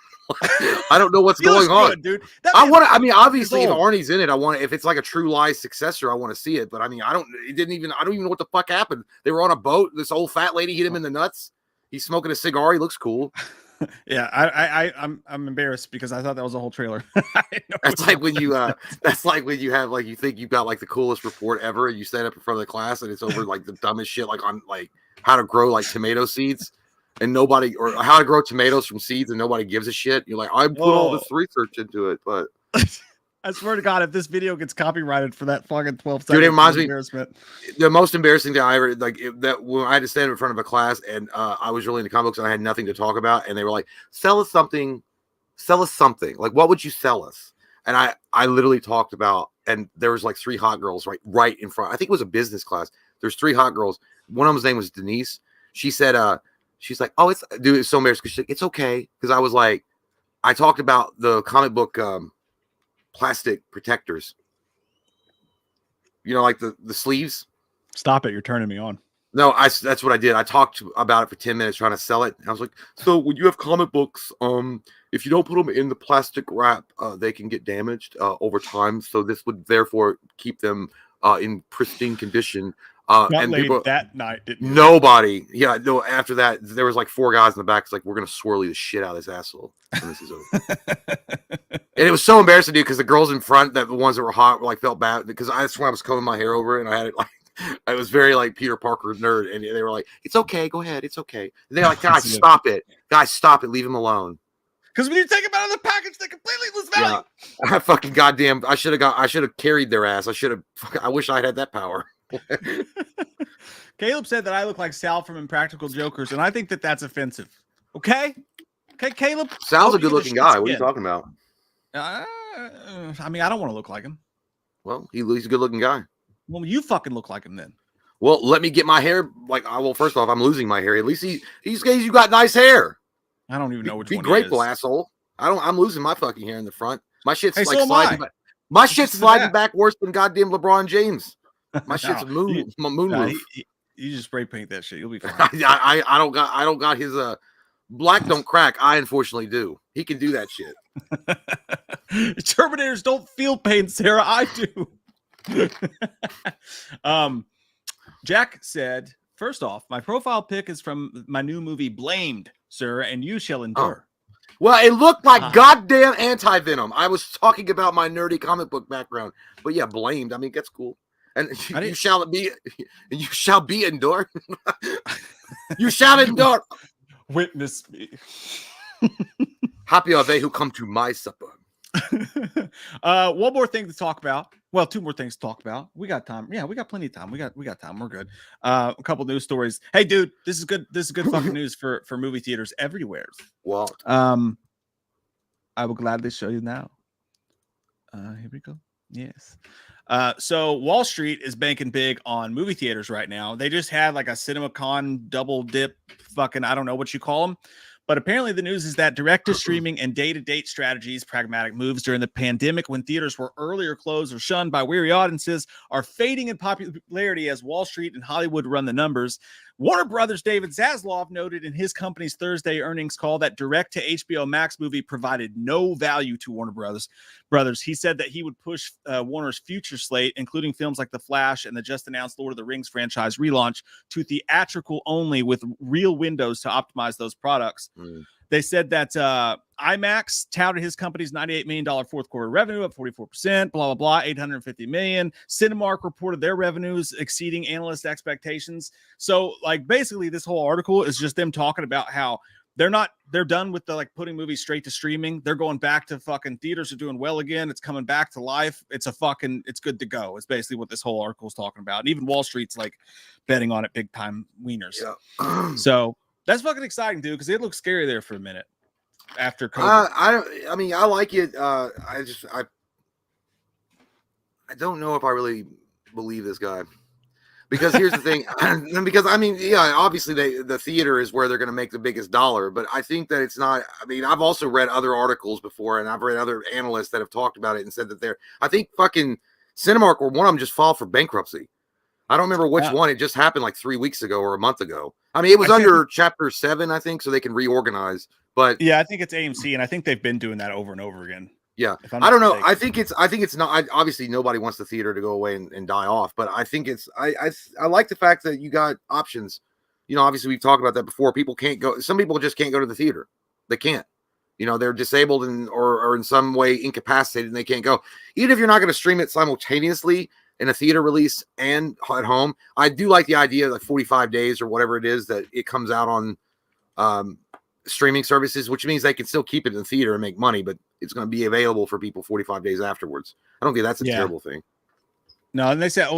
I don't know what's going on, dude. Obviously, if Arnie's in it, if it's like a True Lies successor, I want to see it. But I mean, I don't even know what the fuck happened. They were on a boat. This old fat lady hit him in the nuts. He's smoking a cigar. He looks cool. Yeah, I'm embarrassed because I thought that was a whole trailer. That's like when you have you think you've got like the coolest report ever, and you stand up in front of the class and it's over like the dumbest shit, like on like how to grow like tomato seeds. And nobody, or how to grow tomatoes from seeds, and nobody gives a shit. You're like, I put all this research into it, but I swear to God, if this video gets copyrighted for that fucking 12 seconds, dude, it reminds me. The most embarrassing thing I ever that when I had to stand in front of a class, and I was really into comic books, and I had nothing to talk about, and they were like, sell us something. Like, what would you sell us? And I literally talked about, and there was like 3 hot girls right in front. I think it was a business class. There's 3 hot girls. One of them's name was Denise. She said, she's like, oh, it's so embarrassed because she's like, it's okay. Because I was like, I talked about the comic book plastic protectors. You know, like the sleeves. Stop it! You're turning me on. No, that's what I did. I talked about it for 10 minutes trying to sell it. And I was like, so when you have comic books, if you don't put them in the plastic wrap, they can get damaged over time. So this would therefore keep them in pristine condition. Not late people, that night. Didn't nobody. Yeah, no. After that, there was like 4 guys in the back. It's like, we're gonna swirly the shit out of this asshole when this is over. And it was so embarrassing, dude, because the girls in front, the ones that were hot, were like felt bad because I swear I was combing my hair over and I had it like. I was very like Peter Parker nerd, and they were like, "It's okay, go ahead, it's okay." And they're like, "Guys, stop it! Guys, stop it! Leave him alone." Because when you take them out of the package, they completely lose value. Yeah, I fucking goddamn! I should have carried their ass. I wish I had that power. Caleb said that I look like Sal from Impractical Jokers, and I think that that's offensive. Okay, Caleb. Sal's a good-looking guy. What are you talking about? I mean, I don't want to look like him. Well, he's a good-looking guy. Well, you fucking look like him then. Well, let me get my hair. Like, well, first off, I'm losing my hair. At least you got nice hair. I don't even know which one. Be grateful, asshole. I'm losing my fucking hair in the front. My shit's like so sliding back. My shit's sliding back worse than goddamn LeBron James. My shit's a moon roof. You just spray paint that shit. You'll be fine. I don't got his black don't crack. I unfortunately do. He can do that shit. Terminators don't feel pain, Sarah. I do. Jack said, first off, my profile pic is from my new movie Blamed, sir, and you shall endure. Well, it looked like goddamn anti-venom. I was talking about my nerdy comic book background, but yeah, Blamed. I mean, that's cool. And you shall be endured. You shall endure. Witness me. Happy are they who come to my supper. One more thing to talk about. Well, 2 more things to talk about. We got time. Yeah, we got plenty of time. We got time. We're good. A couple news stories. Hey, dude, this is good. This is good fucking news for movie theaters everywhere. Well, I will gladly show you now. Here we go. Yes. So Wall Street is banking big on movie theaters right now. They just had like a CinemaCon double dip fucking, I don't know what you call them. But apparently the news is that direct-to-streaming and day-to-date strategies, pragmatic moves during the pandemic when theaters were earlier closed or shunned by weary audiences, are fading in popularity as Wall Street and Hollywood run the numbers. Warner Brothers' David Zaslav noted in his company's Thursday earnings call that direct-to-HBO Max movie provided no value to Warner Brothers. He said that he would push Warner's future slate, including films like The Flash and the just-announced Lord of the Rings franchise relaunch, to theatrical only with real windows to optimize those products. They said that IMAX touted his company's $98 million fourth quarter revenue up 44%, blah, blah, blah, $850 million. Cinemark reported their revenues exceeding analyst expectations. So, like, basically, this whole article is just them talking about how they're done with the, like, putting movies straight to streaming. They're going back to fucking theaters are doing well again. It's coming back to life. It's good to go. It's basically what this whole article is talking about. And even Wall Street's, like, betting on it big time wieners. Yeah. So, that's fucking exciting, dude, because it looked scary there for a minute after COVID. I mean, I like it. I don't know if I really believe this guy. Because here's the thing. Because, I mean, yeah, obviously the theater is where they're going to make the biggest dollar. But I think that it's not. I mean, I've also read other articles before, and I've read other analysts that have talked about it and said that I think fucking Cinemark or one of them just filed for bankruptcy. I don't remember which one. It just happened like 3 weeks ago or a month ago. I mean, it was under Chapter 7, I think, so they can reorganize. But yeah, I think it's AMC, and I think they've been doing that over and over again. Yeah, I don't know. I think it's not. Obviously, nobody wants the theater to go away and die off. But I think it's. I like the fact that you got options. You know, obviously we've talked about that before. People can't go. Some people just can't go to the theater. They can't. You know, they're disabled or in some way incapacitated, and they can't go. Even if you're not going to stream it simultaneously in a theater release and at home, I do like the idea of like 45 days or whatever it is that it comes out on streaming services, which means they can still keep it in the theater and make money, but it's going to be available for people 45 days afterwards. I don't think that's a terrible thing. No, and they said,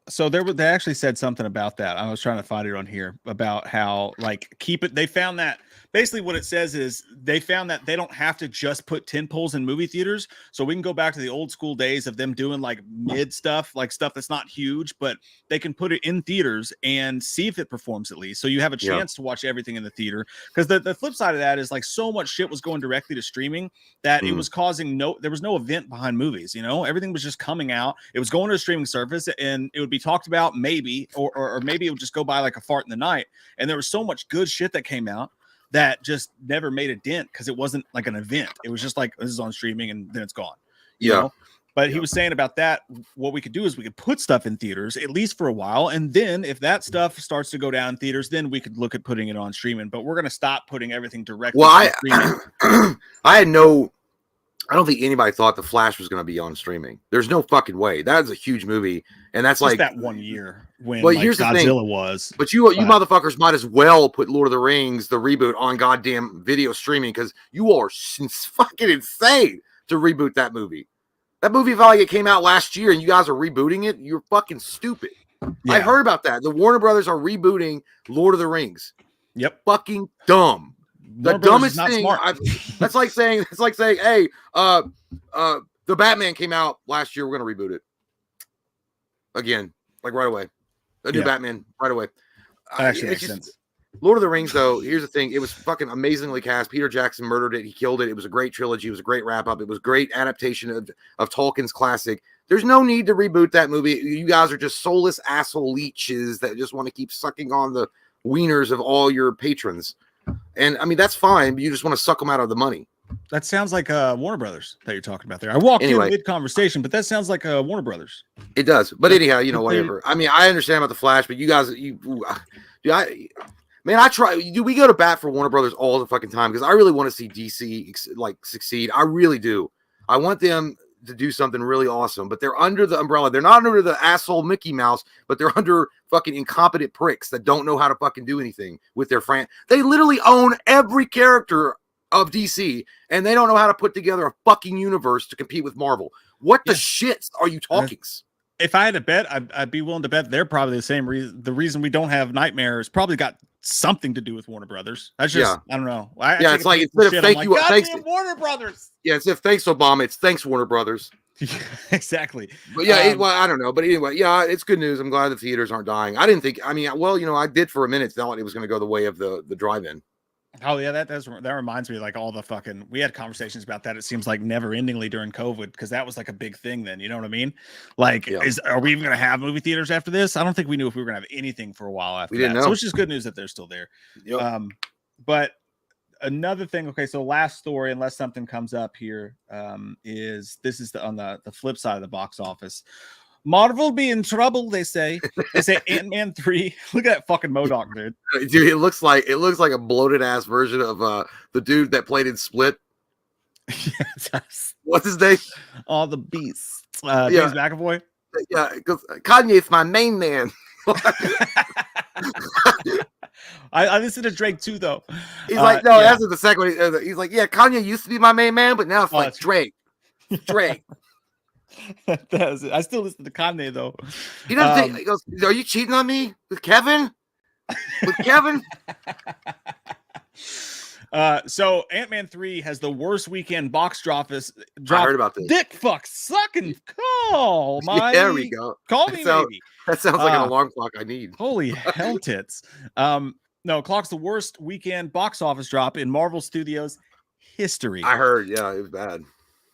So they actually said something about that. I was trying to find it on here about how like keep it. They found that basically what it says is they found that they don't have to just put tent poles in movie theaters. So we can go back to the old school days of them doing like mid stuff, like stuff that's not huge, but they can put it in theaters and see if it performs at least. So you have a chance to watch everything in the theater. Because the flip side of that is like so much shit was going directly to streaming that it was causing there was no event behind movies. You know, everything was just coming out. It was going to a streaming service and it would be talked about maybe, or maybe it would just go by like a fart in the night. And there was so much good shit that came out that just never made a dent because it wasn't like an event. It was just like, this is on streaming and then it's gone. You know? But he was saying about that, what we could do is we could put stuff in theaters, at least for a while. And then if that stuff starts to go down in theaters, then we could look at putting it on streaming. But we're going to stop putting everything directly on streaming. I don't think anybody thought The Flash was going to be on streaming. There's no fucking way. That is a huge movie. And that's like that 1 year when like, here's Godzilla was. But you motherfuckers might as well put Lord of the Rings, the reboot, on goddamn video streaming because you are fucking insane to reboot that movie. That movie felt like it came out last year and you guys are rebooting it. You're fucking stupid. Yeah. I heard about that. The Warner Brothers are rebooting Lord of the Rings. Yep. Fucking dumb. The dumbest thing. That's like saying, hey, the Batman came out last year. We're gonna reboot it again, like right away. The new Batman right away. Actually, makes sense. Lord of the Rings, though. Here's the thing: it was fucking amazingly cast. Peter Jackson murdered it. He killed it. It was a great trilogy. It was a great wrap up. It was a great adaptation of Tolkien's classic. There's no need to reboot that movie. You guys are just soulless asshole leeches that just want to keep sucking on the wieners of all your patrons. And I mean, that's fine, but you just want to suck them out of the money. That sounds like Warner Brothers that you're talking about there. I walked in mid-conversation, but that sounds like Warner Brothers. It does. But anyhow, you know, whatever. I mean, I understand about the Flash, but you guys, I try. We go to bat for Warner Brothers all the fucking time because I really want to see DC like succeed. I really do. I want them to do something really awesome, but they're under the umbrella. They're not under the asshole Mickey Mouse, but they're under fucking incompetent pricks that don't know how to fucking do anything with their They literally own every character of DC, and they don't know how to put together a fucking universe to compete with Marvel. What the shits are you talking? If I had to bet, I'd be willing to bet they're probably the same reason. The reason we don't have Nightmare is probably got something to do with Warner Brothers. That's just, I don't know. It's like instead of thanks Warner Brothers. Yeah, it's if thanks Obama, it's thanks Warner Brothers. Exactly. But yeah, I don't know. But anyway, yeah, it's good news. I'm glad the theaters aren't dying. I didn't think. I mean, well, you know, I did for a minute thought it was going to go the way of the drive-in. Oh yeah, that reminds me like all the fucking we had conversations about that. It seems like never-endingly during COVID because that was like a big thing then. You know what I mean? Like, are we even gonna have movie theaters after this? I don't think we knew if we were gonna have anything for a while after that. So it's just good news that they're still there. Yep. But another thing. Okay, so last story, unless something comes up here, is on the flip side of the box office. Marvel be in trouble, they say. They say Ant-Man 3. Look at that fucking MODOK, dude. Dude, it looks like a bloated ass version of the dude that played in Split. Yes. What's his name? All the beasts. James McAvoy. Yeah, because Kanye's my main man. I listened to Drake too, though. He's like, no, that's the second one. He's like, yeah, Kanye used to be my main man, but now it's like Drake. Drake. I still listen to Kanye though. He doesn't think, he goes, are you cheating on me with Kevin? With Kevin? So Ant-Man 3 has the worst weekend box office drop. I heard about this. Dick fuck sucking call. There we go. Call me baby. That sounds like an alarm clock I need. Holy hell tits. No, clock's the worst weekend box office drop in Marvel Studios history. I heard, it was bad.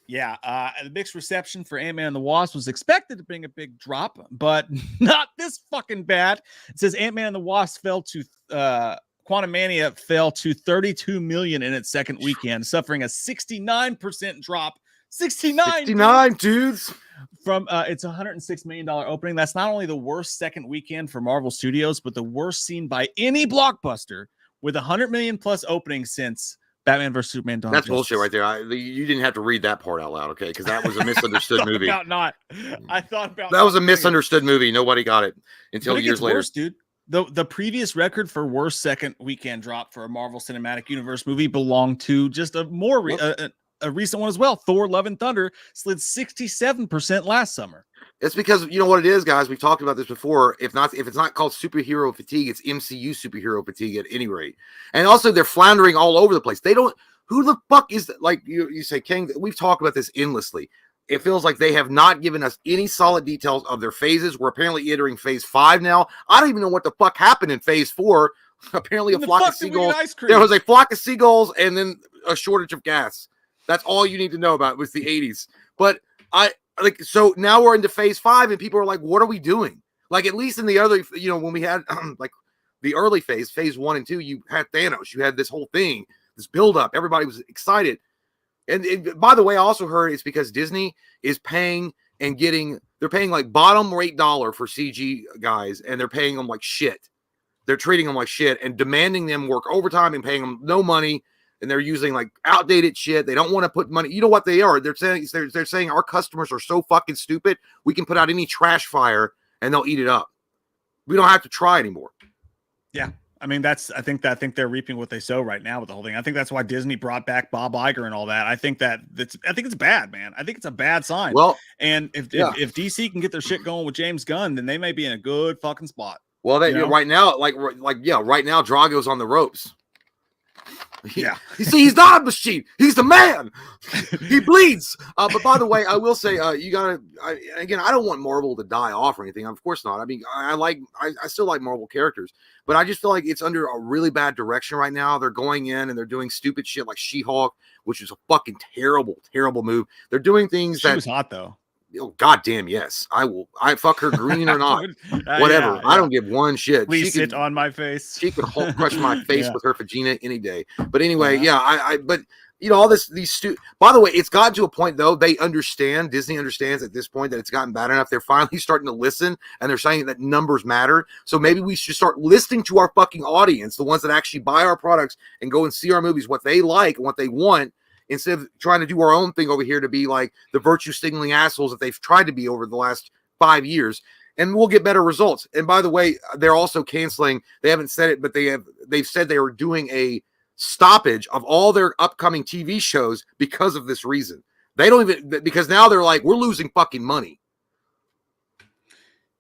Yeah, the mixed reception for Ant-Man and the Wasp was expected to bring a big drop, but not this fucking bad. It says Ant-Man and the Wasp Quantumania fell to 32 million in its second weekend, suffering a 69% drop. 69 dudes. From its $106 million opening. That's not only the worst second weekend for Marvel Studios, but the worst seen by any blockbuster with 100 million plus openings since Batman vs Superman. That's bullshit right there. You didn't have to read that part out loud, okay? Because that was a misunderstood movie. I thought about that was a misunderstood movie. Nobody got it until years later. Worse, dude. The previous record for worst second weekend drop for a Marvel Cinematic Universe movie belonged to just a more a recent one as well. Thor: Love and Thunder slid 67% last summer. It's because you know what it is, guys. We've talked about this before. If it's not called superhero fatigue, it's MCU superhero fatigue at any rate. And also, they're floundering all over the place. They don't. Who the fuck is that? Like you say, King? We've talked about this endlessly. It feels like they have not given us any solid details of their phases. We're apparently entering phase 5 now. I don't even know what the fuck happened in phase 4. Apparently, a flock of seagulls. There was a flock of seagulls, and then a shortage of gas. That's all you need to know about was the 80s. But so now we're into phase 5, and people are like, "What are we doing?" Like at least in the other, when we had like the early phase 1 and 2, you had Thanos, you had this whole thing, this build up. Everybody was excited. And by the way, I also heard it's because Disney is paying and they're paying like bottom rate dollar for CG guys, and they're paying them like shit. They're treating them like shit and demanding them work overtime and paying them no money. And they're using like outdated shit. They don't want to put money. You know what they are? They're saying our customers are so fucking stupid. We can put out any trash fire and they'll eat it up. We don't have to try anymore. Yeah. I mean, I think they're reaping what they sow right now with the whole thing. I think that's why Disney brought back Bob Iger and all that. I think it's bad, man. I think it's a bad sign. Well, and if DC can get their shit going with James Gunn, then they may be in a good fucking spot. Well, right now, right now, Drago's on the ropes. Yeah. You see, he's not a machine. He's the man. He bleeds. But by the way, I will say, again, I don't want Marvel to die off or anything. Of course not. I mean, I still like Marvel characters, but I just feel like it's under a really bad direction right now. They're going in and they're doing stupid shit like She-Hulk, which is a fucking terrible, terrible move. They're doing things She was hot though. Oh, goddamn, yes. I will. I fuck her green or not. Whatever. Yeah. I don't give one shit. Please sit on my face. She could Hulk crush my face with her vagina any day. But anyway, but all by the way, it's gotten to a point though. Disney understands at this point that it's gotten bad enough. They're finally starting to listen, and they're saying that numbers matter. So maybe we should start listening to our fucking audience, the ones that actually buy our products and go and see our movies, what they like and what they want, instead of trying to do our own thing over here to be like the virtue signaling assholes that they've tried to be over the last 5 years, and we'll get better results. And by the way, they're also canceling. They haven't said it, but they've said they were doing a stoppage of all their upcoming TV shows because of this reason. They don't even, because now they're like, we're losing fucking money.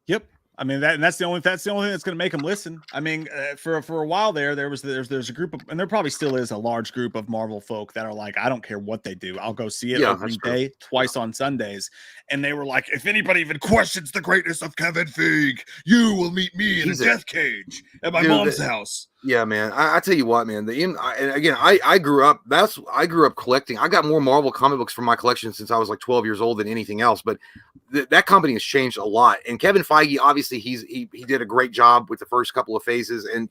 Yep. I mean that's the only thing that's going to make them listen. I mean, for a while there's a group of, and there probably still is a large group of Marvel folk that are like, I don't care what they do, I'll go see it every day, twice on Sundays. And they were like, if anybody even questions the greatness of Kevin Feige, you will meet me in a death cage at my mom's house. Yeah, man. I tell you what, man. And again, I grew up collecting. I got more Marvel comic books from my collection since I was like 12 years old than anything else. But that company has changed a lot. And Kevin Feige, obviously, he did a great job with the first couple of phases, and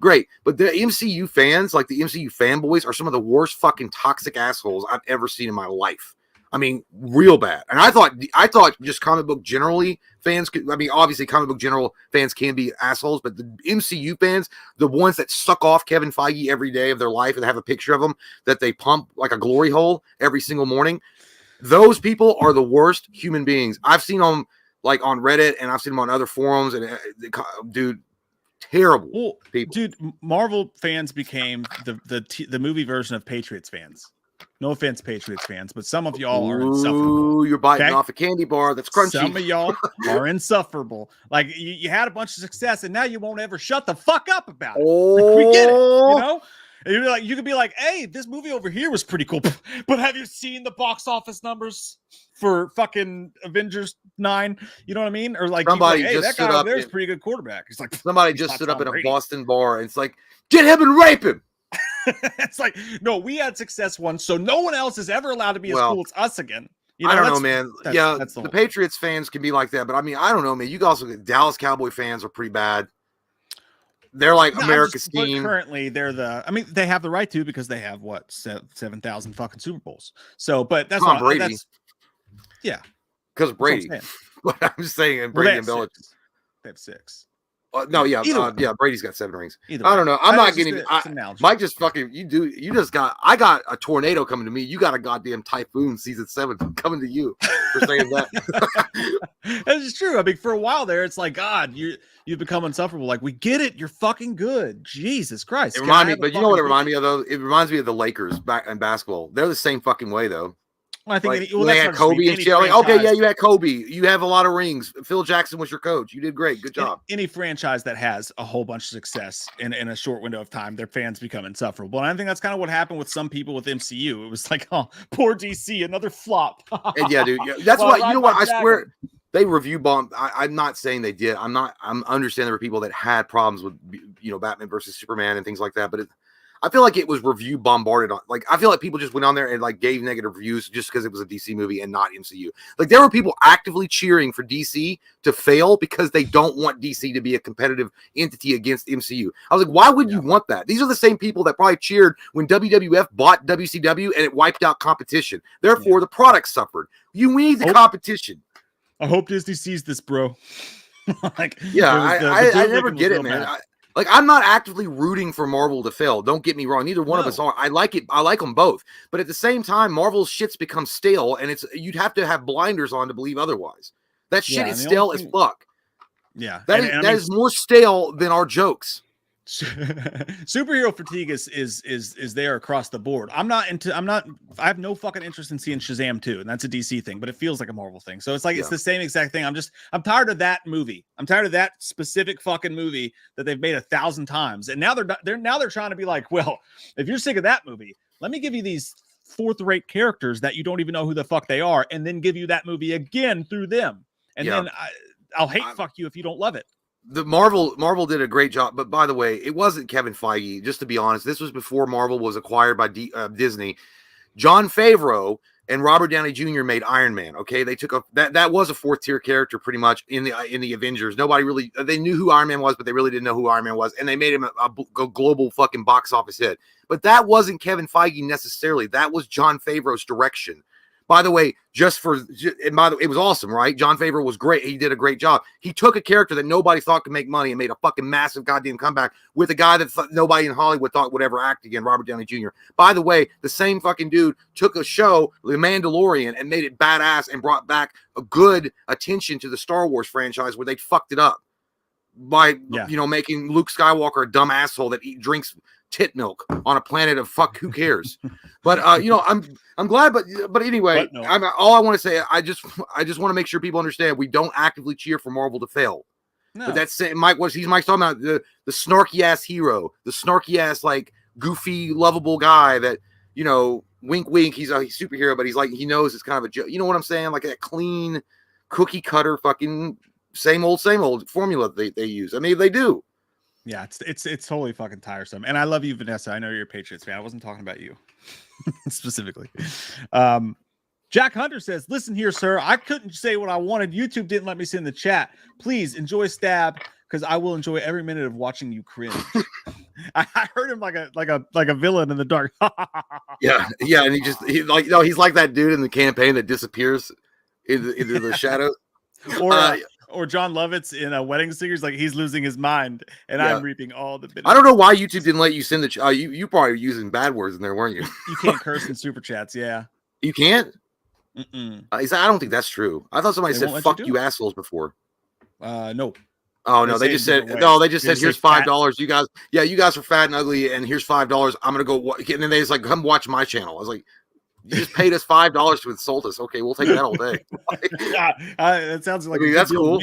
great. But the MCU fans, like the MCU fanboys, are some of the worst fucking toxic assholes I've ever seen in my life. I mean, real bad. And I thought just comic book generally fans could, I mean, obviously comic book general fans can be assholes, but the MCU fans, the ones that suck off Kevin Feige every day of their life and have a picture of him that they pump like a glory hole every single morning, those people are the worst human beings. I've seen them like on Reddit, and I've seen them on other forums, and dude, terrible people. Dude, Marvel fans became the movie version of Patriots fans. No offense, Patriots fans, but some of y'all are insufferable. Ooh, you're biting off a candy bar that's crunchy. Some of y'all are insufferable. Like you had a bunch of success, and now you won't ever shut the fuck up about it. Like, we get it, And you could be like, hey, this movie over here was pretty cool, but have you seen the box office numbers for fucking Avengers 9? You know what I mean? Or like, somebody hey, just that guy stood over up. there's a pretty good quarterback. It's like somebody just stood up in a Boston bar, and it's like, get him and rape him. It's like, no, we had success once, so no one else is ever allowed to be as cool as us again. I don't know, man. That's the Patriots fans can be like that, but I mean, I don't know, man. You guys, Dallas Cowboy fans are pretty bad. They're like America's team. Currently, they have the right to, because they have 7,000 fucking Super Bowls. So, but that's not Brady. Because Brady. But I'm just saying, Brady and Belichick. They have 6. No, yeah, yeah. Brady's got 7 rings. I don't know. I'm not getting. Mike just fucking. You just got. I got a tornado coming to me. You got a goddamn typhoon season 7 coming to you for saying that. That is true. I mean, for a while there, it's like God, you've become insufferable. Like we get it. You're fucking good. Jesus Christ. It reminds me, but you know what it reminds me of though? It reminds me of the Lakers back in basketball. They're the same fucking way though. Well, I think like, they had Kobe and shit. Like, okay, yeah, you had Kobe. You have a lot of rings. Phil Jackson was your coach. You did great. Good job. Any franchise that has a whole bunch of success in a short window of time, their fans become insufferable. And I think that's kind of what happened with some people with MCU. It was like, oh, poor DC, another flop. And yeah, dude. Yeah, that's why, you know what? I swear they review bombed. I'm not saying they did. I'm understanding there were people that had problems with, Batman versus Superman and things like that. But I feel like it was review bombarded on. Like, I feel like people just went on there and like gave negative reviews just because it was a DC movie and not MCU. Like, there were people actively cheering for DC to fail because they don't want DC to be a competitive entity against MCU. I was like, why would you want that? These are the same people that probably cheered when WWF bought WCW and it wiped out competition. Therefore, the product suffered. We need the competition. I hope Disney sees this, bro. Like, I never get it, man. I'm not actively rooting for Marvel to fail. Don't get me wrong. Neither one of us are. I like it. I like them both. But at the same time, Marvel's shit's become stale, and you'd have to have blinders on to believe otherwise. That shit is stale as fuck. Yeah. That is more stale than our jokes. Superhero fatigue is there across the board. I have no fucking interest in seeing Shazam 2, and that's a DC thing, but it feels like a Marvel thing. So it's like it's the same exact thing. I'm tired of that movie. I'm tired of that specific fucking movie that they've made 1,000 times. And now they're trying to be like, well, if you're sick of that movie, let me give you these fourth-rate characters that you don't even know who the fuck they are, and then give you that movie again through them. And then I'll fuck you if you don't love it. The Marvel did a great job, but by the way, it wasn't Kevin Feige. Just to be honest, this was before Marvel was acquired by Disney. Jon Favreau and Robert Downey Jr. made Iron Man. Okay, they took that was a 4th-tier character pretty much in the Avengers. Nobody really they knew who Iron Man was, but they really didn't know who Iron Man was, and they made him a global fucking box office hit. But that wasn't Kevin Feige necessarily. That was Jon Favreau's direction. By the way, it was awesome, right? Jon Favreau was great. He did a great job. He took a character that nobody thought could make money and made a fucking massive goddamn comeback with a guy that nobody in Hollywood thought would ever act again, Robert Downey Jr. By the way, the same fucking dude took a show, The Mandalorian, and made it badass and brought back a good attention to the Star Wars franchise where they fucked it up by, making Luke Skywalker a dumb asshole that drinks tit milk on a planet of fuck. Who cares? But I'm glad. But anyway, all I want to say, I just want to make sure people understand we don't actively cheer for Marvel to fail. No. But that's Mike's talking about the snarky ass hero, the snarky ass like goofy lovable guy that wink wink. He's a superhero, but he's like he knows it's kind of a joke. You know what I'm saying? Like that clean cookie cutter fucking same old formula they use. I mean they do. Yeah, it's totally fucking tiresome. And I love you, Vanessa. I know you're a Patriots fan. I wasn't talking about you specifically. Jack Hunter says, listen here, sir. I couldn't say what I wanted. YouTube didn't let me sit in the chat. Please enjoy Stab because I will enjoy every minute of watching you cringe. I heard him like a villain in the dark. yeah. And he's like that dude in the campaign that disappears into the shadows. Or John Lovitz in a Wedding Singers, like he's losing his mind, and I'm reaping all the benefits. I don't know why YouTube didn't let you send the. You probably were using bad words in there, weren't you? You can't curse in super chats. Yeah, you can't. I don't think that's true. I thought somebody said "fuck you assholes" before. No. Oh no, they just said no. They just said here's $5. You guys are fat and ugly, and here's $5. I'm gonna go. And then they just like come watch my channel. I was like. You just paid us $5 to insult us. Okay, we'll take that all day. That sounds like that's cool.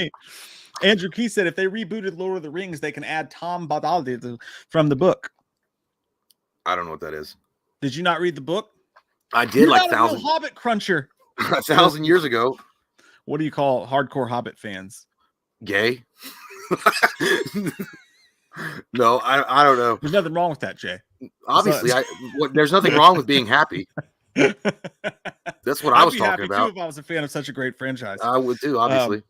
Andrew Key said if they rebooted Lord of the Rings, they can add Tom Bombadil from the book. I don't know what that is. Did you not read the book? I did. You're like not 1,000 Hobbit cruncher. 1,000 years ago. What do you call hardcore Hobbit fans? Gay. No, I don't know. There's nothing wrong with that, Jay. Obviously, there's nothing wrong with being happy. That's what I was talking about. Too if I was a fan of such a great franchise, I would too. Obviously,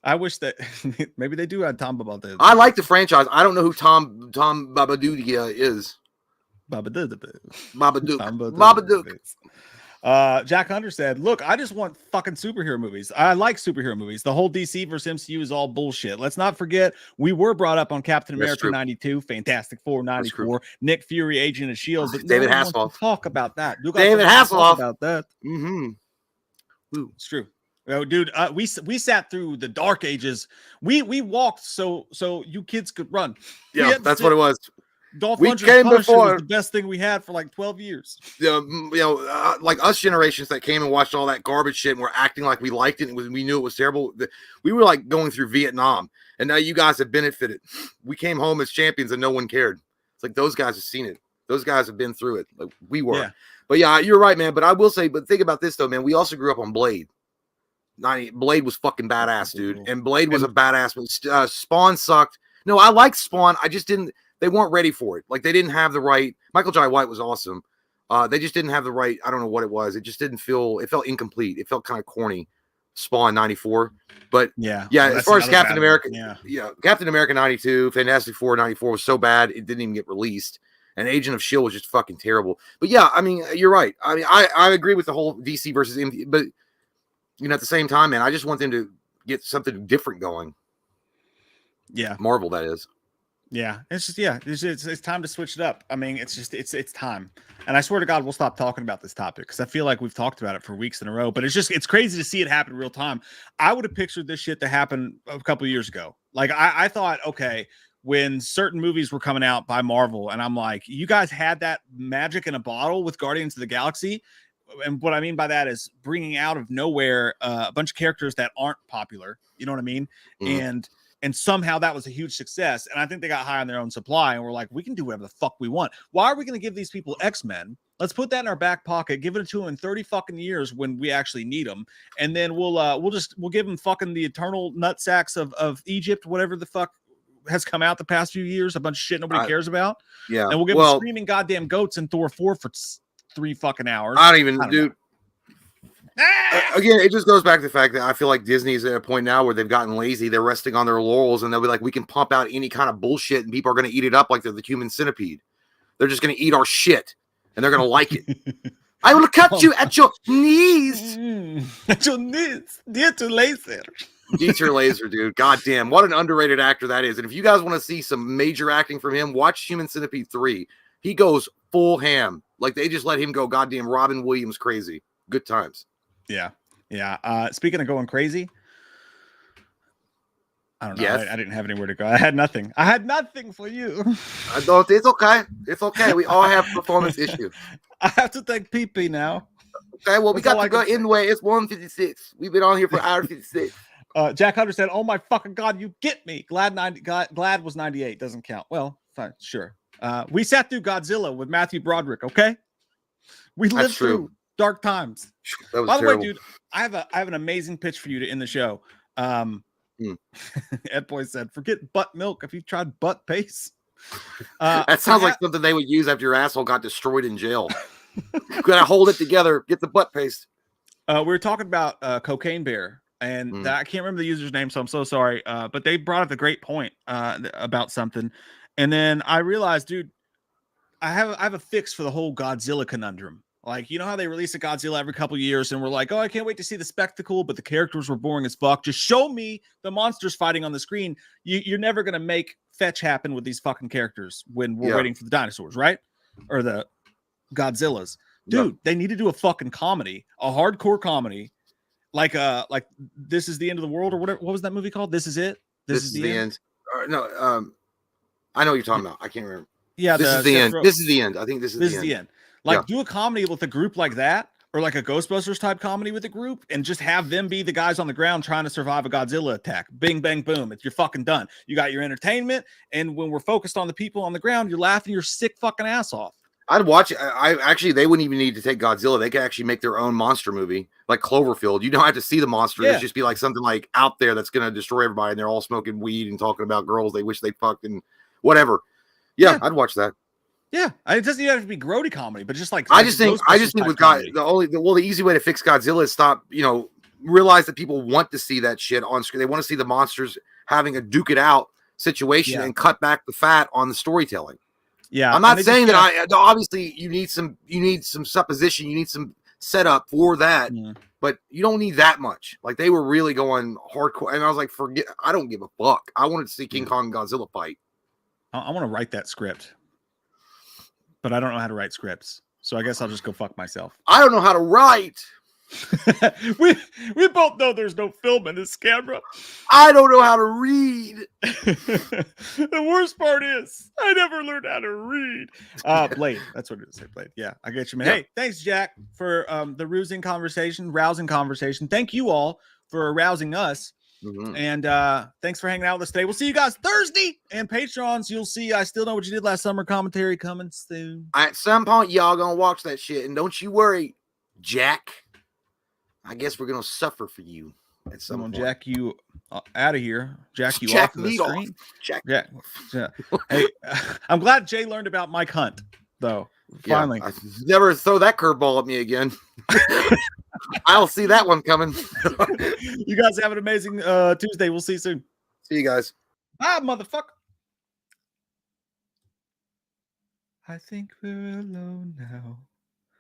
I wish that maybe they do add Tom Bombadil. I like the franchise. I don't know who Tom Bombadil is. Babadook. Jack Hunter said, look, I just want fucking superhero movies. I like superhero movies. The whole DC versus MCU is all bullshit. Let's not forget, we were brought up on Captain America 92, Fantastic Four 94, Nick Fury, Agent of S.H.I.E.L.D., but David no one Hasselhoff. wants to talk about that. David Hasselhoff. About that. Mm-hmm. It's true. Oh, dude, we sat through the dark ages. We walked so you kids could run. Yeah, that's what it was. Dolph we Lundgren's came Punisher before was the best thing we had for like 12 years. Like us generations that came and watched all that garbage shit and were acting like we liked it and we knew it was terrible. We were like going through Vietnam, and now you guys have benefited. We came home as champions and no one cared. It's like those guys have seen it. Those guys have been through it. Like we were. Yeah. But yeah, you're right, man. But I will say, but think about this though, man. We also grew up on Blade. Blade was fucking badass, dude. And Blade was a badass. But Spawn sucked. No, I liked Spawn. I just didn't. They weren't ready for it. Like they didn't have the right. Michael Jai White was awesome. They just didn't have the right. I don't know what it was. It just didn't feel. It felt incomplete. It felt kind of corny. Spawn 94. But yeah. Well, as far as Captain America, Captain America 92, Fantastic Four 94 was so bad it didn't even get released. And Agent of S.H.I.E.L.D. was just fucking terrible. But yeah, I mean, you're right. I mean, I agree with the whole DC versus MCU, but at the same time, man, I just want them to get something different going. Yeah, Marvel, that is. Yeah, it's just it's time to switch it up. I mean, it's time. And I swear to God, we'll stop talking about this topic because I feel like we've talked about it for weeks in a row. But it's crazy to see it happen in real time. I would have pictured this shit to happen a couple of years ago. Like I thought, okay, when certain movies were coming out by Marvel, and I'm like, you guys had that magic in a bottle with Guardians of the Galaxy. And what I mean by that is bringing out of nowhere a bunch of characters that aren't popular. You know what I mean? Mm-hmm. And somehow that was a huge success. And I think they got high on their own supply and we're like, we can do whatever the fuck we want. Why are we going to give these people X-Men? Let's put that in our back pocket, give it to them in 30 fucking years when we actually need them. And then we'll give them fucking the eternal nutsacks of Egypt, whatever the fuck has come out the past few years, a bunch of shit nobody cares about. Yeah. And we'll give them screaming goddamn goats in Thor 4 for 3 fucking hours. I don't know. Again, it just goes back to the fact that I feel like Disney is at a point now where they've gotten lazy. They're resting on their laurels, and they'll be like, we can pump out any kind of bullshit, and people are going to eat it up like they're the human centipede. They're just going to eat our shit, and they're going to like it. I will cut you at your knees. At your knees. Dieter Laser. Dieter Laser, dude. Goddamn. What an underrated actor that is. And if you guys want to see some major acting from him, watch Human Centipede 3. He goes full ham. Like, they just let him go goddamn Robin Williams crazy. Good times. Yeah. Yeah. Speaking of going crazy, I don't know. Yes. I didn't have anywhere to go. I had nothing. I had nothing for you. I don't. It's okay. It's okay. We all have performance issues. I have to take pee now. Okay. Well, we got to go anyway. It's 1:56. We've been on here for hour 56. Jack Hunter said, "Oh my fucking God, you get me." Glad was 98. Doesn't count. Well, fine, sure. We sat through Godzilla with Matthew Broderick. Okay, we lived through dark times. That was By the terrible. way, dude, I have an amazing pitch for you to end the show. Ed Boy said, "Forget butt milk if you tried butt paste." That sounds like something they would use after your asshole got destroyed in jail. Gotta hold it together. Get the butt paste. We were talking about Cocaine Bear, and I can't remember the user's name, so I'm so sorry. But they brought up a great point about something, and then I realized, dude, I have a fix for the whole Godzilla conundrum. Like, you know how they release a Godzilla every couple of years, and we're like, oh, I can't wait to see the spectacle, but the characters were boring as fuck. Just show me the monsters fighting on the screen. You're never gonna make fetch happen with these fucking characters when we're waiting for the dinosaurs, right? Or the Godzillas. Dude, they need to do a fucking comedy, a hardcore comedy, like This Is the End of the World, or whatever. What was that movie called? This Is It? This is the end. I know what you're talking about. I can't remember. Yeah, this is the end. This is the end. I think this is the end. Like, do a comedy with a group like that, or like a Ghostbusters type comedy with a group, and just have them be the guys on the ground trying to survive a Godzilla attack. Bing, bang, boom. You're fucking done. You got your entertainment, and when we're focused on the people on the ground, you're laughing your sick fucking ass off. I'd watch it. They wouldn't even need to take Godzilla. They could actually make their own monster movie, like Cloverfield. You don't have to see the monster. It's just be like something like out there that's going to destroy everybody, and they're all smoking weed and talking about girls they wish they fucked and whatever. Yeah, I'd watch that. Yeah, it doesn't even have to be grody comedy, but just like I just think with God, the easy way to fix Godzilla is stop. Realize that people want to see that shit on screen. They want to see the monsters having a duke it out situation and cut back the fat on the storytelling. Yeah, I'm not saying that. Obviously you need some supposition, you need some set up for that. Yeah. But you don't need that much. Like they were really going hardcore, and I was like, forget. I don't give a fuck. I wanted to see King Kong and Godzilla fight. I want to write that script, but I don't know how to write scripts, so I guess I'll just go fuck myself. I don't know how to write. we both know there's no film in this camera. I don't know how to read. The worst part is I never learned how to read. Blade, that's what it is. Blade. Yeah, I get you, man. Yeah. Hey, thanks, Jack, for the rousing conversation. Thank you all for arousing us. Mm-hmm. And thanks for hanging out with us today. We'll see you guys Thursday. And Patrons, you'll see I Still Know What You Did Last Summer commentary coming soon. At some point, y'all gonna watch that shit, and don't you worry, Jack. I guess we're gonna suffer for you at some point. Jack you out of here. Jack you off the screen. Jack. Yeah. Hey, I'm glad Jay learned about Mike Hunt, though. Finally, I never throw that curveball at me again. I'll see that one coming. You guys have an amazing Tuesday. We'll see you soon. See you guys. Bye, motherfucker. I think we're alone now.